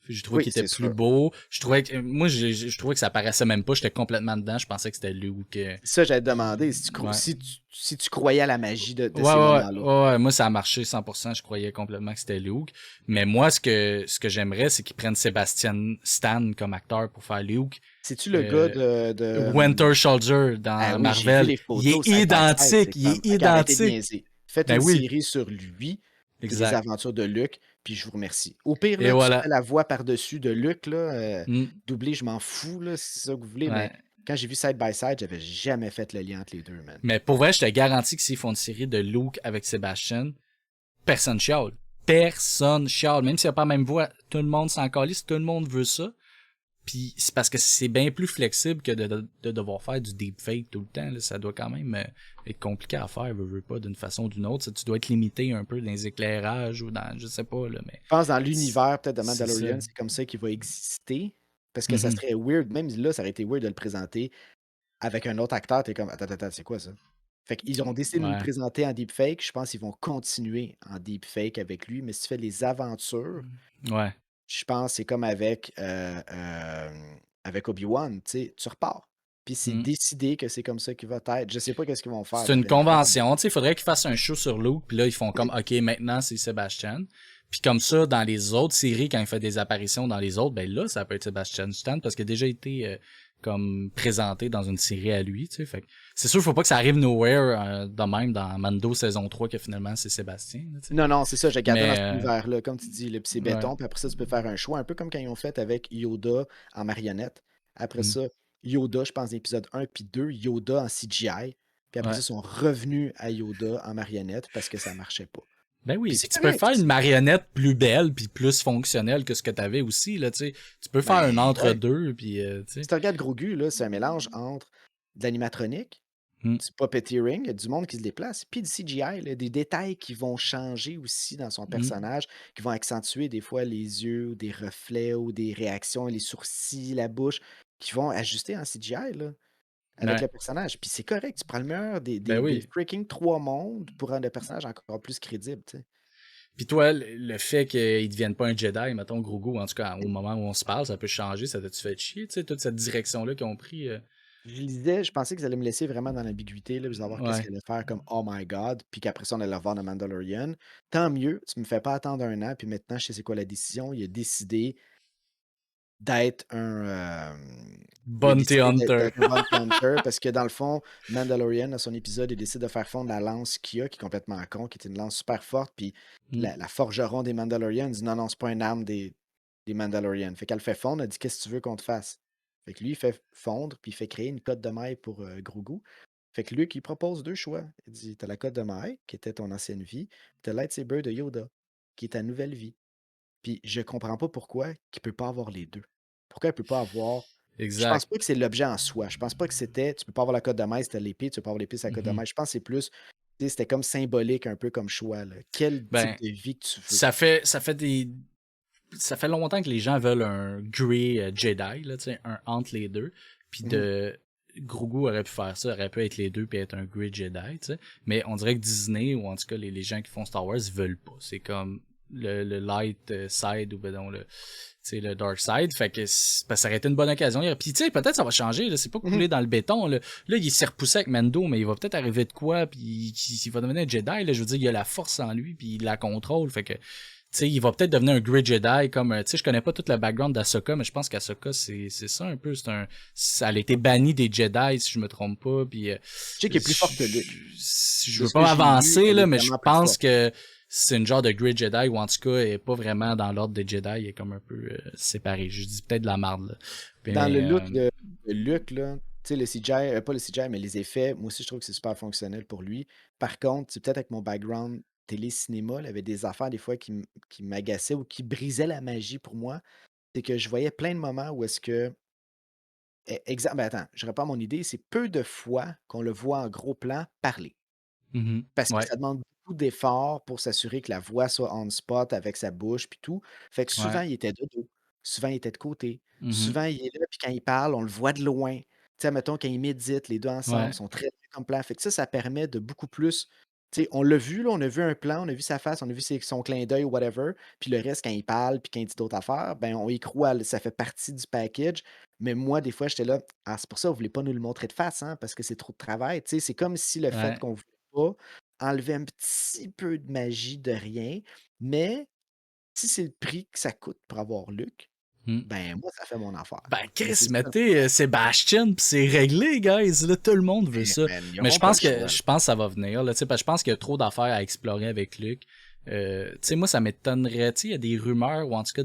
[SPEAKER 2] J'ai trouvé
[SPEAKER 1] Oui,
[SPEAKER 2] qu'il était
[SPEAKER 1] c'est
[SPEAKER 2] plus
[SPEAKER 1] sûr.
[SPEAKER 2] beau. Je trouvais que moi je trouvais que ça paraissait même pas, j'étais complètement dedans, je pensais que c'était Luke.
[SPEAKER 1] Ça, j'allais te demander,
[SPEAKER 2] Ouais.
[SPEAKER 1] si tu croyais à la magie de
[SPEAKER 2] Ouais,
[SPEAKER 1] ces
[SPEAKER 2] ouais,
[SPEAKER 1] moments-là.
[SPEAKER 2] ouais, moi ça a marché 100%, je croyais complètement que c'était Luke. Mais moi ce que j'aimerais c'est qu'ils prennent Sebastian Stan comme acteur pour faire Luke.
[SPEAKER 1] C'est-tu le gars de
[SPEAKER 2] Winter Soldier dans
[SPEAKER 1] Ah oui, j'ai vu
[SPEAKER 2] Marvel.
[SPEAKER 1] les
[SPEAKER 2] Il
[SPEAKER 1] photos
[SPEAKER 2] est
[SPEAKER 1] side by side,
[SPEAKER 2] identique,
[SPEAKER 1] c'est
[SPEAKER 2] il est
[SPEAKER 1] comme, ok, arrêtez de
[SPEAKER 2] identique.
[SPEAKER 1] niaiser. Faites
[SPEAKER 2] Ben
[SPEAKER 1] une
[SPEAKER 2] oui,
[SPEAKER 1] série sur lui, puis les
[SPEAKER 2] exact.
[SPEAKER 1] aventures de Luke, puis je vous remercie. Au pire,
[SPEAKER 2] Et
[SPEAKER 1] là, tu
[SPEAKER 2] voilà.
[SPEAKER 1] fais la voix par-dessus de Luke, là,
[SPEAKER 2] Mm,
[SPEAKER 1] doublé, je m'en fous, là, si c'est ça que vous voulez, mais
[SPEAKER 2] ouais.
[SPEAKER 1] quand j'ai vu Side by Side, j'avais jamais fait le lien entre les deux, man.
[SPEAKER 2] Mais pour vrai, je te garantis que s'ils font une série de Luke avec Sebastian, personne chiale. Personne chiale. Même s'il n'y a pas la même voix, tout le monde s'en calisse, tout le monde veut ça. Puis c'est parce que c'est bien plus flexible que de devoir faire du deepfake tout le temps. Là. Ça doit quand même être compliqué à faire, veux pas, d'une façon ou d'une autre. Ça, tu dois être limité un peu dans les éclairages ou dans, je sais pas, là, mais...
[SPEAKER 1] Je pense dans l'univers, peut-être, de
[SPEAKER 2] C'est ça.
[SPEAKER 1] Mandalorian, c'est comme ça qu'il va exister, parce que ça
[SPEAKER 2] Mhm.
[SPEAKER 1] serait weird, même là, ça aurait été weird de le présenter avec un autre acteur, t'es comme, attends, c'est quoi ça? Fait qu'ils ont décidé de nous le
[SPEAKER 2] Ouais.
[SPEAKER 1] présenter en deepfake. Je pense qu'ils vont continuer en deepfake avec lui. Mais si tu fais les aventures,
[SPEAKER 2] Ouais.
[SPEAKER 1] je pense que c'est comme avec Obi-Wan, tu sais, tu repars. Puis c'est
[SPEAKER 2] Mm.
[SPEAKER 1] décidé que c'est comme ça qu'il va être. Je sais pas qu'est-ce qu'ils vont faire.
[SPEAKER 2] C'est une
[SPEAKER 1] D'après moi,
[SPEAKER 2] convention, tu sais, il faudrait qu'ils fassent un show sur Luke, puis là, ils font comme, OK, maintenant, c'est Sébastien. Puis comme ça, dans les autres séries, quand il fait des apparitions dans les autres, ben là, ça peut être Sebastian Stan, parce qu'il a déjà été comme présenté dans une série à lui, tu sais. Fait que c'est sûr, faut pas que ça arrive nowhere de même dans Mando saison 3 que finalement c'est Sébastien, là, tu sais.
[SPEAKER 1] non, c'est ça, j'ai gardé dans cet
[SPEAKER 2] Mais
[SPEAKER 1] univers-là, comme tu dis, là, puis c'est
[SPEAKER 2] ouais.
[SPEAKER 1] béton, puis après ça, tu peux faire un choix, un peu comme quand ils ont fait avec Yoda en marionnette. Après
[SPEAKER 2] Mm.
[SPEAKER 1] ça, Yoda, je pense, dans l'épisode 1 puis 2, Yoda en CGI. Puis après ça,
[SPEAKER 2] Ouais.
[SPEAKER 1] ils sont revenus à Yoda en marionnette parce que ça marchait pas.
[SPEAKER 2] Ben oui,
[SPEAKER 1] Puis
[SPEAKER 2] puis
[SPEAKER 1] c'est
[SPEAKER 2] tu peux
[SPEAKER 1] correct.
[SPEAKER 2] faire une marionnette plus belle puis plus fonctionnelle que ce que t'avais aussi, là, tu sais. Tu peux faire un
[SPEAKER 1] Ben, ouais.
[SPEAKER 2] entre-deux, puis tu sais.
[SPEAKER 1] Si tu regardes Grogu, là, c'est un mélange entre de l'animatronique,
[SPEAKER 2] Mm.
[SPEAKER 1] du puppeteering, il y a du monde qui se déplace, puis du CGI, là, des détails qui vont changer aussi dans son
[SPEAKER 2] Mm.
[SPEAKER 1] personnage, qui vont accentuer des fois les yeux, ou des reflets, ou des réactions, les sourcils, la bouche, qui vont ajuster en CGI, là, avec
[SPEAKER 2] Ouais.
[SPEAKER 1] le personnage. Puis c'est correct, tu prends le meilleur
[SPEAKER 2] Ben
[SPEAKER 1] des
[SPEAKER 2] oui.
[SPEAKER 1] freaking trois mondes pour rendre le personnage encore plus crédible, tu sais.
[SPEAKER 2] Puis toi, le fait qu'il devienne pas un Jedi, mettons, Grogu, en tout cas, au moment où on se parle, ça peut changer, ça t'a-tu fait chier, tu sais, toute cette direction-là qu'ils ont pris.
[SPEAKER 1] Je lisais, je pensais qu'ils allaient me laisser vraiment dans l'ambiguïté, là, puis savoir qu'est-ce
[SPEAKER 2] Ouais.
[SPEAKER 1] qu'ils allaient faire comme Oh my God, puis qu'après ça, on allait revoir The Mandalorian. Tant mieux, tu me fais pas attendre un an, puis maintenant, je sais c'est quoi la décision. Il a décidé d'être il a
[SPEAKER 2] Bounty
[SPEAKER 1] décidé
[SPEAKER 2] Hunter.
[SPEAKER 1] d'être un bounty hunter parce que dans le fond, Mandalorian, dans son épisode, il décide de faire fondre la lance qu'il a, qui est complètement con, qui est une lance super forte, puis
[SPEAKER 2] Mm.
[SPEAKER 1] la forgeron des Mandalorians dit non, c'est pas une arme des Mandalorians. Fait qu'elle le fait fondre, elle dit qu'est-ce que tu veux qu'on te fasse? Fait que lui, il fait fondre, puis il fait créer une cotte de maille pour Grogu. Fait que Luke, il propose deux choix. Il dit t'as la cotte de maille, qui était ton ancienne vie, puis t'as le lightsaber de Yoda, qui est ta nouvelle vie. Puis je comprends pas pourquoi il peut pas avoir les deux. Pourquoi il peut pas avoir. Je pense
[SPEAKER 2] Exact.
[SPEAKER 1] pas que c'est l'objet en soi. Je pense pas que c'était. Tu peux pas avoir la cotte de maille, c'était l'épée, tu peux pas avoir l'épée, c'est la cotte de
[SPEAKER 2] Mhm.
[SPEAKER 1] maille. Je pense que c'est plus. Tu sais, c'était comme symbolique un peu comme choix, là. Quel
[SPEAKER 2] Ben,
[SPEAKER 1] type de vie que tu veux?
[SPEAKER 2] ça fait longtemps que les gens veulent un Grey Jedi, là, tu sais, un entre les deux. Puis Grogu aurait pu faire ça, aurait pu être les deux puis être un Grey Jedi, tu sais. Mais on dirait que Disney, ou en tout cas les gens qui font Star Wars, ils veulent pas. C'est comme le light side ou ben non, le dark side. Fait que parce que ça aurait été une bonne occasion. Puis tu sais, peut-être ça va changer, là. C'est pas coulé dans le béton, là. Là, il s'est repoussé avec Mando, mais il va peut-être arriver de quoi, puis il va devenir un Jedi, là. Je veux dire, il a la force en lui, puis il la contrôle. Fait que tu sais, il va peut-être devenir un Grey Jedi comme tu sais, je connais pas tout le background d'Ahsoka, mais je pense qu'Ahsoka c'est ça un peu, elle a été bannie des Jedi si je me trompe pas, puis
[SPEAKER 1] Je sais qu'il est plus fort que Luke.
[SPEAKER 2] je
[SPEAKER 1] De
[SPEAKER 2] veux
[SPEAKER 1] ce que
[SPEAKER 2] pas
[SPEAKER 1] j'ai lu,
[SPEAKER 2] avancer
[SPEAKER 1] elle
[SPEAKER 2] là,
[SPEAKER 1] est
[SPEAKER 2] mais je
[SPEAKER 1] vraiment plus
[SPEAKER 2] pense
[SPEAKER 1] forte.
[SPEAKER 2] que c'est une genre de Grey Jedi ou en tout cas elle est pas vraiment dans l'ordre des Jedi, elle est comme un peu séparée. Je dis peut-être de la marde là.
[SPEAKER 1] Dans le look
[SPEAKER 2] Mais
[SPEAKER 1] de Luke, là, Tu sais, le CGI, pas le CGI, mais les effets, moi aussi, je trouve que c'est super fonctionnel pour lui. Par contre, c'est peut-être avec mon background télé-cinéma, il y avait des affaires des fois qui m'agaçaient ou qui brisaient la magie pour moi. C'est que je voyais plein de moments où est-ce que exemple, ben, attends, je reprends mon idée, c'est peu de fois qu'on le voit en gros plan parler.
[SPEAKER 2] Mhm.
[SPEAKER 1] Parce que
[SPEAKER 2] Ouais,
[SPEAKER 1] ça demande beaucoup d'efforts pour s'assurer que la voix soit on spot avec sa bouche puis tout. Fait que souvent,
[SPEAKER 2] ouais.
[SPEAKER 1] il était de dos, souvent, il était de côté,
[SPEAKER 2] Mhm.
[SPEAKER 1] souvent, il est là, puis quand il parle, on le voit de loin. Tu sais, mettons, quand ils méditent, les 2 ensemble,
[SPEAKER 2] Ouais,
[SPEAKER 1] sont très bien comme plan. Fait que ça permet de beaucoup plus tu sais, on l'a vu, là, on a vu un plan, on a vu sa face, on a vu son clin d'œil ou whatever, puis le reste, quand il parle puis quand il dit d'autres affaires, ben, on y croit, là, ça fait partie du package. Mais moi, des fois, j'étais là: «Ah, c'est pour ça, vous voulez pas nous le montrer de face, hein, parce que c'est trop de travail». Tu sais, c'est comme si le fait
[SPEAKER 2] ouais.
[SPEAKER 1] qu'on voulait pas enlever un petit peu de magie de rien, mais si c'est le prix que ça coûte pour avoir Luc,
[SPEAKER 2] Mm.
[SPEAKER 1] ben, moi, ça fait mon affaire.
[SPEAKER 2] Ben,
[SPEAKER 1] Mais
[SPEAKER 2] Chris,
[SPEAKER 1] c'est ça le
[SPEAKER 2] mettez
[SPEAKER 1] problème.
[SPEAKER 2] Sébastien, pis c'est réglé, guys. Là, tout le monde veut
[SPEAKER 1] Ben,
[SPEAKER 2] ça.
[SPEAKER 1] man, ils
[SPEAKER 2] Mais je
[SPEAKER 1] auront pas le
[SPEAKER 2] pense que
[SPEAKER 1] choix, là.
[SPEAKER 2] ça va venir, là, tu sais, parce que je pense qu'il y a trop d'affaires à explorer avec Luc. Tu sais, moi, ça m'étonnerait, tu sais, il y a des rumeurs, ou en tout cas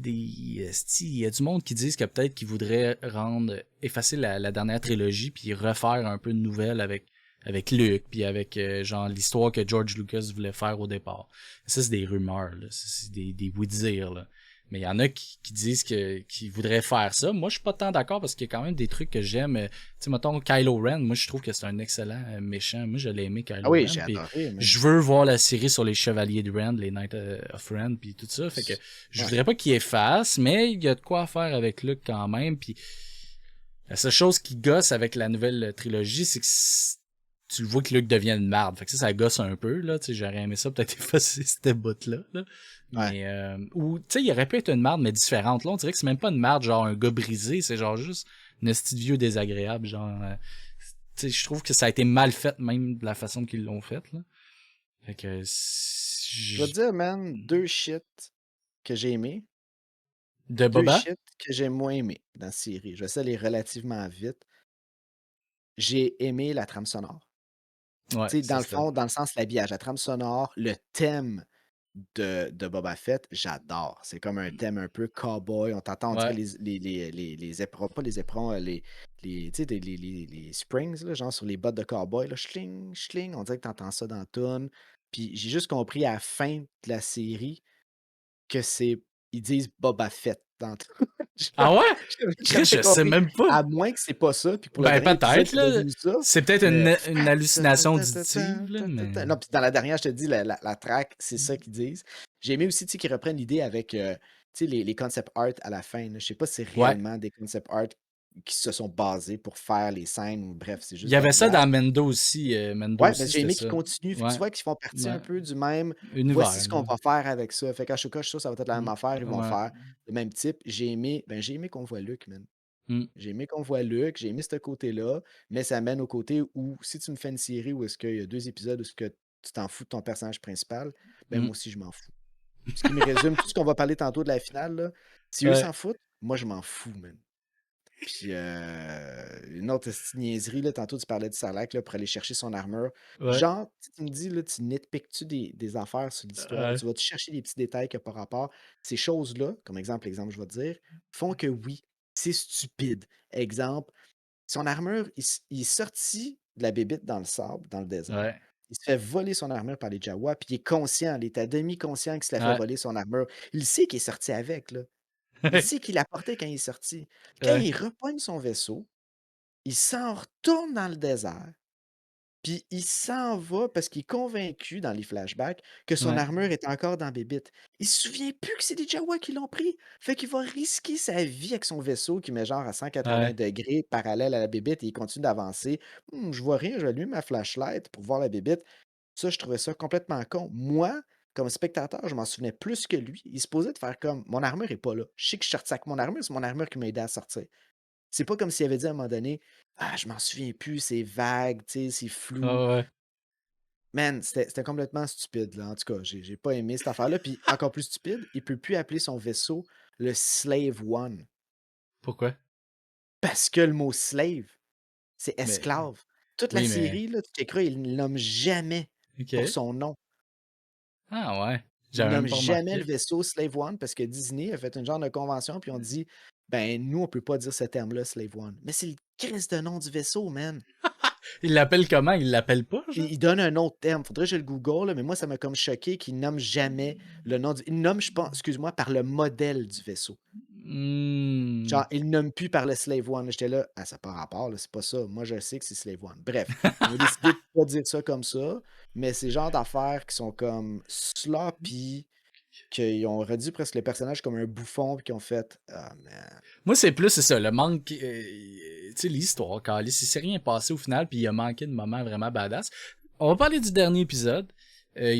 [SPEAKER 2] esti, il y a du monde qui disent que peut-être qu'ils voudraient effacer la dernière trilogie, puis refaire un peu de nouvelles avec Luc, puis avec, genre, l'histoire que George Lucas voulait faire au départ. Ça, c'est des rumeurs, là. Ça, c'est des oui-dire, là. Mais il y en a qui disent qu'ils voudraient faire ça. Moi, je suis pas tant d'accord parce qu'il y a quand même des trucs que j'aime. Tu sais, mettons, Kylo Ren, moi, je trouve que c'est un excellent méchant. Moi, je l'ai aimé,
[SPEAKER 1] Ah
[SPEAKER 2] Kylo
[SPEAKER 1] oui,
[SPEAKER 2] Ren.
[SPEAKER 1] j'ai
[SPEAKER 2] Puis
[SPEAKER 1] adoré, man.
[SPEAKER 2] je veux voir la série sur les Chevaliers de Ren, les Knights of Ren, puis tout ça. Fait que je
[SPEAKER 1] Ouais.
[SPEAKER 2] voudrais pas qu'il efface, mais il y a de quoi faire avec Luke quand même. Puis la seule chose qui gosse avec la nouvelle trilogie, c'est que tu le vois que Luke devient une marde. Fait que ça gosse un peu, là. Tu sais, j'aurais aimé ça peut-être effacer cette bout-là, là.
[SPEAKER 1] Ouais.
[SPEAKER 2] Mais, ou, tu sais, il aurait pu être une marde, mais différente. Là, on dirait que c'est même pas une marde, genre un gars brisé. C'est genre juste une petite vieux désagréable, genre, tu sais, je trouve que ça a été mal fait, même de la façon qu'ils l'ont fait, là. Fait que,
[SPEAKER 1] Je vais te dire, man, 2 shit que j'ai aimé,
[SPEAKER 2] de
[SPEAKER 1] 2
[SPEAKER 2] Boba?
[SPEAKER 1] shit que j'ai moins aimé dans la série. Je vais essayer d'aller relativement vite. J'ai aimé la trame sonore.
[SPEAKER 2] Ouais,
[SPEAKER 1] Tu sais,
[SPEAKER 2] ça
[SPEAKER 1] dans le
[SPEAKER 2] c'était.
[SPEAKER 1] fond, dans le sens l'habillage, la trame sonore, le thème de Boba Fett, j'adore. C'est comme un thème un peu cowboy. On t'entend, on dirait
[SPEAKER 2] Ouais,
[SPEAKER 1] les éperons, pas les éperons, tu sais, les springs, là, genre sur les bottes de cowboy, là, schling, schling. On dirait que t'entends ça dans la toune. Puis j'ai juste compris à la fin de la série que c'est ils disent Boba Fett dans
[SPEAKER 2] ah ouais?
[SPEAKER 1] J'ai
[SPEAKER 2] Chris,
[SPEAKER 1] jamais
[SPEAKER 2] je sais
[SPEAKER 1] compris.
[SPEAKER 2] même pas.
[SPEAKER 1] À moins que c'est pas ça, puis pour le
[SPEAKER 2] Ben,
[SPEAKER 1] dernier épisode,
[SPEAKER 2] peut-être,
[SPEAKER 1] c'est
[SPEAKER 2] là.
[SPEAKER 1] devenu ça,
[SPEAKER 2] C'est peut-être
[SPEAKER 1] mais
[SPEAKER 2] une hallucination auditive, là, mais.
[SPEAKER 1] non, puis dans la dernière, je te dis, la track, c'est ça qu'ils disent. J'ai aimé aussi, tu sais, qu'ils reprennent l'idée avec, tu sais, les concept art à la fin, là. Je sais pas si c'est
[SPEAKER 2] Ouais.
[SPEAKER 1] réellement des concept art qui se sont basés pour faire les scènes ou bref, c'est
[SPEAKER 2] Il y
[SPEAKER 1] juste de
[SPEAKER 2] avait ça dans
[SPEAKER 1] l'habillage.
[SPEAKER 2] Mendo aussi. Mendo
[SPEAKER 1] Ouais, ben,
[SPEAKER 2] aussi,
[SPEAKER 1] j'ai
[SPEAKER 2] c'était
[SPEAKER 1] aimé qu'ils
[SPEAKER 2] ça.
[SPEAKER 1] continuent. Fait que tu
[SPEAKER 2] Ouais.
[SPEAKER 1] vois qu'ils font partie un
[SPEAKER 2] Ouais.
[SPEAKER 1] peu du même «Voici
[SPEAKER 2] Univers,
[SPEAKER 1] ce qu'on
[SPEAKER 2] là.
[SPEAKER 1] va faire avec ça». Fait qu'Ashoka, je suis sûr que ça va être la même
[SPEAKER 2] Mm.
[SPEAKER 1] affaire. Ils vont
[SPEAKER 2] Ouais.
[SPEAKER 1] faire le même type. J'ai aimé qu'on voit Luke, man.
[SPEAKER 2] Mm.
[SPEAKER 1] J'ai aimé qu'on voit Luke, j'ai aimé ce côté-là, mais ça mène au côté où si tu me fais une série où est-ce qu'il y a 2 épisodes où est-ce que tu t'en fous de ton personnage principal, ben,
[SPEAKER 2] Mm.
[SPEAKER 1] moi aussi je m'en fous. Ce qui me résume tout ce qu'on va parler tantôt de la finale, là, si eux
[SPEAKER 2] Ouais.
[SPEAKER 1] s'en foutent, moi je m'en fous, man. Puis, une autre esti de niaiserie, là, tantôt tu parlais de Sarlacc, là, pour aller chercher son armure.
[SPEAKER 2] Ouais.
[SPEAKER 1] Genre, tu me dis, là, tu nitpiques-tu des affaires sur l'histoire?
[SPEAKER 2] Ouais.
[SPEAKER 1] Tu vas-tu chercher des petits détails qui ont pas rapport? Ces choses-là, comme exemple, je vais te dire, font que oui, c'est stupide. Exemple, son armure, il est sorti de la bébite dans le sable, dans le désert.
[SPEAKER 2] Ouais.
[SPEAKER 1] Il se fait voler son armure par les Jawas, puis il est conscient, il est à demi conscient qu'il se la fait
[SPEAKER 2] Ouais.
[SPEAKER 1] voler son armure. Il sait qu'il est sorti avec, là. Il sait qu'il l'a porté quand il est sorti. Quand
[SPEAKER 2] Ouais.
[SPEAKER 1] il repogne son vaisseau, il s'en retourne dans le désert, puis il s'en va parce qu'il est convaincu dans les flashbacks que son
[SPEAKER 2] Ouais.
[SPEAKER 1] armure est encore dans Bébite. Il se souvient plus que c'est des Jawas qui l'ont pris. Fait qu'il va risquer sa vie avec son vaisseau qui met genre à 180
[SPEAKER 2] Ouais.
[SPEAKER 1] degrés parallèle à la Bébite et il continue d'avancer. Je vois rien, je vais allumer ma flashlight pour voir la Bébite. Ça, je trouvais ça complètement con. Moi, comme spectateur, je m'en souvenais plus que lui. Il se posait de faire comme mon armure est pas là. Je sais que je suis sorti avec mon armure, c'est mon armure qui m'a aidé à sortir. C'est pas comme s'il avait dit à un moment donné: «Ah, je m'en souviens plus, c'est vague, tu sais, c'est flou».
[SPEAKER 2] Ouais. Ouais.
[SPEAKER 1] Man, c'était complètement stupide, là. En tout cas, j'ai pas aimé cette affaire-là. Puis encore plus stupide, il peut plus appeler son vaisseau le Slave One
[SPEAKER 2] Pourquoi?
[SPEAKER 1] parce que le mot slave, c'est
[SPEAKER 2] Mais.
[SPEAKER 1] esclave. Toute la
[SPEAKER 2] Oui, mais.
[SPEAKER 1] série, là, tu checkeras, il ne nomme jamais pour
[SPEAKER 2] Ok.
[SPEAKER 1] son nom.
[SPEAKER 2] Ah ouais.
[SPEAKER 1] Il
[SPEAKER 2] J'avais
[SPEAKER 1] nomme
[SPEAKER 2] même pas
[SPEAKER 1] jamais le
[SPEAKER 2] remarqué.
[SPEAKER 1] vaisseau Slave One parce que Disney a fait une genre de convention puis on dit: «Ben, nous, on peut pas dire ce terme-là, Slave One». Mais c'est le crise de nom du vaisseau, man.
[SPEAKER 2] Il l'appelle comment? Il l'appelle pas, genre?
[SPEAKER 1] Il donne un autre terme. Faudrait que je le google, là, mais moi, ça m'a comme choqué qu'il nomme jamais le nom du. Il nomme, je pense, excuse-moi, par le modèle du vaisseau. Genre, il nomme plus par le Slave One. J'étais là, ah, ça n'a pas rapport, là, c'est pas ça. Moi, je sais que c'est Slave One. Bref, on a décidé de pas dire ça comme ça, mais c'est le genre d'affaires qui sont comme sloppy, qu'ils ont réduit presque le personnage comme un bouffon, puis qu'ils ont fait, ah, man.
[SPEAKER 2] Moi, c'est ça, le manque, tu sais, l'histoire, Calice, il s'est rien passé au final, puis il a manqué de moments vraiment badass. On va parler du dernier épisode,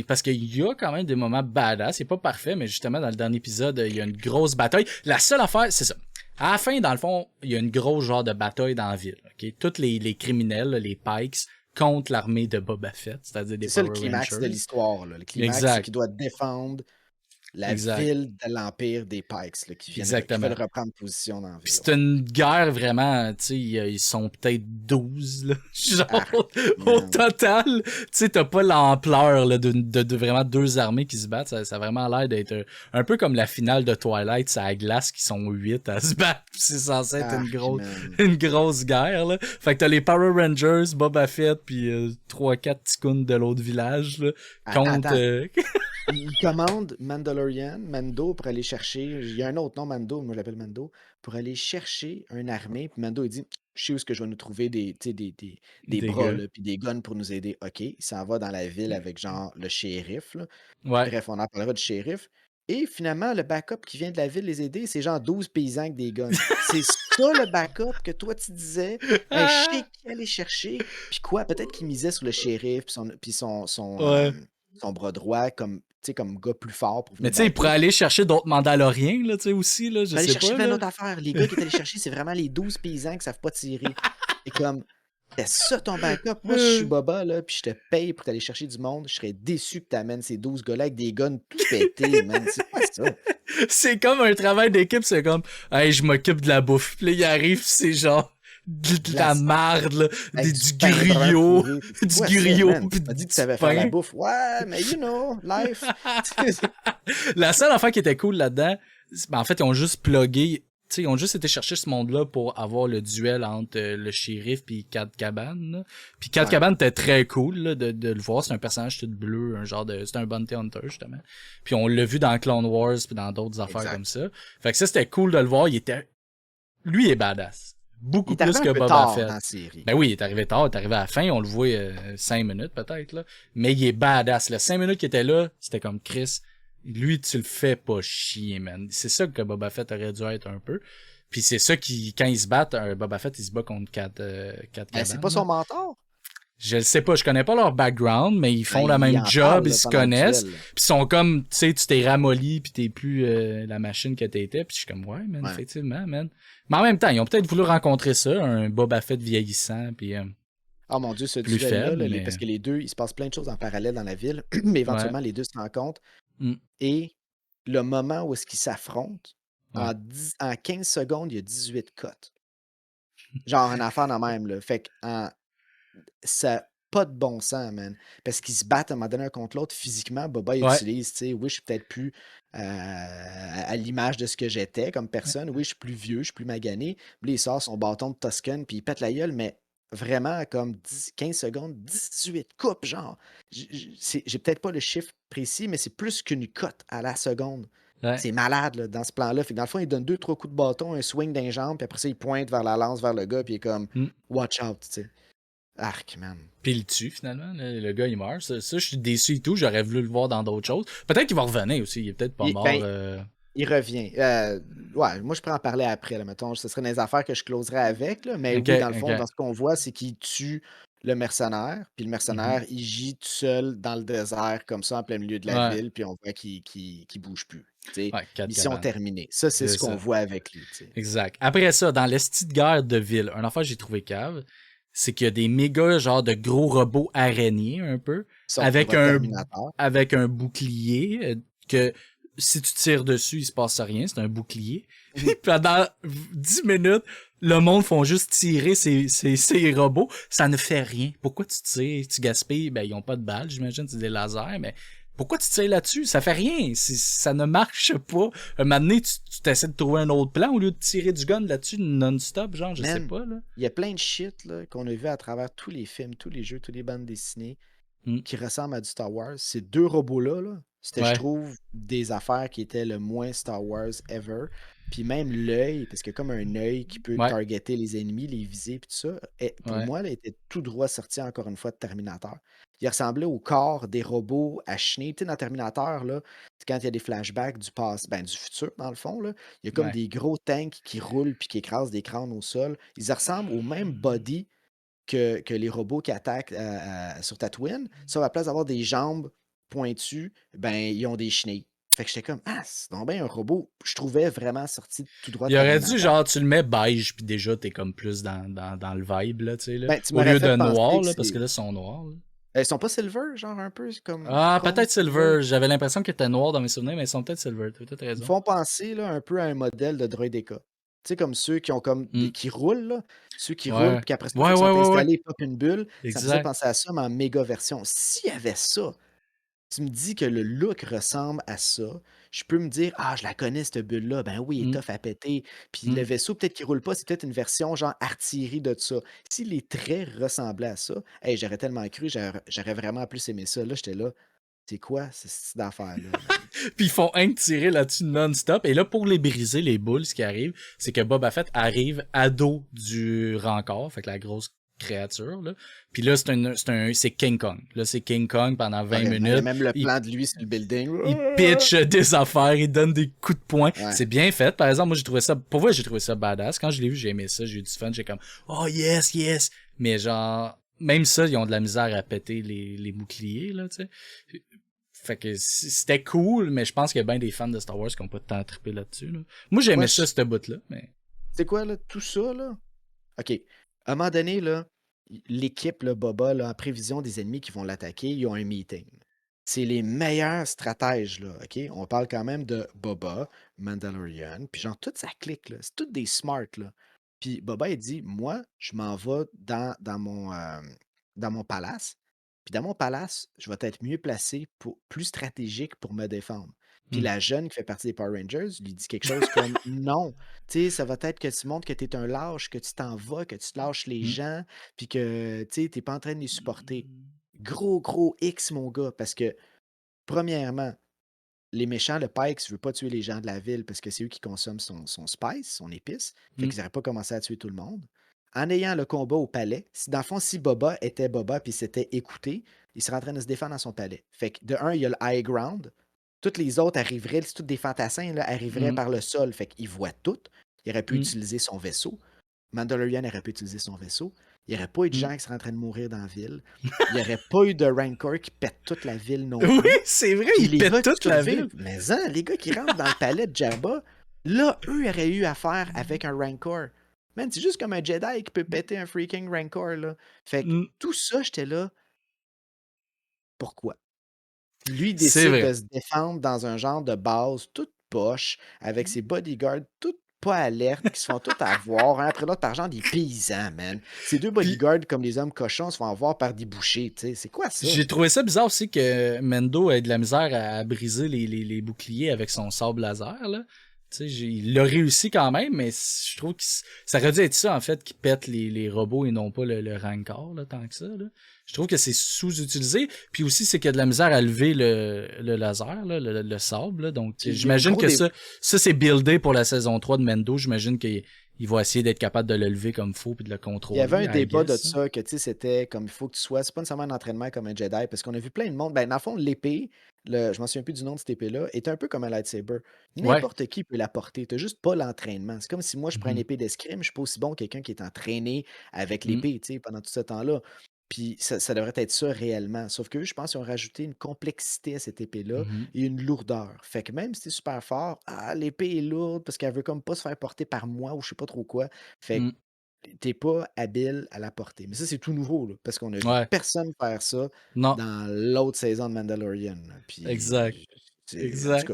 [SPEAKER 2] parce qu'il y a quand même des moments badass, c'est pas parfait, mais justement, dans le dernier épisode, il y a une grosse bataille. La seule affaire, c'est ça. À la fin, dans le fond, il y a une grosse genre de bataille dans la ville, ok? Tous les criminels, là, les Pikes, contre l'armée de Boba Fett, c'est-à-dire des
[SPEAKER 1] C'est ça le
[SPEAKER 2] Power
[SPEAKER 1] climax
[SPEAKER 2] Rangers.
[SPEAKER 1] de l'histoire, là. Le climax,
[SPEAKER 2] Exact.
[SPEAKER 1] c'est qu'il doit défendre la
[SPEAKER 2] Exact.
[SPEAKER 1] ville de l'Empire des Pikes, là, qui
[SPEAKER 2] Exactement.
[SPEAKER 1] veulent reprendre position dans la ville.
[SPEAKER 2] Pis c'est une guerre vraiment, tu sais, ils sont peut-être 12, là, genre, au total. Tu sais, t'as pas l'ampleur là, de vraiment deux armées qui se battent. Ça a vraiment l'air d'être un peu comme la finale de Twilight, c'est à la glace qui sont 8 à se battre. C'est censé être une grosse guerre, là. Fait que t'as les Power Rangers, Boba Fett, puis 3-4 ticounes de l'autre village, là, contre...
[SPEAKER 1] Il commande Mando, pour aller chercher. Il y a un autre nom, Mando, moi je l'appelle Mando, pour aller chercher une armée. Puis Mando, il dit, je sais où est-ce que je vais nous trouver des bras, là, puis des guns pour nous aider. OK, il s'en va dans la ville avec genre le shérif. Là.
[SPEAKER 2] Ouais.
[SPEAKER 1] Bref, on en parlera du shérif. Et finalement, le backup qui vient de la ville les aider, c'est genre 12 paysans avec des guns. C'est ça le backup que toi tu disais. Ben, je sais qui aller chercher. Puis quoi, peut-être qu'il misait sur le shérif, puis son bras droit comme gars plus fort pour venir.
[SPEAKER 2] Mais tu sais, il pourrait aller chercher d'autres Mandaloriens, là, tu sais, aussi, là, je sais
[SPEAKER 1] aller chercher
[SPEAKER 2] pas.
[SPEAKER 1] plein d'autres affaires. Les gars qui est allé chercher, c'est vraiment les 12 paysans qui savent pas tirer. Et comme, c'est ça ton backup. Moi, je suis Boba, là, puis je te paye pour t'aller chercher du monde. Je serais déçu que t'amènes ces 12 gars-là avec des guns tout pétés, man. C'est pas ça.
[SPEAKER 2] C'est comme un travail d'équipe, c'est comme, hey, je m'occupe de la bouffe. Puis là, il arrive, c'est genre, de la marde, là, du griot, du griot.
[SPEAKER 1] Tu m'as dit que tu savais faire la bouffe. Ouais, mais you know, life.
[SPEAKER 2] La seule affaire qui était cool là-dedans, en fait, ils ont juste plugué, tu sais, ils ont juste été chercher ce monde-là pour avoir le duel entre le shérif puis Cad Caban. Puis Cad Caban était très cool là, de le voir, c'est un personnage tout bleu, c'est un bounty hunter justement. Puis on l'a vu dans Clone Wars puis dans d'autres affaires comme ça. Fait que ça c'était cool de le voir, lui il est badass. Beaucoup plus que Boba Fett. Ben oui, il est arrivé tard, il est arrivé à la fin, on le voit 5 minutes peut-être, là. Mais il est badass. Les 5 minutes qu'il était là, c'était comme Chris. Lui, tu le fais pas chier, man. C'est ça que Boba Fett aurait dû être un peu. Puis c'est ça qui, quand ils se battent, Boba Fett, il se bat contre Cad Caban.
[SPEAKER 1] C'est pas son mentor?
[SPEAKER 2] Je le sais pas, je connais pas leur background, mais ils font le même job, ils se connaissent. Puis ils sont comme, tu sais, tu t'es ramolli, puis t'es plus la machine que t'étais. Puis je suis comme, ouais, man, effectivement, man. Mais en même temps, ils ont peut-être voulu rencontrer ça, un Boba Fett vieillissant, puis
[SPEAKER 1] oh mon Dieu, ce
[SPEAKER 2] plus faible,
[SPEAKER 1] mais... parce que les deux, il se passe plein de choses en parallèle dans la ville, mais éventuellement, les deux se rencontrent. Et le moment où est-ce qu'ils s'affrontent, en 15 secondes, il y a 18 cotes. Genre, une affaire dans même, là. Fait que ça pas de bon sens, man. Parce qu'ils se battent à un moment donné un contre l'autre physiquement. Boba, il utilise, tu sais, oui, je suis peut-être plus à l'image de ce que j'étais comme personne. Oui, je suis plus vieux, je suis plus magané. Puis il sort son bâton de Tusken, puis il pète la gueule, mais vraiment, comme 15 secondes, 18 coupes, genre. J'ai peut-être pas le chiffre précis, mais c'est plus qu'une cote à la seconde. Ouais. C'est malade, là, dans ce plan-là. Fait que dans le fond, il donne 2-3 coups de bâton, un swing d'un jambe, puis après ça, il pointe vers la lance, vers le gars, puis il est comme watch out, tu sais. Arc, man.
[SPEAKER 2] Puis il le tue, finalement. Le gars, il meurt. Ça, je suis déçu et tout. J'aurais voulu le voir dans d'autres choses. Peut-être qu'il va revenir aussi. Il est peut-être pas mort.
[SPEAKER 1] Il revient. Ouais, moi, je pourrais en parler après, là, mettons. Ce serait des affaires que je closerais avec, là, mais oui, dans le fond, dans ce qu'on voit, c'est qu'il tue le mercenaire, puis le mercenaire, il gît tout seul dans le désert, comme ça, en plein milieu de la ville, puis on voit qu'il bouge plus. Mission terminée. Ça, c'est ce qu'on voit avec lui. T'sais.
[SPEAKER 2] Exact. Après ça, dans l'esti de guerre de ville, un affaire que j'ai trouvé cave, c'est qu'il y a des méga genre de gros robots araignées un peu, avec un bouclier que si tu tires dessus, il se passe rien, c'est un bouclier. Pendant 10 minutes, le monde font juste tirer ces robots, ça ne fait rien. Pourquoi tu tires, tu gaspilles? Ben ils ont pas de balles, j'imagine, c'est des lasers, mais Pourquoi tu tires là-dessus? Ça fait rien. Ça ne marche pas. Un moment donné, tu t'essaies de trouver un autre plan au lieu de tirer du gun là-dessus non-stop, genre, je sais
[SPEAKER 1] Man,
[SPEAKER 2] pas, là.
[SPEAKER 1] il y a plein de shit là, qu'on a vu à travers tous les films, tous les jeux, toutes les bandes dessinées
[SPEAKER 2] Mm.
[SPEAKER 1] qui ressemblent à du Star Wars. Ces deux robots-là, là, c'était, je
[SPEAKER 2] Ouais,
[SPEAKER 1] trouve, des affaires qui étaient le moins Star Wars ever. Puis même l'œil, parce que comme un œil qui peut
[SPEAKER 2] ouais,
[SPEAKER 1] targeter les ennemis, les viser, puis tout ça, pour
[SPEAKER 2] ouais,
[SPEAKER 1] moi, là, était tout droit sorti encore une fois de Terminator. Il ressemblait au corps des robots achinés. Tu sais, dans Terminator, là, c'est quand il y a des flashbacks du passé, ben, du futur, dans le fond, là, il y a comme
[SPEAKER 2] ouais.
[SPEAKER 1] des gros tanks qui roulent puis qui écrasent des crânes au sol. Ils ressemblent au même body que les robots qui attaquent sur Tatooine. Sauf à la place d'avoir des jambes pointues, ben, ils ont des chenilles. Fait que j'étais comme, ah, c'est donc bien un robot. Je trouvais vraiment sorti tout droit de
[SPEAKER 2] Il aurait dû,
[SPEAKER 1] Terminator.
[SPEAKER 2] genre, tu le mets beige, puis déjà, t'es comme plus dans le vibe, là, tu sais, là.
[SPEAKER 1] Ben, tu
[SPEAKER 2] Au
[SPEAKER 1] m'aurais
[SPEAKER 2] lieu
[SPEAKER 1] fait
[SPEAKER 2] de
[SPEAKER 1] penser
[SPEAKER 2] noir,
[SPEAKER 1] que
[SPEAKER 2] là, parce
[SPEAKER 1] c'est.
[SPEAKER 2] que là, ils sont noirs, là.
[SPEAKER 1] Ils sont pas silver, genre un peu comme
[SPEAKER 2] Ah,
[SPEAKER 1] chrome
[SPEAKER 2] peut-être
[SPEAKER 1] silver.
[SPEAKER 2] Silver. J'avais l'impression qu'ils étaient noirs dans mes souvenirs, mais ils sont peut-être Silver. T'as peut-être
[SPEAKER 1] Ils me
[SPEAKER 2] raison.
[SPEAKER 1] font penser là, un peu à un modèle de Droideka. Tu sais, comme ceux qui ont comme
[SPEAKER 2] Hmm.
[SPEAKER 1] qui roulent, là. Ceux qui roulent,
[SPEAKER 2] Ouais.
[SPEAKER 1] puis après ça, une
[SPEAKER 2] Ouais,
[SPEAKER 1] fois qu'ils
[SPEAKER 2] ouais,
[SPEAKER 1] sont
[SPEAKER 2] ouais, ouais.
[SPEAKER 1] installés, ils pop une bulle. Ça me faisait
[SPEAKER 2] Exact.
[SPEAKER 1] penser à ça, mais en méga version. S'il y avait ça, tu me dis que le look ressemble à ça, je peux me dire: «Ah, je la connais cette bulle-là, ben oui, elle est
[SPEAKER 2] Hmm.
[SPEAKER 1] tough à péter». Puis le
[SPEAKER 2] Hmm.
[SPEAKER 1] vaisseau, peut-être qu'il roule pas, c'est peut-être une version genre artillerie de ça. Si les traits ressemblaient à ça, hey, j'aurais tellement cru, j'aurais vraiment plus aimé ça. Là, j'étais là: «C'est quoi ce style d'affaire-là, man?»
[SPEAKER 2] Puis ils font un tirer là-dessus non-stop. Et là, pour les briser, les boules, ce qui arrive, c'est que Boba Fett arrive à dos du Rancor, fait que la grosse créature, là. Puis là, c'est King Kong. Là, c'est King Kong pendant 20
[SPEAKER 1] Carrément, il y a
[SPEAKER 2] minutes.
[SPEAKER 1] même le
[SPEAKER 2] Il
[SPEAKER 1] plan de lui sur le building.
[SPEAKER 2] il pitch des affaires, il donne des coups de poing.
[SPEAKER 1] Ouais.
[SPEAKER 2] C'est bien fait. Par exemple, moi, j'ai trouvé ça, pour vrai, j'ai trouvé ça badass. Quand je l'ai vu, j'ai aimé ça, j'ai eu du fun, j'ai comme, oh yes, yes. Mais genre, même ça, ils ont de la misère à péter les boucliers, là, tu sais. Fait que c'était cool, mais je pense qu'il y a bien des fans de Star Wars qui ont pas tant trippé là-dessus, là. Moi,
[SPEAKER 1] Moi,
[SPEAKER 2] j'aimais ça, cette bout-là, mais.
[SPEAKER 1] c'est quoi, là, tout ça, là? OK. À un moment donné, là, l'équipe, là, Boba, là, en prévision des ennemis qui vont l'attaquer, ils ont un meeting. C'est les meilleurs stratèges, là, OK? On parle quand même de Boba, Mandalorian, puis genre toute sa clique, là. C'est toutes des smarts, là. Puis Boba, il dit, moi, je m'en vais dans mon palace. Puis dans mon palace, je vais être mieux placé, plus stratégique pour me défendre. Puis
[SPEAKER 2] Hmm.
[SPEAKER 1] la jeune qui fait partie des Power Rangers lui dit quelque chose comme non, tu sais, ça va être que tu montres que tu es un lâche, que tu t'en vas, que tu te lâches les
[SPEAKER 2] Hmm.
[SPEAKER 1] gens, puis que tu sais, t'es pas en train de les supporter. Gros, gros X, mon gars, parce que, premièrement, les méchants, le Pikes veut pas tuer les gens de la ville parce que c'est eux qui consomment son spice, son épice. Fait
[SPEAKER 2] Hmm.
[SPEAKER 1] qu'ils n'auraient pas commencé à tuer tout le monde. En ayant le combat au palais, dans le fond, si Boba était Boba puis s'était écouté, il serait en train de se défendre dans son palais. Fait que de un, il y a le high ground. Toutes les autres arriveraient, c'est tous des fantassins, là, arriveraient
[SPEAKER 2] Hmm.
[SPEAKER 1] par le sol. Fait qu'il voit tout. Il aurait pu
[SPEAKER 2] Hmm.
[SPEAKER 1] utiliser son vaisseau. Mandalorian aurait pu utiliser son vaisseau. Il n'y aurait pas eu de
[SPEAKER 2] Hmm.
[SPEAKER 1] gens qui seraient en train de mourir dans la ville. Il n'y aurait pas eu de Rancor qui pète toute la ville non
[SPEAKER 2] Oui,
[SPEAKER 1] plus.
[SPEAKER 2] c'est vrai,
[SPEAKER 1] Puis
[SPEAKER 2] il
[SPEAKER 1] les
[SPEAKER 2] pète
[SPEAKER 1] gars qui
[SPEAKER 2] toute la ville.
[SPEAKER 1] survivent, mais hein, les gars qui rentrent dans le palais de Jabba, là, eux auraient eu affaire avec un Rancor. Man, c'est juste comme un Jedi qui peut péter un freaking Rancor, là. Fait que
[SPEAKER 2] Hmm.
[SPEAKER 1] tout ça, j'étais là, pourquoi? Lui il
[SPEAKER 2] C'est
[SPEAKER 1] décide de
[SPEAKER 2] vrai.
[SPEAKER 1] se défendre dans un genre de base toute poche, avec ses bodyguards toutes pas alertes, qui se font tout avoir, un après l'autre, par genre des paysans, man. Ces deux
[SPEAKER 2] Puis
[SPEAKER 1] bodyguards, comme les hommes cochons, se font avoir par des bouchers, tu sais. C'est quoi ça?
[SPEAKER 2] j'ai trouvé ça bizarre aussi que Mendo ait de la misère à briser les boucliers avec son sabre laser, là. Tu sais, il l'a réussi quand même, mais je trouve que ça aurait dû être ça, en fait, qui pète les robots et non pas le Rancor, là, tant que ça, là. Je trouve que c'est sous-utilisé. Puis aussi, c'est qu'il y a de la misère à lever le laser, là, le sabre, là. Donc,
[SPEAKER 1] Il y a
[SPEAKER 2] j'imagine
[SPEAKER 1] gros
[SPEAKER 2] que
[SPEAKER 1] des
[SPEAKER 2] ça c'est buildé pour la saison 3 de Mendo. J'imagine qu'il va essayer d'être capable de le lever comme il faut puis de le
[SPEAKER 1] Il y avait
[SPEAKER 2] contrôler,
[SPEAKER 1] un
[SPEAKER 2] I
[SPEAKER 1] débat de
[SPEAKER 2] guess, hein.
[SPEAKER 1] ça, que tu sais, c'était comme il faut que tu sois. C'est pas nécessairement un entraînement comme un Jedi, parce qu'on a vu plein de monde. Ben, dans le fond, l'épée, je m'en souviens plus du nom de cette épée-là, est un peu comme un lightsaber.
[SPEAKER 2] Ouais.
[SPEAKER 1] N'importe qui peut la porter. T'as juste pas l'entraînement. C'est comme si moi, je prends une
[SPEAKER 2] Mhm.
[SPEAKER 1] épée d'escrime, je suis pas aussi bon que quelqu'un qui est entraîné avec
[SPEAKER 2] Mhm.
[SPEAKER 1] l'épée, tu sais, pendant tout ce temps-là. Puis ça devrait être ça réellement. Sauf que je pense qu'ils ont rajouté une complexité à cette épée-là
[SPEAKER 2] Mhm.
[SPEAKER 1] et une lourdeur. Fait que même si t'es super fort, ah, l'épée est lourde parce qu'elle veut comme pas se faire porter par moi ou je sais pas trop quoi. Fait que
[SPEAKER 2] Mhm.
[SPEAKER 1] t'es pas habile à la porter. Mais ça, c'est tout nouveau, là, parce qu'on a vu
[SPEAKER 2] Ouais.
[SPEAKER 1] personne faire ça
[SPEAKER 2] Non.
[SPEAKER 1] dans l'autre saison de Mandalorian, là.
[SPEAKER 2] Exact.
[SPEAKER 1] Puis, en tout
[SPEAKER 2] Exact.
[SPEAKER 1] cas,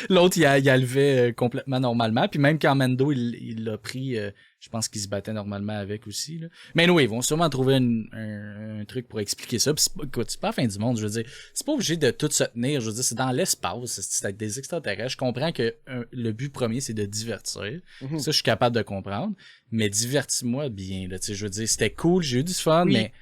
[SPEAKER 2] L'autre, il a levé complètement normalement. Puis même quand Mendo, il l'a pris, je pense qu'il se battait normalement avec aussi. Là. Mais oui, ils vont sûrement trouver un truc pour expliquer ça. Puis écoute, c'est pas la fin du monde, je veux dire. C'est pas obligé de tout se tenir. Je veux dire, c'est dans l'espace. C'est avec des extraterrestres. Je comprends que le but premier, c'est de divertir.
[SPEAKER 1] Mhm.
[SPEAKER 2] Ça, je suis capable de comprendre. Mais divertis-moi bien. Là, tu sais, je veux dire, c'était cool, j'ai eu du fun,
[SPEAKER 1] Oui,
[SPEAKER 2] mais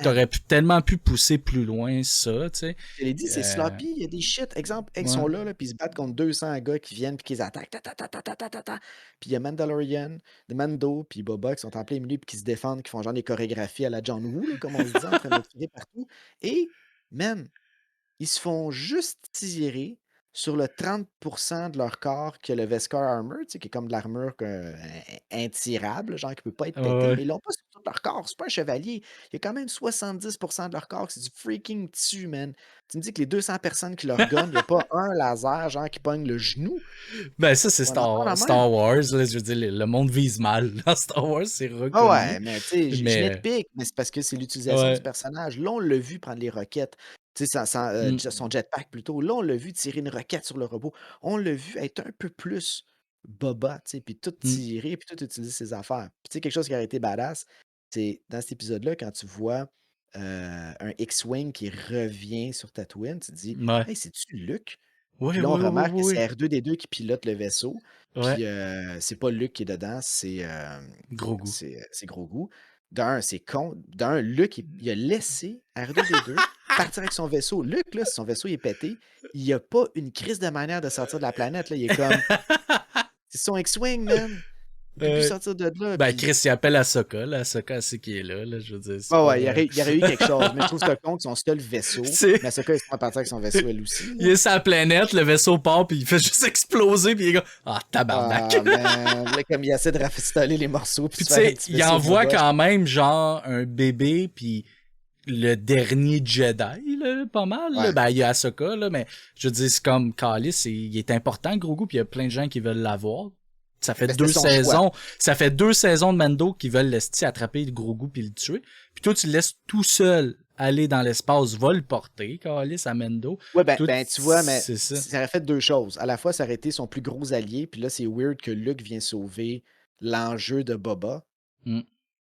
[SPEAKER 2] t'aurais tellement pu pousser plus loin ça, tu sais.
[SPEAKER 1] je l'ai dit, c'est
[SPEAKER 2] Euh,
[SPEAKER 1] sloppy, il y a des shit. Exemple, ils
[SPEAKER 2] ouais.
[SPEAKER 1] sont là, puis ils se battent contre 200 gars qui viennent puis qui les attaquent. Ta, ta, ta, ta, ta, ta, ta, ta. Puis il y a Mandalorian, de Mando, puis Boba qui sont en plein milieu puis qui se défendent, qui font genre des chorégraphies à la John Woo, là, comme on se dit, en train de tirer partout. Et, man, ils se font juste tirer sur le 30% de leur corps que le Beskar Armor, tu sais, qui est comme de l'armure intirable, genre qui peut pas être pété,
[SPEAKER 2] Ouais.
[SPEAKER 1] mais ils l'ont pas sur tout leur corps. C'est pas un chevalier. Il y a quand même 70% de leur corps que c'est du freaking tissu, man. Tu me dis que les 200 personnes qui leur gunnent, il n'y a pas un laser, genre, qui pogne le genou.
[SPEAKER 2] Ben ça c'est
[SPEAKER 1] On entend la même.
[SPEAKER 2] Star Wars, là, je veux dire le monde vise mal. Dans Star Wars, c'est
[SPEAKER 1] Ah
[SPEAKER 2] reconnu.
[SPEAKER 1] ouais, mais tu sais, je
[SPEAKER 2] Mais
[SPEAKER 1] nitpick, mais c'est parce que c'est l'utilisation du
[SPEAKER 2] ouais.
[SPEAKER 1] personnage. Là, on l'a vu prendre les roquettes, tu sais,
[SPEAKER 2] Mm.
[SPEAKER 1] son jetpack plutôt. Là, on l'a vu tirer une roquette sur le robot. On l'a vu être un peu plus Boba, tu sais, puis tout
[SPEAKER 2] Mm.
[SPEAKER 1] tirer, puis tout utiliser ses affaires. Puis tu sais, quelque chose qui aurait été badass, c'est dans cet épisode-là, quand tu vois un X-Wing qui revient sur Tatooine, tu te dis,
[SPEAKER 2] Ouais.
[SPEAKER 1] hey, c'est-tu Luke?
[SPEAKER 2] Ouais,
[SPEAKER 1] Puis là, on
[SPEAKER 2] ouais, ouais,
[SPEAKER 1] remarque que
[SPEAKER 2] ouais,
[SPEAKER 1] c'est
[SPEAKER 2] ouais.
[SPEAKER 1] R2D2 qui pilote le vaisseau.
[SPEAKER 2] Ouais.
[SPEAKER 1] Puis c'est pas Luke qui est dedans,
[SPEAKER 2] Gros goût.
[SPEAKER 1] c'est Grogu. D'un, c'est con. D'un, Luke, il a laissé R2D2 partir avec son vaisseau. Luke, là, si son vaisseau il est pété, il a pas une crise de manière de sortir de la planète. Là. Il est comme. C'est son X-Wing, man. Il peut plus sortir de là.
[SPEAKER 2] Ben
[SPEAKER 1] Puis.
[SPEAKER 2] Chris, il appelle Ahsoka, là. Ahsoka, elle sait qui est là, je veux dire, c'est
[SPEAKER 1] Ouais,
[SPEAKER 2] pas...
[SPEAKER 1] ouais, il y aurait eu quelque chose. Mais je trouve ça con que son seul vaisseau.
[SPEAKER 2] c'est...
[SPEAKER 1] Mais Ahsoka, il se prend partir avec son vaisseau, elle aussi.
[SPEAKER 2] Il
[SPEAKER 1] Là.
[SPEAKER 2] est sur la planète, le vaisseau part, puis il fait juste exploser, puis il est comme... Ah, tabarnak!
[SPEAKER 1] Ah, man. Là, comme il essaie de rafistoler les morceaux puis
[SPEAKER 2] Puis
[SPEAKER 1] de
[SPEAKER 2] tu
[SPEAKER 1] faire un
[SPEAKER 2] sais,
[SPEAKER 1] petit
[SPEAKER 2] il
[SPEAKER 1] vaisseau
[SPEAKER 2] envoie
[SPEAKER 1] Boba.
[SPEAKER 2] quand même, genre, un bébé, puis le dernier Jedi, là, pas mal. Là.
[SPEAKER 1] Ouais.
[SPEAKER 2] Ben, il y a Ahsoka, là, mais je veux dire, c'est comme Kali, il est important, Grogu, puis il y a plein de gens qui veulent l'avoir. Ça fait
[SPEAKER 1] Mais c'était son choix.
[SPEAKER 2] ça fait 2 saisons de Mando qui veulent l'esti attraper le Grogu puis le tuer. Puis toi, tu le laisses tout seul aller dans l'espace, va le porter, Kali, à Mando.
[SPEAKER 1] Ouais,
[SPEAKER 2] Tout,
[SPEAKER 1] tu vois, mais
[SPEAKER 2] c'est ça.
[SPEAKER 1] ça aurait fait deux choses. À la fois, ça aurait été son plus gros allié, puis là, c'est weird que Luke vient sauver l'enjeu de Boba,
[SPEAKER 2] Mm.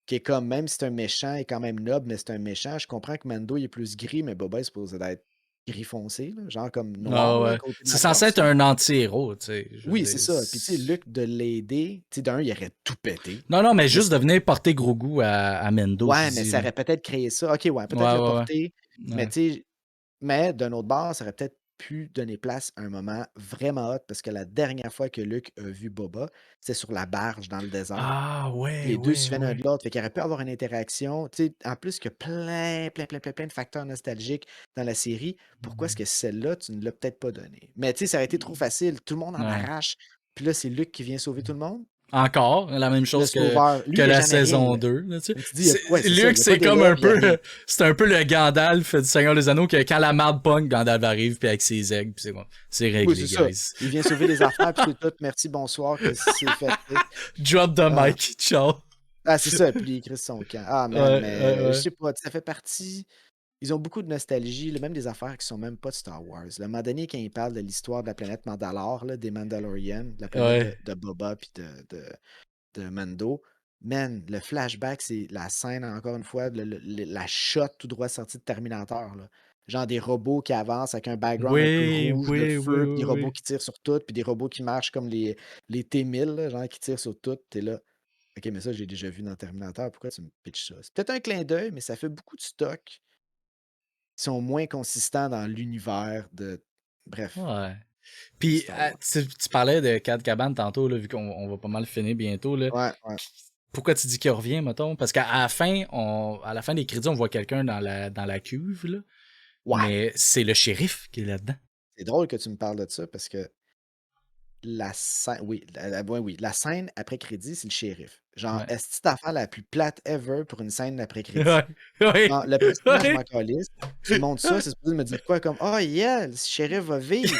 [SPEAKER 1] qui est comme, même si c'est un méchant, il est quand même noble, mais c'est un méchant. Je comprends que Mando, il est plus gris, mais Boba est supposé d'être gris foncé, là, genre comme
[SPEAKER 2] Ah
[SPEAKER 1] noir, là, à
[SPEAKER 2] ouais.
[SPEAKER 1] côté de
[SPEAKER 2] C'est
[SPEAKER 1] la
[SPEAKER 2] censé
[SPEAKER 1] force.
[SPEAKER 2] être
[SPEAKER 1] Là.
[SPEAKER 2] un anti-héros, tu sais. Je veux
[SPEAKER 1] Oui,
[SPEAKER 2] dire,
[SPEAKER 1] c'est ça. Puis, tu sais, Luke, de l'aider, tu sais, d'un, il aurait tout pété.
[SPEAKER 2] Non, non, mais
[SPEAKER 1] Mais
[SPEAKER 2] juste de venir porter Grogu à Mendo, je
[SPEAKER 1] ouais, mais
[SPEAKER 2] dis,
[SPEAKER 1] ça
[SPEAKER 2] là.
[SPEAKER 1] aurait peut-être créé ça. OK, ouais,
[SPEAKER 2] Ouais,
[SPEAKER 1] peut-être le
[SPEAKER 2] ouais, ouais.
[SPEAKER 1] porter, mais
[SPEAKER 2] Ouais.
[SPEAKER 1] tu sais, mais d'un autre bord, ça aurait peut-être pu donner place à un moment vraiment hot parce que la dernière fois que Luke a vu Boba, c'était sur la barge dans le désert.
[SPEAKER 2] Ah, ouais,
[SPEAKER 1] Les deux se
[SPEAKER 2] ouais,
[SPEAKER 1] souviennent l'un de
[SPEAKER 2] ouais.
[SPEAKER 1] l'autre, fait qu'il aurait pu avoir une interaction. Tu sais, en plus qu'il y a plein de facteurs nostalgiques dans la série. Pourquoi est-ce que celle-là, tu ne l'as peut-être pas donnée? Mais tu sais, ça aurait été trop facile. Tout le monde en
[SPEAKER 2] Ouais.
[SPEAKER 1] arrache. Puis là, c'est Luke qui vient sauver tout le monde.
[SPEAKER 2] Encore, la même
[SPEAKER 1] Le
[SPEAKER 2] chose
[SPEAKER 1] sauveur. Lui,
[SPEAKER 2] que
[SPEAKER 1] il n'y a
[SPEAKER 2] la
[SPEAKER 1] jamais rien.
[SPEAKER 2] saison
[SPEAKER 1] Là.
[SPEAKER 2] 2. Là, tu sais.
[SPEAKER 1] Comme tu dis, ouais, c'est ça. Il
[SPEAKER 2] Luke,
[SPEAKER 1] n'y a pas
[SPEAKER 2] c'est comme
[SPEAKER 1] d'élève,
[SPEAKER 2] un
[SPEAKER 1] il n'y a
[SPEAKER 2] peu,
[SPEAKER 1] rien.
[SPEAKER 2] c'est un peu le Gandalf du Seigneur des Anneaux, que quand la marde pogne, Gandalf arrive, puis avec ses aigles, puis c'est bon. C'est
[SPEAKER 1] Oui,
[SPEAKER 2] réglé,
[SPEAKER 1] c'est ça.
[SPEAKER 2] guys.
[SPEAKER 1] Il vient sauver les affaires, puis c'est tout. Merci, bonsoir, que c'est fait. Tu sais.
[SPEAKER 2] Drop the
[SPEAKER 1] Ah.
[SPEAKER 2] mic, ciao.
[SPEAKER 1] Ah, c'est ça. Puis il crie son camp. Ah, man,
[SPEAKER 2] Ouais, ouais,
[SPEAKER 1] mais je
[SPEAKER 2] ouais.
[SPEAKER 1] sais pas. Ça fait partie. Ils ont beaucoup de nostalgie, là, même des affaires qui sont même pas de Star Wars. Là, à un moment donné, quand ils parlent de l'histoire de la planète Mandalore, là, des Mandalorians, de la planète
[SPEAKER 2] Ouais.
[SPEAKER 1] de Boba puis de Mando, man, le flashback, c'est la scène, encore une fois, la shot tout droit sortie de Terminator. Là. Genre des robots qui avancent avec un background un peu
[SPEAKER 2] Oui,
[SPEAKER 1] rouge de
[SPEAKER 2] oui, oui,
[SPEAKER 1] feu, puis des
[SPEAKER 2] oui,
[SPEAKER 1] robots
[SPEAKER 2] oui.
[SPEAKER 1] qui tirent sur tout, puis des robots qui marchent comme les T-1000, là, genre qui tirent sur tout. T'es là. Ok, mais ça, j'ai déjà vu dans Terminator. Pourquoi tu me pitches ça? C'est peut-être un clin d'œil, mais ça fait beaucoup de stock qui sont moins consistants dans l'univers de. Bref,
[SPEAKER 2] Ouais.
[SPEAKER 1] de
[SPEAKER 2] Puis,
[SPEAKER 1] Star Wars.
[SPEAKER 2] tu parlais de Cad Caban tantôt, là, vu qu'on va pas mal finir bientôt, là.
[SPEAKER 1] Ouais, ouais.
[SPEAKER 2] Pourquoi tu dis qu'il revient, mettons? Parce qu'à la fin, à la fin des crédits, on voit quelqu'un dans la cuve, là.
[SPEAKER 1] Ouais.
[SPEAKER 2] Mais c'est le shérif qui est là-dedans.
[SPEAKER 1] C'est drôle que tu me parles de ça parce que la scène. Oui, ouais, oui, la scène après crédit, c'est le shérif. Genre,
[SPEAKER 2] Ouais.
[SPEAKER 1] est-ce que l'affaire la plus plate ever pour une scène d'après crédit?
[SPEAKER 2] Ouais. Ouais.
[SPEAKER 1] Genre, le personnage, je
[SPEAKER 2] Ouais.
[SPEAKER 1] m'en calisse. Tu me montres ça, c'est supposé me dire quoi comme oh yeah, le shérif va vivre.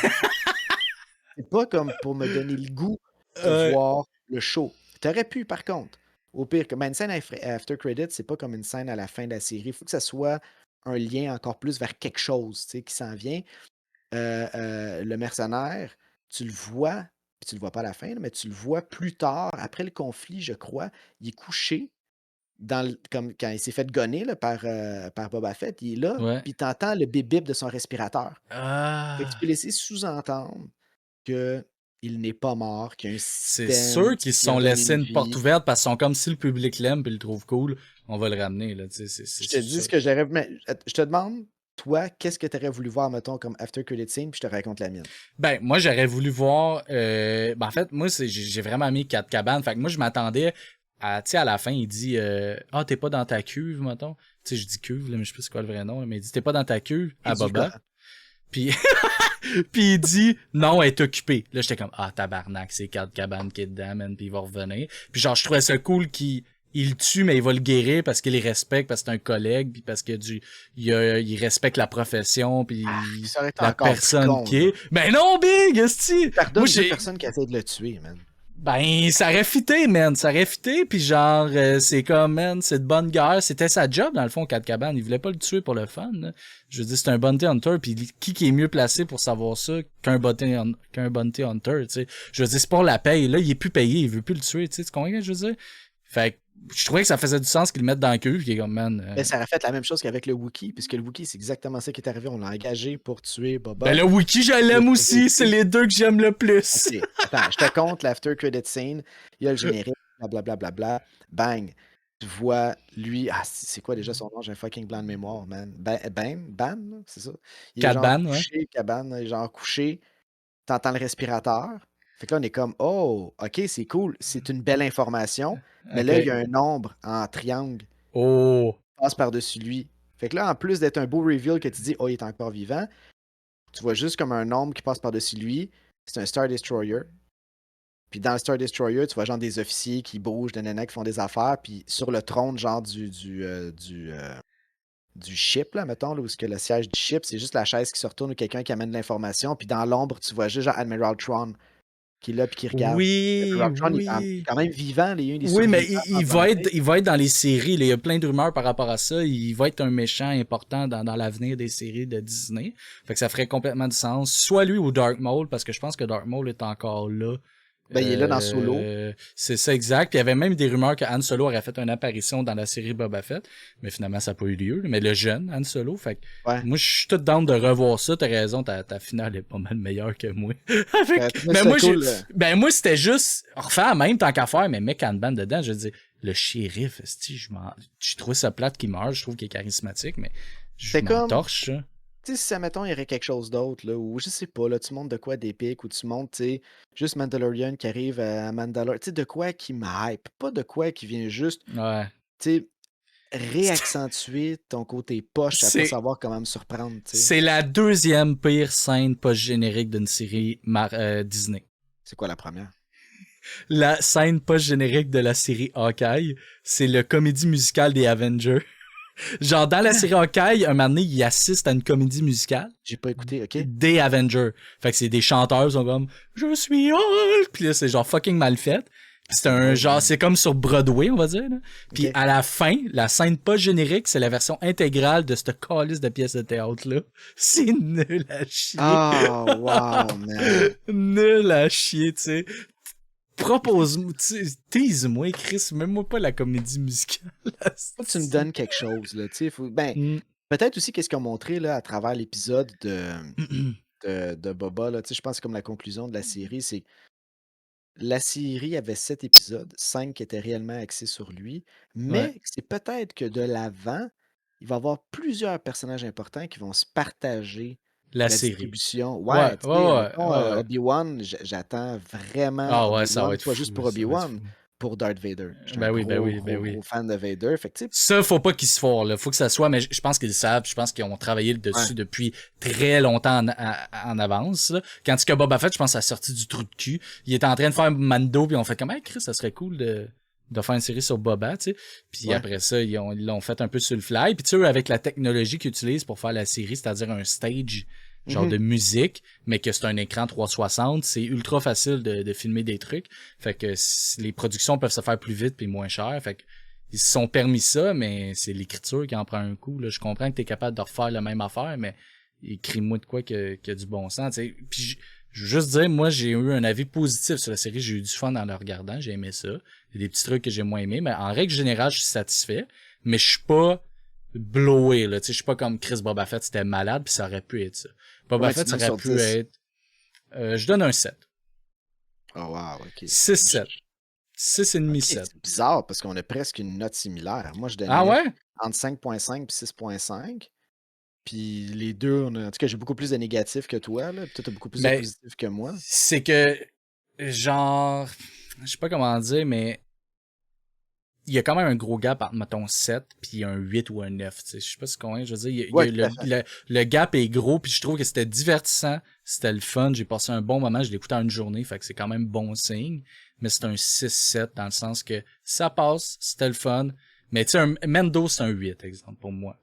[SPEAKER 1] C'est pas comme pour me donner le goût de
[SPEAKER 2] Ouais.
[SPEAKER 1] voir le show. T'aurais pu, par contre. Au pire, comme une scène after credit, c'est pas comme une scène à la fin de la série. Il faut que ça soit un lien encore plus vers quelque chose tu sais, qui s'en vient. Le mercenaire, tu le vois, puis tu le vois pas à la fin, là, mais tu le vois plus tard, après le conflit, je crois, il est couché comme quand il s'est fait gonner là, par Boba Fett, il est là,
[SPEAKER 2] Ouais.
[SPEAKER 1] puis tu entends le bip-bip de son respirateur. Fait que tu peux
[SPEAKER 2] Ah.
[SPEAKER 1] laisser sous-entendre qu'il n'est pas mort, qu'il y a un
[SPEAKER 2] C'est
[SPEAKER 1] système
[SPEAKER 2] sûr qu'ils se
[SPEAKER 1] qui
[SPEAKER 2] sont
[SPEAKER 1] redonne
[SPEAKER 2] laissés
[SPEAKER 1] une
[SPEAKER 2] une porte
[SPEAKER 1] vie.
[SPEAKER 2] ouverte parce qu'ils sont comme si le public l'aime et le trouve cool, on va le ramener, là, tu sais, c'est
[SPEAKER 1] Je te dis
[SPEAKER 2] ça.
[SPEAKER 1] ce que j'aurais mais je te demande, toi, qu'est-ce que tu aurais voulu voir, mettons, comme after credit scene, puis je te raconte la mienne.
[SPEAKER 2] Ben, moi, j'aurais voulu voir, ben, en fait, moi, j'ai vraiment mis 4 cabanes. Fait que moi, je m'attendais à, tu sais, à la fin, il dit, ah, t'es pas dans ta cuve, mettons. Tu sais, je dis cuve, là, mais je sais pas c'est quoi le vrai nom, là, mais il dit, t'es pas dans ta cuve
[SPEAKER 1] Il
[SPEAKER 2] à
[SPEAKER 1] dit
[SPEAKER 2] Boba. Puis, puis il dit, non, elle est occupée. Là, j'étais comme, ah, tabarnak, c'est 4 cabanes qui est dedans, man, puis il va revenir. Puis genre, je trouvais ça cool qu'il il le tue, mais il va le guérir parce qu'il les respecte, parce que c'est un collègue, puis parce que il respecte la profession, puis
[SPEAKER 1] ça aurait été
[SPEAKER 2] la
[SPEAKER 1] encore plus
[SPEAKER 2] personne
[SPEAKER 1] con,
[SPEAKER 2] qui
[SPEAKER 1] là.
[SPEAKER 2] est. Ben non, Big, esti!
[SPEAKER 1] Pardonne
[SPEAKER 2] Moi,
[SPEAKER 1] deux
[SPEAKER 2] j'ai,
[SPEAKER 1] personnes qui essaient de le tuer, man.
[SPEAKER 2] ben, ça aurait fité, man. Ça aurait fité, puis genre, c'est comme, man, c'est de bonne guerre. C'était sa job, dans le fond, Cat Cabane. Il voulait pas le tuer pour le fun, là. Je veux dire, c'est un bounty hunter, puis qui est mieux placé pour savoir ça qu'un bounty hunter, tu sais. Je veux dire, c'est pour la paye. Là, il est plus payé, il veut plus le tuer, tu sais. Tu comprends ce que je veux dire? Fait que, je trouvais que ça faisait du sens qu'ils le mettent dans le cuve, qui est comme, man.
[SPEAKER 1] Mais ça aurait fait la même chose qu'avec le Wookiee, puisque le Wookiee, c'est exactement ça qui est arrivé. On l'a engagé pour tuer
[SPEAKER 2] Ben,
[SPEAKER 1] Boba.
[SPEAKER 2] le wiki, je l'aime aussi. C'est les deux que j'aime le plus.
[SPEAKER 1] Ok, attends, je te compte l'after credit scene. Il y a le générique, blablabla, bla, bla, bla. Bang. Tu vois, lui, c'est quoi déjà son nom? J'ai un fucking blanc de mémoire, man. Ban, là, c'est ça? Il est
[SPEAKER 2] Cat
[SPEAKER 1] genre
[SPEAKER 2] Ban, ouais.
[SPEAKER 1] couché, cabane, il est genre couché. T'entends le respirateur. Fait que là, on est comme, oh, ok, c'est cool. C'est une belle information. Mais là, il y
[SPEAKER 2] Ok.
[SPEAKER 1] a un ombre en triangle
[SPEAKER 2] Oh.
[SPEAKER 1] qui passe par-dessus lui. Fait que là, en plus d'être un beau reveal que tu dis, oh, il est encore vivant, tu vois juste comme un ombre qui passe par-dessus lui. C'est un Star Destroyer. Puis dans le Star Destroyer, tu vois genre des officiers qui bougent, des nanas qui font des affaires. Puis sur le trône, genre du ship, là, mettons, là, où est-ce que le siège du ship, c'est juste la chaise qui se retourne ou quelqu'un qui amène de l'information. Puis dans l'ombre, tu vois juste genre Admiral Tron qui est là puis qui regarde.
[SPEAKER 2] Oui,
[SPEAKER 1] Admiral Tron, il est
[SPEAKER 2] oui.
[SPEAKER 1] quand même vivant, il est un des
[SPEAKER 2] Oui, mais
[SPEAKER 1] survivants
[SPEAKER 2] il va être dans les séries. Là. Il y a plein de rumeurs par rapport à ça. Il va être un méchant important dans l'avenir des séries de Disney. Fait que ça ferait complètement du sens. Soit lui ou Dark Maul, parce que je pense que Dark Maul est encore là.
[SPEAKER 1] Ben, il est là dans Solo.
[SPEAKER 2] C'est ça, exact. Puis il y avait même des rumeurs que Han Solo aurait fait une apparition dans la série Boba Fett. Mais finalement, ça n'a pas eu lieu. Mais le jeune Han Solo, fait que
[SPEAKER 1] Ouais.
[SPEAKER 2] moi, je suis tout down de revoir ça. T'as raison, ta finale est pas mal meilleure que moi.
[SPEAKER 1] Mais
[SPEAKER 2] moi,
[SPEAKER 1] cool,
[SPEAKER 2] ben, moi, c'était juste refaire même tant qu'à faire, mais mec en ban dedans, je veux dire, le shérif, je trouve ça plate qu'il meurt, je trouve qu'il est charismatique, mais je
[SPEAKER 1] c'est
[SPEAKER 2] m'en
[SPEAKER 1] comme,
[SPEAKER 2] torche, ça.
[SPEAKER 1] tu sais, si ça, mettons, il y aurait quelque chose d'autre, là, ou je sais pas, là, tu montes de quoi d'épique, ou tu montes, tu sais, juste Mandalorian qui arrive à Mandalore, tu sais, de quoi qui me hype, pas de quoi qui vient juste,
[SPEAKER 2] Ouais.
[SPEAKER 1] tu sais, réaccentuer ton côté poche à pas
[SPEAKER 2] C'est,
[SPEAKER 1] savoir comment me surprendre, tu sais.
[SPEAKER 2] c'est la deuxième pire scène post-générique d'une série Disney.
[SPEAKER 1] C'est quoi la première?
[SPEAKER 2] La scène post-générique de la série Hawkeye, c'est le comédie musicale des Avengers. Genre, dans la série Hawkeye, un moment donné, il assiste à une comédie musicale
[SPEAKER 1] J'ai pas écouté, ok?
[SPEAKER 2] des Avengers. Fait que c'est des chanteurs qui sont comme « Je suis Hulk », puis là, c'est genre fucking mal fait. Puis c'est un genre, c'est comme sur Broadway, on va dire. Là. Puis
[SPEAKER 1] Ok.
[SPEAKER 2] à la fin, la scène pas générique, c'est la version intégrale de cette calice de pièce de théâtre-là. C'est nul à chier.
[SPEAKER 1] Oh, wow, man.
[SPEAKER 2] Nul à chier, tu sais. Propose-moi, tease-moi, Chris, même-moi pas la comédie musicale.
[SPEAKER 1] Faut que tu me donnes quelque chose, là, tu sais. Ben,
[SPEAKER 2] Mm.
[SPEAKER 1] peut-être aussi qu'est-ce qu'ils ont montré, là, à travers l'épisode de Boba, là, tu sais, je pense que comme la conclusion de la série, c'est la série avait 7 épisodes, 5 qui étaient réellement axés sur lui,
[SPEAKER 2] Ouais.
[SPEAKER 1] mais c'est peut-être que de l'avant, il va y avoir plusieurs personnages importants qui vont se partager
[SPEAKER 2] La
[SPEAKER 1] la
[SPEAKER 2] série.
[SPEAKER 1] distribution.
[SPEAKER 2] Ouais,
[SPEAKER 1] Ouais, tu sais,
[SPEAKER 2] ouais,
[SPEAKER 1] mettons,
[SPEAKER 2] ouais.
[SPEAKER 1] Obi-Wan, j'attends vraiment
[SPEAKER 2] Ah ouais, ça va
[SPEAKER 1] Obi-Wan,
[SPEAKER 2] être
[SPEAKER 1] pas juste
[SPEAKER 2] fou,
[SPEAKER 1] pour
[SPEAKER 2] ça va être
[SPEAKER 1] Obi-Wan,
[SPEAKER 2] fou.
[SPEAKER 1] pour Darth Vader. Je suis un
[SPEAKER 2] Ben oui, ben
[SPEAKER 1] gros,
[SPEAKER 2] oui, ben
[SPEAKER 1] gros,
[SPEAKER 2] oui.
[SPEAKER 1] gros fan de Vader. Fait que, tu sais,
[SPEAKER 2] Ça, faut pas qu'ils se foirent, là. Faut que ça soit, mais je pense qu'ils le savent, je pense qu'ils ont travaillé le dessus
[SPEAKER 1] ouais.
[SPEAKER 2] depuis très longtemps en avance, là. Quand que Boba Fett, je pense, a sorti du trou de cul. Il était en train de faire Mando, puis on fait comme, hey, Chris, ça serait cool de faire une série sur Boba, tu sais. Puis
[SPEAKER 1] Ouais.
[SPEAKER 2] après ça, ils l'ont fait un peu sur le fly. Puis tu sais, avec la technologie qu'ils utilisent pour faire la série, c'est-à-dire un stage, genre
[SPEAKER 1] Mhm.
[SPEAKER 2] de musique, mais que c'est un écran 360, c'est ultra facile de filmer des trucs. Fait que les productions peuvent se faire plus vite puis moins cher. Fait que ils se sont permis ça, mais c'est l'écriture qui en prend un coup. Là. Je comprends que t'es capable de refaire la même affaire, mais écris-moi de quoi que du bon sens. T'sais. Puis Je veux juste dire, moi, j'ai eu un avis positif sur la série. J'ai eu du fun en la regardant. J'ai aimé ça. Il y a des petits trucs que j'ai moins aimés, mais en règle générale, je suis satisfait. Mais je suis pas blowé, là. Tu sais, je suis pas comme Chris Boba Fett, c'était malade, puis ça aurait pu être ça. Boba
[SPEAKER 1] Ouais,
[SPEAKER 2] Fett,
[SPEAKER 1] tu
[SPEAKER 2] ça
[SPEAKER 1] donnes
[SPEAKER 2] aurait
[SPEAKER 1] sur
[SPEAKER 2] pu
[SPEAKER 1] 10.
[SPEAKER 2] être... je donne un 7.
[SPEAKER 1] Oh, wow, ok.
[SPEAKER 2] 6-7. 6,5,
[SPEAKER 1] Ok,
[SPEAKER 2] 7.
[SPEAKER 1] c'est bizarre parce qu'on a presque une note similaire. Moi, je
[SPEAKER 2] Ah
[SPEAKER 1] donnais
[SPEAKER 2] ouais?
[SPEAKER 1] entre 5.5 et 6.5. Puis les deux, en tout cas, j'ai beaucoup plus de négatifs que toi, là. Puis toi, t'as beaucoup plus de
[SPEAKER 2] Ben,
[SPEAKER 1] positifs que moi.
[SPEAKER 2] c'est que, genre, je sais pas comment dire, mais il y a quand même un gros gap entre, mettons, 7 puis un 8 ou un 9, tu sais. Je sais pas si combien, je veux dire,
[SPEAKER 1] Ouais, tout à fait.
[SPEAKER 2] le gap est gros, puis je trouve que c'était divertissant, c'était le fun, j'ai passé un bon moment, je l'ai écouté en une journée, fait que c'est quand même bon signe, mais c'est un 6-7 dans le sens que ça passe, c'était le fun, mais tu sais, Mendo, c'est un 8, exemple, pour moi.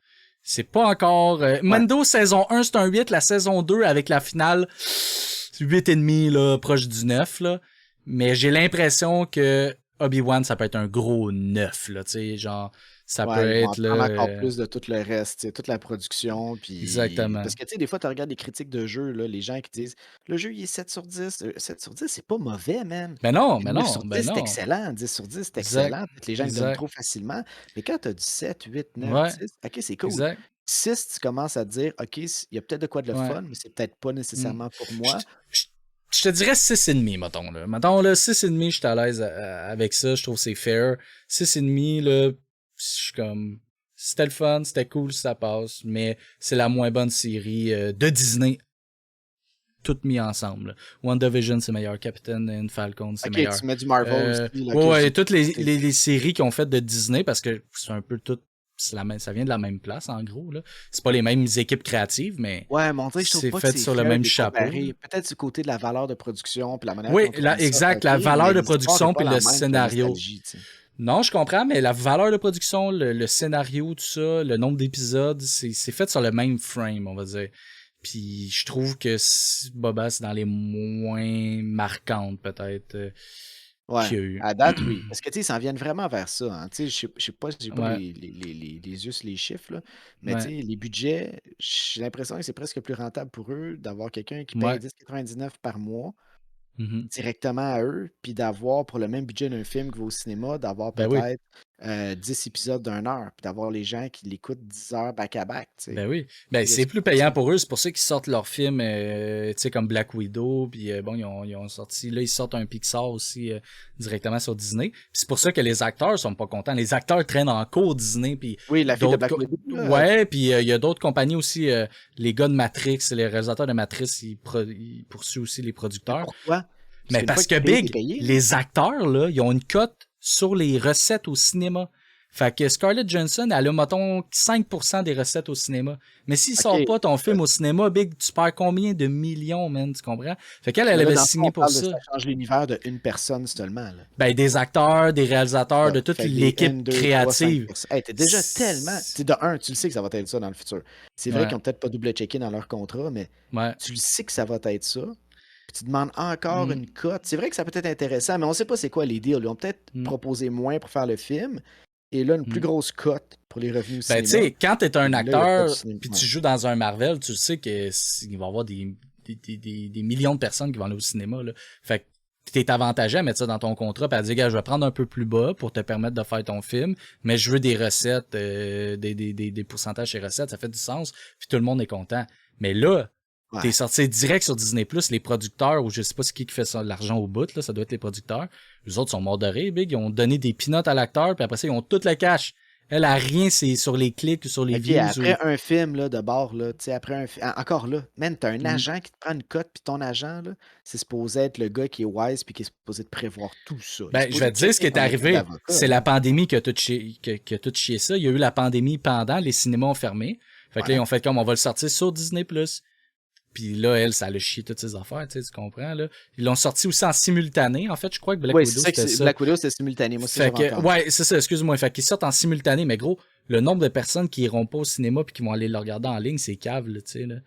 [SPEAKER 2] C'est pas encore...
[SPEAKER 1] Ouais.
[SPEAKER 2] Mendo, saison 1, c'est un 8, la saison 2, avec la finale, c'est 8,5, là, proche du 9, là, mais j'ai l'impression que Obi-Wan, ça peut être un gros 9, là, tu sais, genre, ça peut
[SPEAKER 1] Ouais, ils vont en
[SPEAKER 2] être, là...
[SPEAKER 1] prendre encore plus de tout le reste, tu sais, toute la production. Puis...
[SPEAKER 2] Exactement.
[SPEAKER 1] Parce que, tu sais, des fois, tu regardes des critiques de jeux, là, les gens qui disent le jeu, il est 7 sur 10. 7 sur 10, c'est pas mauvais, man.
[SPEAKER 2] Ben non,
[SPEAKER 1] Puis
[SPEAKER 2] ben
[SPEAKER 1] 9
[SPEAKER 2] non,
[SPEAKER 1] sur
[SPEAKER 2] ben
[SPEAKER 1] 10, c'est
[SPEAKER 2] non.
[SPEAKER 1] excellent. 10 sur 10, c'est
[SPEAKER 2] Exact,
[SPEAKER 1] excellent. Peut-être les gens le donnent
[SPEAKER 2] exact,
[SPEAKER 1] trop facilement. Mais quand tu as du 7, 8, 9,
[SPEAKER 2] ouais,
[SPEAKER 1] 10, OK, c'est cool.
[SPEAKER 2] exact,
[SPEAKER 1] 6, tu commences à te dire OK, il y a peut-être de quoi de le
[SPEAKER 2] ouais.
[SPEAKER 1] fun, mais c'est peut-être pas
[SPEAKER 2] Mm.
[SPEAKER 1] nécessairement pour
[SPEAKER 2] Je,
[SPEAKER 1] moi.
[SPEAKER 2] je, je te dirais 6,5, mettons, là. Mettons, là, 6,5, je suis à l'aise avec ça, je trouve que c'est fair. 6,5, là, je suis comme... C'était le fun, c'était cool, ça passe, mais c'est la moins bonne série de Disney, toutes mis ensemble. WandaVision, c'est meilleur. Captain and Falcon, c'est
[SPEAKER 1] OK,
[SPEAKER 2] meilleur.
[SPEAKER 1] tu mets du Marvel aussi. Là,
[SPEAKER 2] Ouais,
[SPEAKER 1] OK,
[SPEAKER 2] ouais, toutes les séries qui ont fait de Disney, parce que c'est un peu tout... ça vient de la même place, en gros, là. C'est pas les mêmes équipes créatives, mais
[SPEAKER 1] ouais, mais on dirait que je trouve
[SPEAKER 2] c'est
[SPEAKER 1] pas que
[SPEAKER 2] fait
[SPEAKER 1] c'est
[SPEAKER 2] sur le
[SPEAKER 1] fair de
[SPEAKER 2] même
[SPEAKER 1] les
[SPEAKER 2] chapeau, là.
[SPEAKER 1] comparer. Peut-être du côté de la valeur de production puis la manière qu'ils
[SPEAKER 2] Oui,
[SPEAKER 1] ont tourné ça,
[SPEAKER 2] exact,
[SPEAKER 1] OK,
[SPEAKER 2] la
[SPEAKER 1] mais
[SPEAKER 2] valeur de
[SPEAKER 1] l'histoire est
[SPEAKER 2] production
[SPEAKER 1] pas
[SPEAKER 2] puis
[SPEAKER 1] la
[SPEAKER 2] le
[SPEAKER 1] même que la
[SPEAKER 2] scénario.
[SPEAKER 1] nostalgie, tu sais.
[SPEAKER 2] Non, je comprends, mais la valeur de production, le scénario, tout ça, le nombre d'épisodes, c'est fait sur le même frame, on va dire. Puis je trouve que Boba, c'est dans les moins marquantes, peut-être,
[SPEAKER 1] Ouais,
[SPEAKER 2] qu'il y a eu.
[SPEAKER 1] à date, oui. Parce que, tu sais, ils s'en viennent vraiment vers ça, hein. Tu sais, je sais pas, j'ai pas
[SPEAKER 2] Ouais,
[SPEAKER 1] les yeux sur les chiffres, là, mais tu
[SPEAKER 2] ouais,
[SPEAKER 1] sais, les budgets, j'ai l'impression que c'est presque plus rentable pour eux d'avoir quelqu'un qui paye
[SPEAKER 2] ouais.
[SPEAKER 1] 10,99 par mois
[SPEAKER 2] Mhm.
[SPEAKER 1] directement à eux, puis d'avoir pour le même budget d'un film qui va au cinéma, d'avoir
[SPEAKER 2] Ben oui.
[SPEAKER 1] peut-être 10 épisodes d'1 heure, puis d'avoir les gens qui l'écoutent 10 heures back-à-back, tu sais.
[SPEAKER 2] Ben oui. Ben
[SPEAKER 1] Il y a
[SPEAKER 2] c'est
[SPEAKER 1] ce
[SPEAKER 2] plus payant
[SPEAKER 1] côté-là.
[SPEAKER 2] pour eux. C'est pour ça qu'ils sortent leurs films, tu sais, comme Black Widow. Puis bon, ils ont sorti. Là, ils sortent un Pixar aussi directement sur Disney. Puis c'est pour ça que les acteurs sont pas contents. Les acteurs traînent en cours Disney. Puis
[SPEAKER 1] Oui, la fille de
[SPEAKER 2] d'autres.
[SPEAKER 1] Black Widow, là,
[SPEAKER 2] Ouais, puis il y a d'autres compagnies aussi. Les gars de Matrix, les réalisateurs de Matrix, ils poursuivent aussi les
[SPEAKER 1] mais
[SPEAKER 2] producteurs.
[SPEAKER 1] pourquoi? Parce
[SPEAKER 2] Mais
[SPEAKER 1] qu'une fois
[SPEAKER 2] parce
[SPEAKER 1] que tu
[SPEAKER 2] que
[SPEAKER 1] payes, t'es
[SPEAKER 2] Big,
[SPEAKER 1] payé, là.
[SPEAKER 2] les acteurs, là, ils ont une cote sur les recettes au cinéma. Fait que Scarlett Johansson, elle a, mettons, 5% des recettes au cinéma. Mais s'il sort
[SPEAKER 1] OK.
[SPEAKER 2] pas ton film au cinéma, Big, tu perds combien de millions, man, tu comprends? Fait qu'elle,
[SPEAKER 1] Mais
[SPEAKER 2] elle
[SPEAKER 1] là,
[SPEAKER 2] avait
[SPEAKER 1] dans le fond,
[SPEAKER 2] signé
[SPEAKER 1] on
[SPEAKER 2] pour
[SPEAKER 1] parle de
[SPEAKER 2] ça.
[SPEAKER 1] ça change l'univers de une personne seulement, là.
[SPEAKER 2] Ben, des acteurs, des réalisateurs,
[SPEAKER 1] Ça.
[SPEAKER 2] de toute
[SPEAKER 1] Fait que des
[SPEAKER 2] l'équipe
[SPEAKER 1] 1, 2, 3, 5
[SPEAKER 2] créative.
[SPEAKER 1] personnes. Hey, t'es déjà tellement. Tu sais, de un, tu le sais que ça va être ça dans le futur. C'est vrai
[SPEAKER 2] Ouais,
[SPEAKER 1] qu'ils ont peut-être pas double-checké dans leur contrat, mais
[SPEAKER 2] ouais.
[SPEAKER 1] tu le sais que ça va être ça. Puis tu demandes encore
[SPEAKER 2] Mm,
[SPEAKER 1] une cote. C'est vrai que ça peut être intéressant, mais on sait pas c'est quoi les deals. Ils ont peut-être
[SPEAKER 2] mm,
[SPEAKER 1] proposé moins pour faire le film, et là, une plus
[SPEAKER 2] mm.
[SPEAKER 1] grosse cote pour les revenus au
[SPEAKER 2] Ben, tu
[SPEAKER 1] cinéma.
[SPEAKER 2] sais, quand t'es
[SPEAKER 1] Et
[SPEAKER 2] un
[SPEAKER 1] là, il n'y a pas de
[SPEAKER 2] acteur,
[SPEAKER 1] cinéma.
[SPEAKER 2] puis
[SPEAKER 1] Ouais.
[SPEAKER 2] tu joues dans un Marvel, tu sais que il va y avoir des millions de personnes qui vont aller au cinéma, là. Fait que t'es avantagé à mettre ça dans ton contrat, puis à dire, gars, je vais prendre un peu plus bas pour te permettre de faire ton film, mais je veux des recettes, des pourcentages chez recettes, ça fait du sens, puis tout le monde est content. Mais là, t'es
[SPEAKER 1] Ouais.
[SPEAKER 2] sorti direct sur Disney+, les producteurs, ou je sais pas c'est qui fait ça, l'argent au bout, là, ça doit être les producteurs. Les autres sont morts de rire, Big, ils ont donné des peanuts à l'acteur, puis après ça, ils ont tout le cash. Elle a rien, c'est sur les clics ou sur les
[SPEAKER 1] OK,
[SPEAKER 2] views ou...
[SPEAKER 1] après un film là, de bord, là, tu sais, après un encore là, man, t'as un
[SPEAKER 2] Mm.
[SPEAKER 1] agent qui te prend une cote, puis ton agent, là, c'est supposé être le gars qui est wise puis qui est supposé de prévoir tout ça. Il est
[SPEAKER 2] Ben, je
[SPEAKER 1] supposé
[SPEAKER 2] vais te dire ce qui
[SPEAKER 1] checker
[SPEAKER 2] est
[SPEAKER 1] ton équipe
[SPEAKER 2] arrivé.
[SPEAKER 1] d'avocats,
[SPEAKER 2] C'est la
[SPEAKER 1] là.
[SPEAKER 2] pandémie qui a tout chié ça. Il y a eu la pandémie pendant, les cinémas ont fermé. Fait que là, ils
[SPEAKER 1] Ouais.
[SPEAKER 2] ont fait comme, on va le sortir sur Disney+. Puis là, elle, ça a chié toutes ses affaires, tu sais, tu comprends, là. Ils l'ont sorti aussi en simultané. En fait, je crois que Black
[SPEAKER 1] Oui, c'est
[SPEAKER 2] Widow,
[SPEAKER 1] ça que
[SPEAKER 2] c'était ça.
[SPEAKER 1] Black Widow, c'était simultané. Moi, ça,
[SPEAKER 2] Fait
[SPEAKER 1] j'avais
[SPEAKER 2] que,
[SPEAKER 1] entendu.
[SPEAKER 2] ouais, c'est ça, excuse-moi. Fait qu'ils sortent en simultané, mais gros, le nombre de personnes qui iront pas au cinéma puis qui vont aller le regarder en ligne, c'est cave, là, tu sais, là.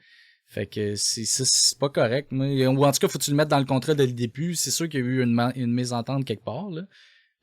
[SPEAKER 2] Fait que c'est pas correct. Ou en tout cas, faut que tu le mettes dans le contrat dès le début. C'est sûr qu'il y a eu une mésentente quelque part, là.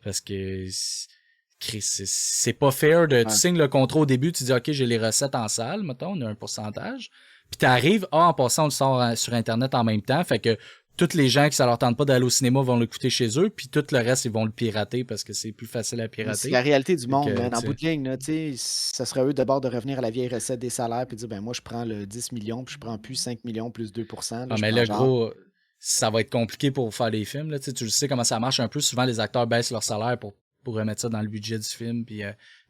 [SPEAKER 2] Parce que, tu Chris, c'est pas fair de, tu
[SPEAKER 1] Ouais.
[SPEAKER 2] signes le contrat au début, tu dis, OK, j'ai les recettes en salle, mettons, on a un pourcentage. Puis t'arrives, en passant, on le sort sur Internet en même temps. Fait que tous les gens qui ça leur tente pas d'aller au cinéma vont l'écouter chez eux, puis tout le reste, ils vont le pirater parce que c'est plus facile à
[SPEAKER 1] Mais c'est
[SPEAKER 2] pirater.
[SPEAKER 1] la réalité du
[SPEAKER 2] Fait
[SPEAKER 1] monde,
[SPEAKER 2] que,
[SPEAKER 1] man. En
[SPEAKER 2] tu
[SPEAKER 1] bout
[SPEAKER 2] sais,
[SPEAKER 1] de ligne, là, tu sais, ça serait eux d'abord de revenir à la vieille recette des salaires puis de dire, ben moi, je prends le 10 millions, puis je prends plus 5 millions plus 2%, là,
[SPEAKER 2] ah,
[SPEAKER 1] je
[SPEAKER 2] mais
[SPEAKER 1] prends
[SPEAKER 2] là,
[SPEAKER 1] genre.
[SPEAKER 2] gros, ça va être compliqué pour faire des films, là. Tu sais comment ça marche un peu. Souvent, les acteurs baissent leur salaire pour remettre ça dans le budget du film, puis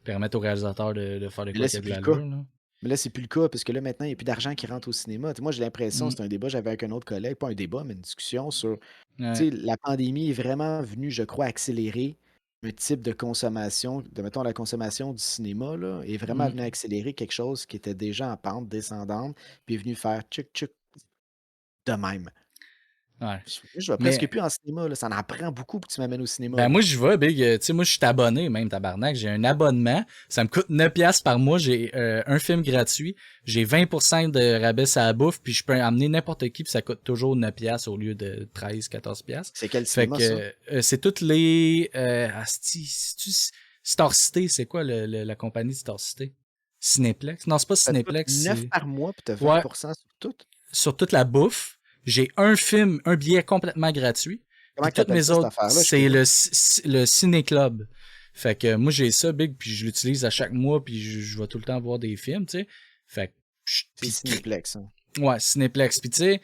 [SPEAKER 2] permettre au réalisateur de faire de
[SPEAKER 1] Mais
[SPEAKER 2] quoi
[SPEAKER 1] là,
[SPEAKER 2] qu'il y
[SPEAKER 1] c'est
[SPEAKER 2] a de
[SPEAKER 1] plus le cas.
[SPEAKER 2] l'allure, là.
[SPEAKER 1] Mais là, c'est plus le cas, parce que là, maintenant, il n'y a plus d'argent qui rentre au cinéma. Tu sais, moi, j'ai l'impression,
[SPEAKER 2] Mm.
[SPEAKER 1] c'est un débat que j'avais avec un autre collègue, pas un débat, mais une discussion sur,
[SPEAKER 2] Ouais.
[SPEAKER 1] tu sais, la pandémie est vraiment venue, je crois, accélérer un type de consommation, de, mettons, la consommation du cinéma, là, est vraiment
[SPEAKER 2] Mm.
[SPEAKER 1] venue accélérer quelque chose qui était déjà en pente descendante, puis est venu faire tchic tchic de même.
[SPEAKER 2] Ouais.
[SPEAKER 1] Je vais presque
[SPEAKER 2] Mais
[SPEAKER 1] plus en cinéma, là. Ça en prend beaucoup pour que tu m'amènes au cinéma,
[SPEAKER 2] ben
[SPEAKER 1] là.
[SPEAKER 2] moi je vais big, tu sais moi je suis abonné même tabarnak, j'ai un abonnement, ça me coûte 9 piastres par mois, j'ai un film gratuit, j'ai 20% de rabais à la bouffe puis je peux amener n'importe qui puis ça coûte toujours 9 piastres au lieu de 13 14 piastres.
[SPEAKER 1] C'est quel
[SPEAKER 2] Fait
[SPEAKER 1] cinéma, ça?
[SPEAKER 2] que c'est toutes les Star City, c'est quoi la compagnie de Star City? Cinéplex? Non, c'est pas
[SPEAKER 1] Ça te coûte
[SPEAKER 2] Cinéplex,
[SPEAKER 1] 9
[SPEAKER 2] c'est
[SPEAKER 1] par mois, puis tu as
[SPEAKER 2] ouais,
[SPEAKER 1] 20% sur tout?
[SPEAKER 2] sur toute la bouffe, j'ai un film, un billet complètement gratuit.
[SPEAKER 1] Comment
[SPEAKER 2] Puis
[SPEAKER 1] tu
[SPEAKER 2] toutes
[SPEAKER 1] appelles
[SPEAKER 2] mes
[SPEAKER 1] ça, cette
[SPEAKER 2] autres,
[SPEAKER 1] affaire-là? Je sais
[SPEAKER 2] c'est
[SPEAKER 1] pas.
[SPEAKER 2] le Ciné Club. Fait que moi j'ai ça big puis je l'utilise à chaque mois puis je vais tout le temps voir des films, tu sais. Fait que
[SPEAKER 1] C'est Cinéplex, hein.
[SPEAKER 2] ouais, Cinéplex puis tu sais,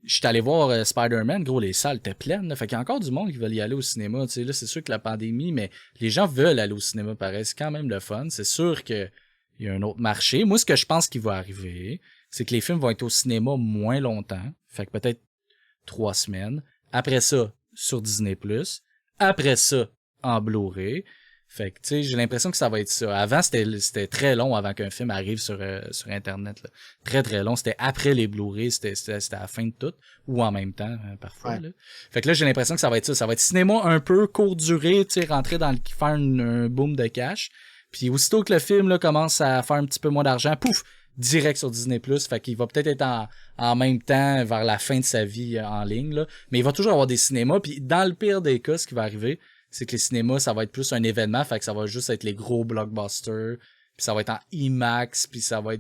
[SPEAKER 2] je suis allé voir Spider-Man, gros les salles étaient pleines, là. Fait qu'il y a encore du monde qui veut y aller au cinéma, tu sais. Là, c'est sûr que la pandémie mais les gens veulent aller au cinéma pareil, c'est quand même le fun, c'est sûr que il y a un autre marché. Moi ce que je pense qui va arriver, c'est que les films vont être au cinéma moins longtemps, fait que peut-être 3 semaines. Après ça, sur Disney+. Après ça, en Blu-ray. Fait que, tu sais, j'ai l'impression que ça va être ça. Avant, c'était très long avant qu'un film arrive sur Internet, là. Très, très long. C'était après les Blu-ray, c'était à la fin de tout. Ou en même temps, parfois,
[SPEAKER 1] Ouais.
[SPEAKER 2] là. Fait que là, j'ai l'impression que ça va être ça. Ça va être cinéma un peu court durée, tu sais, rentrer dans le, faire un boom de cash. Puis aussitôt que le film, là, commence à faire un petit peu moins d'argent, pouf! Direct sur Disney+. Fait qu'il va peut-être être en même temps vers la fin de sa vie en ligne, là. Mais il va toujours avoir des cinémas. Puis dans le pire des cas, ce qui va arriver, c'est que les cinémas, ça va être plus un événement. Fait que ça va juste être les gros blockbusters. Puis ça va être en IMAX. Puis ça va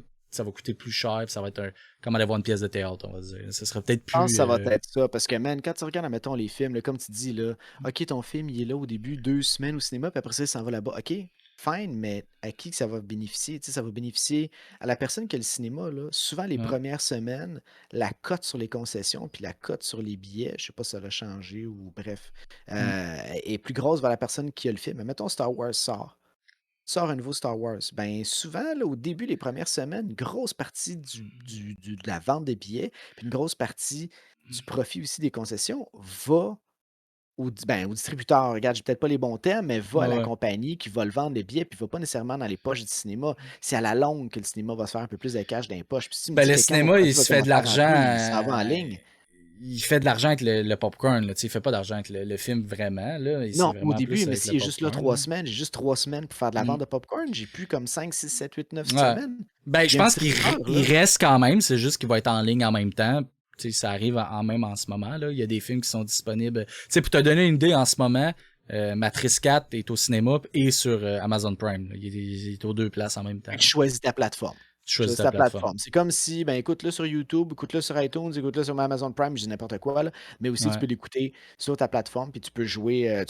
[SPEAKER 2] coûter plus cher. Puis ça va être comme aller voir une pièce de théâtre, on va dire. Ça sera peut-être
[SPEAKER 1] Je pense que
[SPEAKER 2] plus...
[SPEAKER 1] ça va être ça, parce que, man, quand tu regardes, mettons, les films, là, comme tu dis, là, OK, ton film, il est là au début, 2 semaines au cinéma, puis après ça, il s'en va là-bas. OK, fine, mais à qui que ça va bénéficier? Tu sais, ça va bénéficier à la personne qui a le cinéma, là. Souvent, les
[SPEAKER 2] Ouais.
[SPEAKER 1] premières semaines, la cote sur les concessions, puis la cote sur les billets, je sais pas si ça va changer ou bref,
[SPEAKER 2] Mm.
[SPEAKER 1] est plus grosse vers la personne qui a le film. Mais mettons, Star Wars sort un nouveau Star Wars. Ben, souvent, là, au début, les premières semaines, une grosse partie de la vente des billets, puis une grosse partie du profit aussi des concessions va au distributeur. Regarde, j'ai peut-être pas les bons termes, mais va
[SPEAKER 2] Ouais,
[SPEAKER 1] à la
[SPEAKER 2] ouais.
[SPEAKER 1] compagnie qui va le vendre les billets, puis va pas nécessairement dans les poches du cinéma. C'est à la longue que le cinéma va se faire un peu plus de cash dans les poches. Puis si tu me
[SPEAKER 2] Ben,
[SPEAKER 1] dis
[SPEAKER 2] le
[SPEAKER 1] que quand mon
[SPEAKER 2] cinéma, il
[SPEAKER 1] produit va
[SPEAKER 2] se fait de
[SPEAKER 1] commencer à
[SPEAKER 2] l'argent.
[SPEAKER 1] rentrer, il s'en va en ligne.
[SPEAKER 2] Il fait de l'argent avec le popcorn, là. Tu sais, il fait pas d'argent avec le film vraiment, là. C'est
[SPEAKER 1] Non, au
[SPEAKER 2] vraiment
[SPEAKER 1] début,
[SPEAKER 2] plus
[SPEAKER 1] mais
[SPEAKER 2] avec le
[SPEAKER 1] s'il est juste là
[SPEAKER 2] popcorn,
[SPEAKER 1] 3
[SPEAKER 2] là.
[SPEAKER 1] semaines, j'ai juste 3 semaines pour faire de la
[SPEAKER 2] Mm.
[SPEAKER 1] vente de popcorn. J'ai plus comme 5, 6, 7, 8, 9
[SPEAKER 2] Ouais.
[SPEAKER 1] semaines.
[SPEAKER 2] Ben,
[SPEAKER 1] Il
[SPEAKER 2] je
[SPEAKER 1] y a un
[SPEAKER 2] pense qu'il
[SPEAKER 1] distributeur,
[SPEAKER 2] il
[SPEAKER 1] là.
[SPEAKER 2] reste quand même. C'est juste qu'il va être en ligne en même temps. Tu sais, ça arrive en même en ce moment, là. Il y a des films qui sont disponibles. Tu sais, pour te donner une idée, en ce moment, Matrice 4 est au cinéma et sur Amazon Prime, là. Il est aux deux places en même temps.
[SPEAKER 1] Fait que tu choisis ta plateforme.
[SPEAKER 2] Tu
[SPEAKER 1] Tu
[SPEAKER 2] choisis
[SPEAKER 1] choisis
[SPEAKER 2] ta
[SPEAKER 1] ta
[SPEAKER 2] plateforme.
[SPEAKER 1] plateforme. C'est comme si, ben écoute-le sur YouTube, écoute-le sur iTunes, écoute-le sur Amazon Prime, je dis n'importe quoi, là. Mais aussi, tu
[SPEAKER 2] Ouais,
[SPEAKER 1] peux l'écouter sur ta plateforme, puis tu peux l'écouter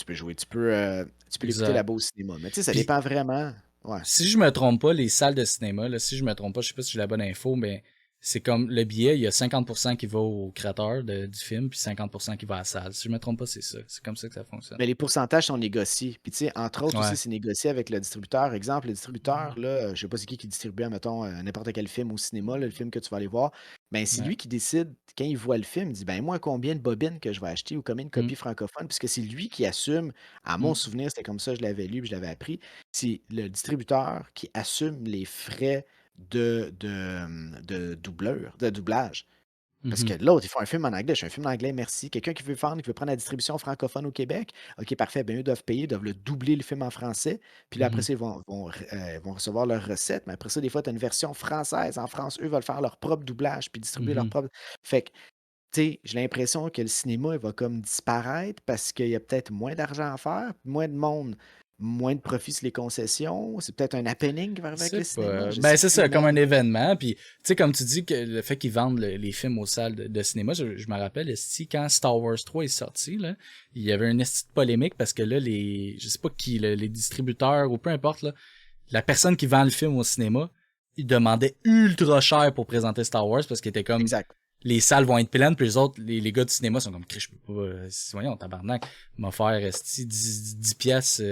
[SPEAKER 2] exact.
[SPEAKER 1] là-bas au cinéma. Mais tu sais, ça
[SPEAKER 2] Puis,
[SPEAKER 1] dépend vraiment. Ouais.
[SPEAKER 2] si je me trompe pas, les salles de cinéma, là, si je me trompe pas, je sais pas si j'ai la bonne info, mais c'est comme le billet, il y a 50% qui va au créateur du film, puis 50% qui va à la salle. Si je me trompe pas, c'est ça. C'est comme ça que ça fonctionne.
[SPEAKER 1] Mais les pourcentages sont négociés. Puis, tu sais, entre autres aussi,
[SPEAKER 2] Ouais.
[SPEAKER 1] c'est négocié avec le distributeur. Exemple, le distributeur, là, je sais pas c'est qui distribue, mettons, n'importe quel film au cinéma, là, le film que tu vas aller voir. Ben, c'est
[SPEAKER 2] Ouais.
[SPEAKER 1] lui qui décide, quand il voit le film, il dit, ben, moi, combien de bobines que je vais acheter ou combien de
[SPEAKER 2] Mm,
[SPEAKER 1] copies francophones, puisque c'est lui qui assume, à mon
[SPEAKER 2] mm,
[SPEAKER 1] souvenir, c'était comme ça, je l'avais lu, puis je l'avais appris. C'est le distributeur qui assume les frais de doubleur, de doublage. Parce que
[SPEAKER 2] mhm,
[SPEAKER 1] l'autre, ils font un film en anglais. Je fais un film en anglais, merci. Quelqu'un qui veut vendre, qui veut prendre la distribution francophone au Québec, OK, parfait. Ben, eux doivent payer, ils doivent le doubler le film en français. Puis là, après
[SPEAKER 2] mhm,
[SPEAKER 1] ça, vont recevoir leurs recettes. Mais après ça, des fois, tu as une version française. En France, eux veulent faire leur propre doublage puis distribuer leur
[SPEAKER 2] mhm.
[SPEAKER 1] propre. Fait que, tu sais, j'ai l'impression que le cinéma, il va comme disparaître parce qu'il y a peut-être moins d'argent à faire, moins de monde moins de profit sur les concessions? C'est peut-être un happening qui va arriver avec le
[SPEAKER 2] C'est
[SPEAKER 1] cinéma?
[SPEAKER 2] pas.
[SPEAKER 1] Je
[SPEAKER 2] Ben,
[SPEAKER 1] sais
[SPEAKER 2] c'est
[SPEAKER 1] plus,
[SPEAKER 2] ça, comme
[SPEAKER 1] man.
[SPEAKER 2] un événement. Puis, tu sais, comme tu dis, que le fait qu'ils vendent les films aux salles de cinéma, je me rappelle, esti, quand Star Wars 3 est sorti, là, il y avait une esti de polémique parce que là, je sais pas qui, les distributeurs ou peu importe, là, la personne qui vend le film au cinéma, il demandait ultra cher pour présenter Star Wars parce qu'il était comme,
[SPEAKER 1] Exact.
[SPEAKER 2] les salles vont être pleines, puis les autres, les gars du cinéma sont comme, je peux pas, voyons, tabarnak, m'a faire, esti, 10 piastres,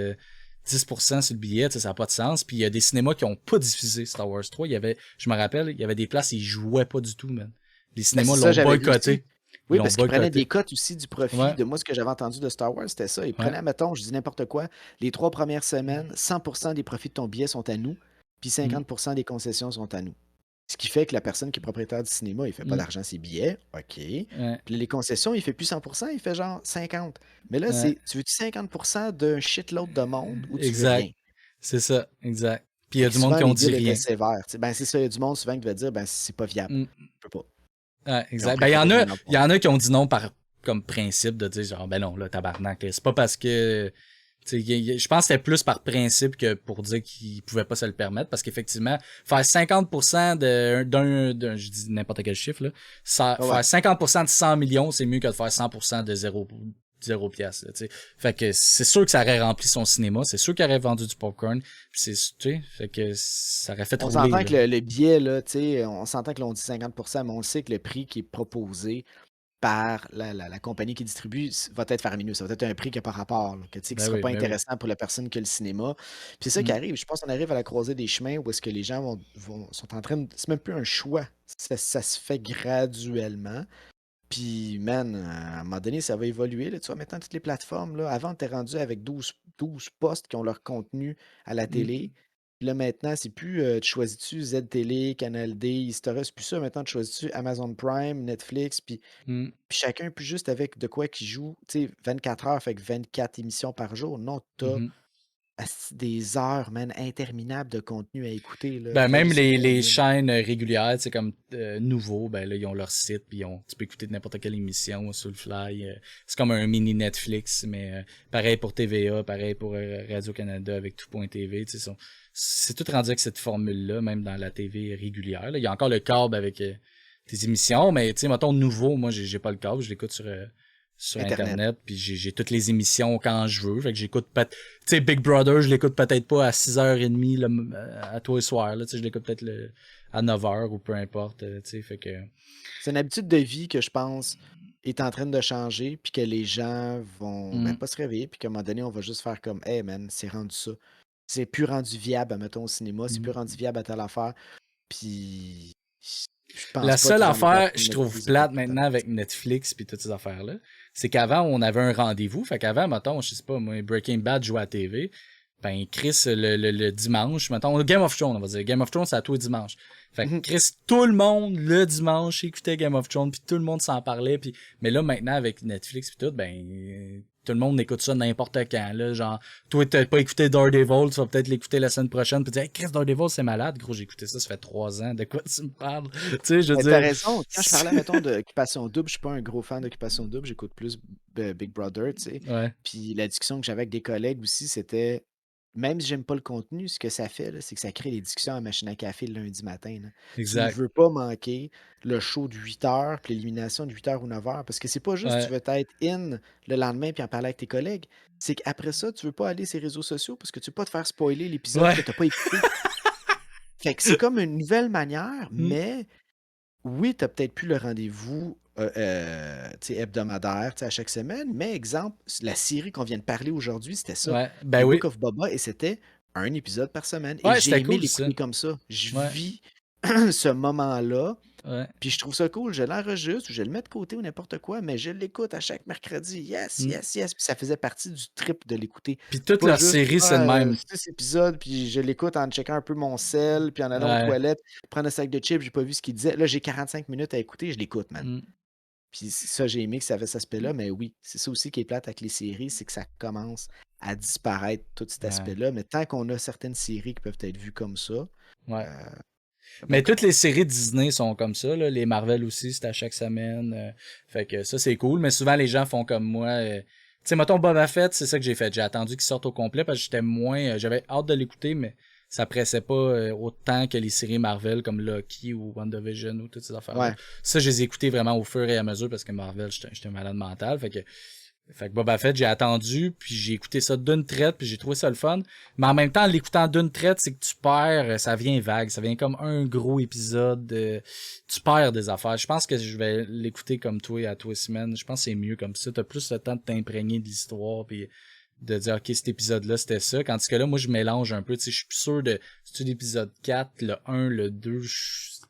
[SPEAKER 2] 10% sur le billet, ça n'a pas de sens. Puis il y a des cinémas qui ont pas diffusé Star Wars 3. Je me rappelle, il y avait des places, ils jouaient pas du tout, man. Les
[SPEAKER 1] Ben,
[SPEAKER 2] cinémas
[SPEAKER 1] c'est ça,
[SPEAKER 2] l'ont
[SPEAKER 1] j'avais vu aussi.
[SPEAKER 2] boycotté. Ils
[SPEAKER 1] Oui,
[SPEAKER 2] l'ont
[SPEAKER 1] parce qu'ils prenaient des
[SPEAKER 2] boycotté.
[SPEAKER 1] cotes aussi du profit.
[SPEAKER 2] Ouais,
[SPEAKER 1] De moi, ce que j'avais entendu de Star Wars, c'était ça. Ils
[SPEAKER 2] ouais.
[SPEAKER 1] prenaient, mettons, je dis n'importe quoi, les 3 premières semaines, 100% des profits de ton billet sont à nous, puis
[SPEAKER 2] Mm,
[SPEAKER 1] 50% des concessions sont à nous. Ce qui fait que la personne qui est propriétaire du cinéma, il fait pas
[SPEAKER 2] mm,
[SPEAKER 1] d'argent ses billets, OK. Puis
[SPEAKER 2] ouais,
[SPEAKER 1] les concessions, il fait plus 100%, il fait genre 50. Mais là,
[SPEAKER 2] ouais.
[SPEAKER 1] c'est, tu veux-tu 50% d'un shitload de monde ou tu veux
[SPEAKER 2] Exact.
[SPEAKER 1] rien?
[SPEAKER 2] C'est ça, exact. Puis il y
[SPEAKER 1] Fait
[SPEAKER 2] a
[SPEAKER 1] que
[SPEAKER 2] du monde
[SPEAKER 1] souvent,
[SPEAKER 2] qui ont
[SPEAKER 1] les
[SPEAKER 2] dit
[SPEAKER 1] deals étaient
[SPEAKER 2] rien.
[SPEAKER 1] sévères. Ben, c'est ça, il y a du monde souvent qui va dire, ben, c'est pas viable.
[SPEAKER 2] Mm,
[SPEAKER 1] Je peux pas.
[SPEAKER 2] ouais,
[SPEAKER 1] Ils ont
[SPEAKER 2] exact. Ben,
[SPEAKER 1] préféré rien
[SPEAKER 2] il y
[SPEAKER 1] avoir.
[SPEAKER 2] en a qui ont dit non comme principe de dire genre, ben non, là, tabarnak. C'est pas parce que, tu sais, je pense que c'était plus par principe que pour dire qu'ils pouvaient pas se le permettre, parce qu'effectivement, faire 50% je dis n'importe quel chiffre, là,
[SPEAKER 1] Ah ouais.
[SPEAKER 2] faire 50% de 100 millions, c'est mieux que de faire 100% de 0 piastres, là, tu sais. Fait que c'est sûr que ça aurait rempli son cinéma, c'est sûr qu'il aurait vendu du popcorn, tu sais, fait que ça aurait fait
[SPEAKER 1] On
[SPEAKER 2] rouler,
[SPEAKER 1] s'entend
[SPEAKER 2] là.
[SPEAKER 1] que le billet, là, tu sais, on s'entend que l'on dit 50%, mais on le sait que le prix qui est proposé par la compagnie qui distribue va être faramineux. Ça va être un prix qui n'a pas rapport, là, que, tu sais, qui ne
[SPEAKER 2] Ben
[SPEAKER 1] sera
[SPEAKER 2] oui,
[SPEAKER 1] pas
[SPEAKER 2] ben oui.
[SPEAKER 1] intéressant pour la personne que le cinéma. Puis c'est ça qui
[SPEAKER 2] Mm,
[SPEAKER 1] arrive. Je pense qu'on arrive à la croisée des chemins où est-ce que les gens sont en train de. C'est même plus un choix. Ça se fait graduellement. Puis, man, à un moment donné, ça va évoluer. Là. Tu vois, maintenant, toutes les plateformes, là, avant, tu es rendu avec 12 postes qui ont leur contenu à la
[SPEAKER 2] mm,
[SPEAKER 1] télé. Puis là, maintenant, c'est plus tu choisis-tu Z-Télé, Canal D, Historia, c'est plus ça. Maintenant, tu choisis-tu Amazon Prime, Netflix,
[SPEAKER 2] mm,
[SPEAKER 1] puis chacun, plus juste avec de quoi qui joue, tu sais, 24 heures, fait que 24 émissions par jour. Non, t'as
[SPEAKER 2] mhm.
[SPEAKER 1] des heures, man, interminables de contenu à écouter, là.
[SPEAKER 2] Ben, même
[SPEAKER 1] Réseaux sociaux en
[SPEAKER 2] les
[SPEAKER 1] ligne.
[SPEAKER 2] chaînes régulières, c'est comme Nouveau, ben là, ils ont leur site, puis tu peux écouter n'importe quelle émission sur le fly. C'est comme un mini Netflix, mais pareil pour TVA, pareil pour Radio-Canada avec tout.tv. Tu sais, c'est tout rendu avec cette formule-là, même dans la TV régulière. Là. Il y a encore le câble avec tes émissions, mais tu sais, mettons Nouveau, moi, j'ai pas le câble, je l'écoute sur
[SPEAKER 1] Internet.
[SPEAKER 2] Internet, puis j'ai toutes les émissions quand je veux. Fait que j'écoute tu sais, Big Brother, je l'écoute peut-être pas à 6h30 à tous les soirs. Là, tu sais, je l'écoute peut-être à 9h ou peu importe. Tu sais, fait que.
[SPEAKER 1] C'est une habitude de vie que je pense est en train de changer, puis que les gens vont ben,
[SPEAKER 2] Mm,
[SPEAKER 1] pas se réveiller, puis qu'à un moment donné, on va juste faire comme, hey man, c'est rendu ça. C'est plus rendu viable, mettons, au cinéma, c'est plus
[SPEAKER 2] mm.
[SPEAKER 1] rendu viable à telle affaire. Puis je
[SPEAKER 2] La
[SPEAKER 1] pense pas
[SPEAKER 2] seule
[SPEAKER 1] que genre les
[SPEAKER 2] affaire,
[SPEAKER 1] plateformes
[SPEAKER 2] je trouve
[SPEAKER 1] Netflix vont être
[SPEAKER 2] plate
[SPEAKER 1] capables
[SPEAKER 2] maintenant
[SPEAKER 1] de faire
[SPEAKER 2] avec Netflix puis toutes ces affaires-là, c'est qu'avant, on avait un rendez-vous. Fait qu'avant, mettons, je sais pas, moi, Breaking Bad jouait à la TV. Ben, Chris, le dimanche, mettons, Game of Thrones, on va dire. Game of Thrones, c'est à tous les dimanches. Fait que
[SPEAKER 1] ça.
[SPEAKER 2] Chris, tout le monde, le dimanche, écoutait Game of Thrones, puis tout le monde s'en parlait. Puis mais là, maintenant, avec Netflix puis tout, tout le monde écoute ça n'importe quand. Là, genre, toi, t'as pas écouté Daredevil, tu vas peut-être l'écouter la semaine prochaine, puis dire, hey, Chris, Daredevil, c'est malade. Gros, j'ai écouté ça fait 3 ans. De quoi tu me parles? Tu sais, je veux
[SPEAKER 1] Mais t'as
[SPEAKER 2] dire...
[SPEAKER 1] raison. Quand je parlais, mettons, d'Occupation Double, je suis pas un gros fan d'Occupation Double, j'écoute plus Big Brother, tu sais.
[SPEAKER 2] Ouais,
[SPEAKER 1] Puis la discussion que j'avais avec des collègues aussi, c'était, même si j'aime pas le contenu, ce que ça fait, là, c'est que ça crée des discussions à machine à café le lundi matin, là. Tu ne
[SPEAKER 2] exact.
[SPEAKER 1] veux pas manquer le show de 8 heures, puis l'élimination de 8 heures ou 9 heures, parce que c'est pas juste tu
[SPEAKER 2] Ouais,
[SPEAKER 1] veux être in le lendemain puis en parler avec tes collègues, c'est qu'après ça, tu veux pas aller sur les réseaux sociaux parce que tu veux pas te faire spoiler l'épisode
[SPEAKER 2] ouais.
[SPEAKER 1] que t'as pas écouté. Fait que c'est comme une nouvelle manière,
[SPEAKER 2] Mm,
[SPEAKER 1] mais oui, tu as peut-être plus le rendez-vous tu sais, hebdomadaire tu sais, à chaque semaine, mais exemple, la série qu'on vient de parler aujourd'hui, c'était ça,
[SPEAKER 2] ouais, ben
[SPEAKER 1] The Book
[SPEAKER 2] oui.
[SPEAKER 1] of Boba, et c'était un épisode par semaine. Et
[SPEAKER 2] Ouais,
[SPEAKER 1] j'ai
[SPEAKER 2] c'était
[SPEAKER 1] aimé
[SPEAKER 2] cool, ça.
[SPEAKER 1] l'écouter comme ça. Je
[SPEAKER 2] Ouais,
[SPEAKER 1] vis ce moment-là,
[SPEAKER 2] ouais.
[SPEAKER 1] puis je trouve ça cool. Je l'enregistre ou je le mets de côté ou n'importe quoi, mais je l'écoute à chaque mercredi. Yes,
[SPEAKER 2] Mm.
[SPEAKER 1] yes, yes. Puis ça faisait partie du trip de l'écouter.
[SPEAKER 2] Puis
[SPEAKER 1] C'est
[SPEAKER 2] toute
[SPEAKER 1] pas
[SPEAKER 2] leur
[SPEAKER 1] juste
[SPEAKER 2] série, c'est le même.
[SPEAKER 1] 6 épisodes, puis je l'écoute en checkant un peu mon sel, puis en allant aux
[SPEAKER 2] Ouais.
[SPEAKER 1] toilettes, prendre un sac de chips, j'ai pas vu ce qu'il disait. Là, j'ai 45 minutes à écouter, je l'écoute, man.
[SPEAKER 2] Mm.
[SPEAKER 1] Puis ça, j'ai aimé que ça avait cet aspect-là, mais oui, c'est ça aussi qui est plate avec les séries, c'est que ça commence à disparaître, tout cet
[SPEAKER 2] Ouais.
[SPEAKER 1] aspect-là. Mais tant qu'on a certaines séries qui peuvent être vues comme ça,
[SPEAKER 2] Ouais.
[SPEAKER 1] euh, ben
[SPEAKER 2] Mais toutes les
[SPEAKER 1] correct.
[SPEAKER 2] séries Disney sont comme ça, là. Les Marvel aussi, c'est à chaque semaine. Fait que ça, c'est cool. Mais souvent, les gens font comme moi. Tu sais, mettons Boba Fett, c'est ça que j'ai fait. J'ai attendu qu'il sorte au complet parce que j'étais moins... j'avais hâte de l'écouter, mais ça pressait pas autant que les séries Marvel comme Loki ou WandaVision ou toutes ces affaires-là.
[SPEAKER 1] Ouais.
[SPEAKER 2] Ça, je les ai écoutées vraiment au fur et à mesure parce que Marvel, j'étais un malade mental. Fait que Boba Fett, j'ai attendu, puis j'ai écouté ça d'une traite, puis j'ai trouvé ça le fun. Mais en même temps, en l'écoutant d'une traite, c'est que tu perds, ça vient vague, ça vient comme un gros épisode, tu perds des affaires. Je pense que je vais l'écouter comme toi à tous les semaines. Je pense que c'est mieux comme ça. T'as plus le temps de t'imprégner de l'histoire, puis de dire, ok, cet épisode-là, c'était ça. Tandis que là, moi, je mélange un peu, tu sais, je suis plus sûr de, c'est-tu l'épisode 4, le 1, le 2, tu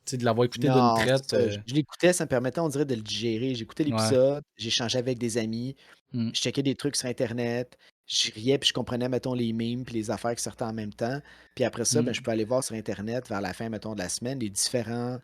[SPEAKER 2] sais, de l'avoir écouté d'une
[SPEAKER 1] Non,
[SPEAKER 2] traite.
[SPEAKER 1] c'est ça. Je l'écoutais, ça me permettait, on dirait, de le digérer. J'écoutais
[SPEAKER 2] Ouais.
[SPEAKER 1] l'épisode, j'échangeais avec des amis,
[SPEAKER 2] Mm.
[SPEAKER 1] je checkais des trucs sur Internet, je riais puis je comprenais, mettons, les memes puis les affaires qui sortaient en même temps. Puis après ça, ben, je peux aller voir sur Internet vers la fin, mettons, de la semaine, les différentes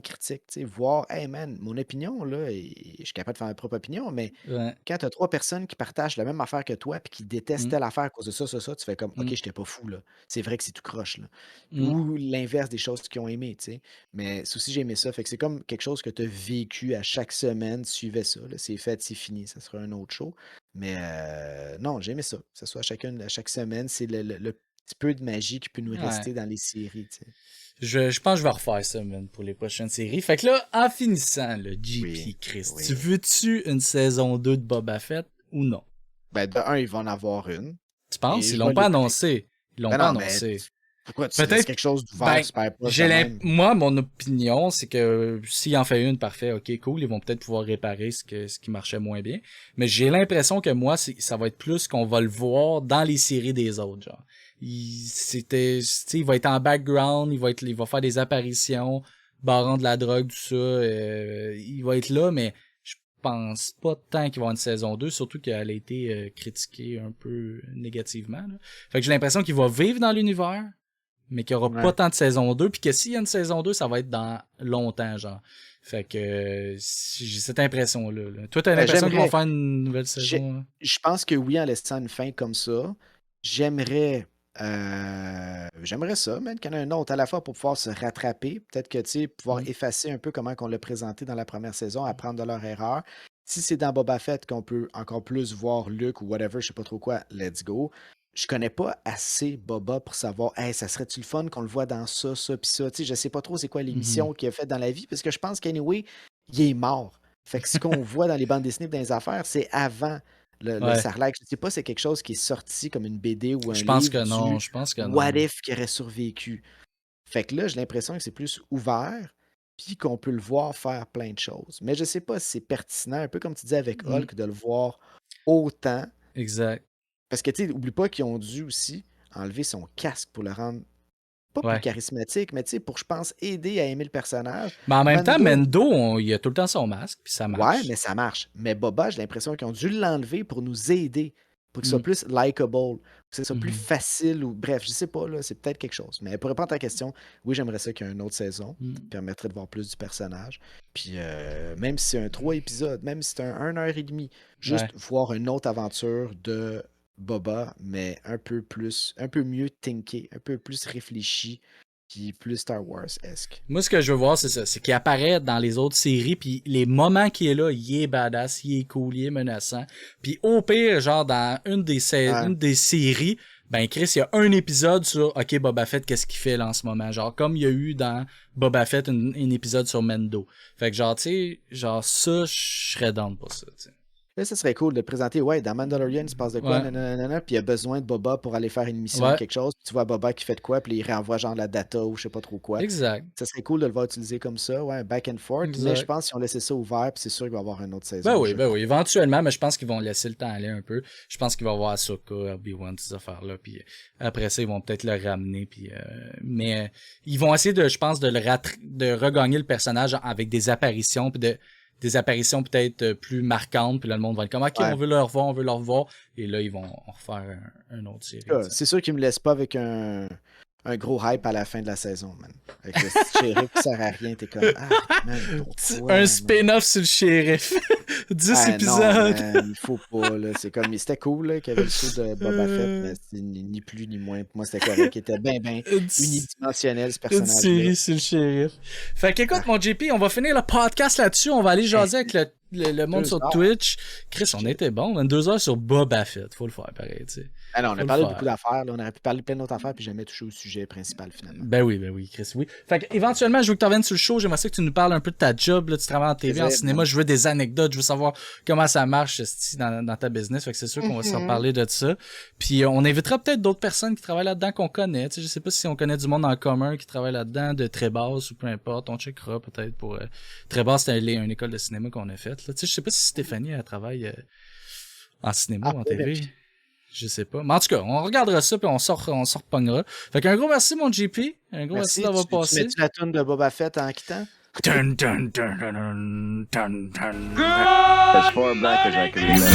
[SPEAKER 1] critiques, tu sais, voir, hey man, mon opinion, là, et je suis capable de faire ma propre opinion, mais
[SPEAKER 2] Ouais.
[SPEAKER 1] quand tu as 3 personnes qui partagent la même affaire que toi puis qui détestent
[SPEAKER 2] Mm.
[SPEAKER 1] telle affaire à cause de ça, tu fais comme,
[SPEAKER 2] Mm.
[SPEAKER 1] OK, j'étais pas fou, là. C'est vrai que c'est tout croche, là.
[SPEAKER 2] Mm.
[SPEAKER 1] Ou l'inverse des choses qu'ils ont aimé, tu sais. Mais c'est aussi, j'ai aimé ça. Fait que c'est comme quelque chose que tu as vécu à chaque semaine, tu suivais ça, là. C'est fait, c'est fini, ça sera un autre show. Mais non, j'ai aimé ça. Que ce soit à chaque semaine, c'est le petit peu de magie qui peut nous
[SPEAKER 2] Ouais.
[SPEAKER 1] rester dans les séries, tu sais.
[SPEAKER 2] Je pense que je vais refaire ça, man, pour les prochaines séries. Fait que là, en finissant, le GP,
[SPEAKER 1] Oui,
[SPEAKER 2] Chris,
[SPEAKER 1] oui.
[SPEAKER 2] tu veux-tu une saison 2 de Boba Fett ou non?
[SPEAKER 1] Ben, de un, ils vont en avoir une.
[SPEAKER 2] Tu penses?
[SPEAKER 1] Et
[SPEAKER 2] Ils
[SPEAKER 1] je
[SPEAKER 2] l'ont
[SPEAKER 1] vais
[SPEAKER 2] pas
[SPEAKER 1] l'écouter.
[SPEAKER 2] annoncé. Ils l'ont
[SPEAKER 1] Ben
[SPEAKER 2] pas
[SPEAKER 1] non, mais
[SPEAKER 2] annoncé.
[SPEAKER 1] pourquoi tu laisses
[SPEAKER 2] Peut-être,
[SPEAKER 1] quelque chose d'ouvert
[SPEAKER 2] ben,
[SPEAKER 1] super proche de même?
[SPEAKER 2] moi, mon opinion, c'est que s'il en fait une, parfait, ok, cool, ils vont peut-être pouvoir réparer ce qui marchait moins bien. Mais j'ai l'impression que moi, ça va être plus qu'on va le voir dans les séries des autres, genre. Il va être en background, il va faire des apparitions, barrant de la drogue, tout ça, il va être là, mais je pense pas tant qu'il va y avoir une saison 2, surtout qu'elle a été critiquée un peu négativement, là. Fait que j'ai l'impression qu'il va vivre dans l'univers, mais qu'il n'y aura
[SPEAKER 1] Ouais.
[SPEAKER 2] pas tant de saison 2, puis que s'il y a une saison 2, ça va être dans longtemps, genre. Fait que j'ai cette impression-là. Là. Toi, t'as
[SPEAKER 1] Ben,
[SPEAKER 2] l'impression qu'ils vont
[SPEAKER 1] j'aimerais.
[SPEAKER 2] faire une nouvelle saison? Là?
[SPEAKER 1] Je pense que oui, en laissant une fin comme ça. J'aimerais ça, man, qu'il y en ait un autre à la fois pour pouvoir se rattraper. Peut-être que, tu sais, pouvoir
[SPEAKER 2] Mm.
[SPEAKER 1] effacer un peu comment on l'a présenté dans la première saison, apprendre de leur erreur. Si c'est dans Boba Fett qu'on peut encore plus voir Luke ou whatever, je sais pas trop quoi, let's go. Je connais pas assez Boba pour savoir, hey, ça serait-tu le fun qu'on le voit dans ça, pis ça. Tu sais, je sais pas trop c'est quoi l'émission qu'il a faite dans la vie, parce que je pense qu'anyway, il est mort. Fait que ce qu'on voit dans les bandes dessinées dans les affaires, c'est avant le
[SPEAKER 2] Ouais.
[SPEAKER 1] Sarlacc. Je sais pas si c'est quelque chose qui est sorti comme une BD ou un
[SPEAKER 2] Je pense
[SPEAKER 1] livre
[SPEAKER 2] que non,
[SPEAKER 1] du
[SPEAKER 2] je pense que non.
[SPEAKER 1] What if qui aurait survécu. Fait que là, j'ai l'impression que c'est plus ouvert, puis qu'on peut le voir faire plein de choses. Mais je sais pas si c'est pertinent, un peu comme tu disais avec
[SPEAKER 2] Mm.
[SPEAKER 1] Hulk, de le voir autant.
[SPEAKER 2] Exact.
[SPEAKER 1] Parce que, tu sais, oublie pas qu'ils ont dû aussi enlever son casque pour le rendre pas plus
[SPEAKER 2] Ouais.
[SPEAKER 1] charismatique, mais tu sais, pour, je pense, aider à aimer le personnage.
[SPEAKER 2] Mais en même temps,
[SPEAKER 1] Mando,
[SPEAKER 2] Mendo, il a tout le temps son masque, puis ça
[SPEAKER 1] ouais,
[SPEAKER 2] marche.
[SPEAKER 1] mais ça marche. Mais Boba, j'ai l'impression qu'ils ont dû l'enlever pour nous aider, pour qu'il soit
[SPEAKER 2] Mm.
[SPEAKER 1] plus likable, pour que ce soit plus
[SPEAKER 2] Mhm.
[SPEAKER 1] facile, ou bref, je sais pas, là, c'est peut-être quelque chose. Mais pour répondre à ta question, oui, j'aimerais ça qu'il y ait une autre saison,
[SPEAKER 2] Mm.
[SPEAKER 1] qui permettrait de voir plus du personnage. Puis même si c'est un 3 épisodes, même si c'est un 1h30, juste
[SPEAKER 2] Ouais.
[SPEAKER 1] voir une autre aventure de Boba, mais un peu mieux thinké, un peu plus réfléchi, puis plus Star Wars-esque.
[SPEAKER 2] Moi, ce que je veux voir, c'est ça. C'est qu'il apparaît dans les autres séries, puis les moments qu'il est là, il est badass, il est cool, il est menaçant. Puis au pire, genre, dans une des séries, ben Chris, il y a un épisode sur OK, Boba Fett, qu'est-ce qu'il fait là en ce moment? Genre, comme il y a eu dans Boba Fett un épisode sur Mendo. Fait que genre, tu sais, genre ça, je serais down pour ça, tu sais.
[SPEAKER 1] Là, ça serait cool de présenter, ouais, dans Mandalorian, il se passe de quoi,
[SPEAKER 2] Ouais.
[SPEAKER 1] nanana, puis il y a besoin de Boba pour aller faire une mission
[SPEAKER 2] Ouais.
[SPEAKER 1] ou quelque chose, puis tu vois Boba qui fait de quoi, puis il renvoie genre la data ou je sais pas trop quoi.
[SPEAKER 2] Exact.
[SPEAKER 1] Ça serait cool de le voir utiliser comme ça, ouais, back and forth, mais
[SPEAKER 2] Exact.
[SPEAKER 1] je pense qu'ils ont laissé ça ouvert, puis c'est sûr qu'il va y avoir une autre saison.
[SPEAKER 2] Ben oui,
[SPEAKER 1] je
[SPEAKER 2] ben
[SPEAKER 1] crois.
[SPEAKER 2] oui, éventuellement, mais je pense qu'ils vont laisser le temps aller un peu. Je pense qu'il va y avoir Ahsoka, Obi-Wan, ces affaires-là, puis après ça, ils vont peut-être le ramener, puis mais ils vont essayer de, je pense, de regagner le personnage avec des apparitions, puis des apparitions peut-être plus marquantes, puis là, le monde va être comme, OK,
[SPEAKER 1] Ouais.
[SPEAKER 2] on veut le revoir, et là, ils vont refaire un autre série.
[SPEAKER 1] Là,
[SPEAKER 2] tu sais.
[SPEAKER 1] c'est sûr qu'ils me laissent pas avec un gros hype à la fin de la saison, man. Avec le petit shérif qui sert à rien, t'es comme, ah, man, pourquoi,
[SPEAKER 2] Un
[SPEAKER 1] man?
[SPEAKER 2] spin-off sur le shérif. 10
[SPEAKER 1] Ah,
[SPEAKER 2] épisodes.
[SPEAKER 1] non, man, il faut pas, là. C'est comme, c'était cool, là, qu'il y avait le show de Boba Fett, mais c'est ni plus ni moins. Pour moi, c'était correct. Il était bien unidimensionnel, ce
[SPEAKER 2] Une
[SPEAKER 1] personnage-là.
[SPEAKER 2] série sur le shérif. Fait qu'écoute, mon JP, on va finir le podcast là-dessus. On va aller jaser avec le monde
[SPEAKER 1] 2
[SPEAKER 2] sur
[SPEAKER 1] heures.
[SPEAKER 2] Twitch. Chris, on était bon. 22 heures sur Boba Fett. Faut le faire pareil, tu sais.
[SPEAKER 1] Ah non, on
[SPEAKER 2] Faut
[SPEAKER 1] a
[SPEAKER 2] le
[SPEAKER 1] parlé de
[SPEAKER 2] faire.
[SPEAKER 1] beaucoup d'affaires. Là. On aurait pu parler de plein d'autres affaires puis jamais touché au sujet principal finalement.
[SPEAKER 2] Ben oui, Chris, oui. Fait que, éventuellement, je veux que tu reviennes sur le show. J'aimerais ça que tu nous parles un peu de ta job. Là. Tu travailles en TV, en
[SPEAKER 1] Plaisir,
[SPEAKER 2] cinéma.
[SPEAKER 1] man.
[SPEAKER 2] Je veux des anecdotes. Je veux savoir comment ça marche esti, dans ta business. Fait que c'est sûr qu'on va se reparler de ça. Puis on invitera peut-être d'autres personnes qui travaillent là-dedans qu'on connaît. Tu sais, je sais pas si on connaît du monde en commun qui travaille là-dedans, de très basse ou peu importe. On checkera peut-être pour... Très basse, c'était une école de cinéma qu'on a faite. Tu sais, je sais pas si Stéphanie elle travaille en cinéma ou en TV.
[SPEAKER 1] peut-être.
[SPEAKER 2] Je sais pas. Mais en tout cas, on regardera ça puis on sort repognera. Fait qu'un gros merci, mon JP. Un gros merci d'avoir
[SPEAKER 1] Tu
[SPEAKER 2] passé.
[SPEAKER 1] mets-tu la toune de Boba Fett en quittant?
[SPEAKER 2] Dun, dun, dun, dun, dun, dun, dun, dun.
[SPEAKER 4] As far back as I can remember.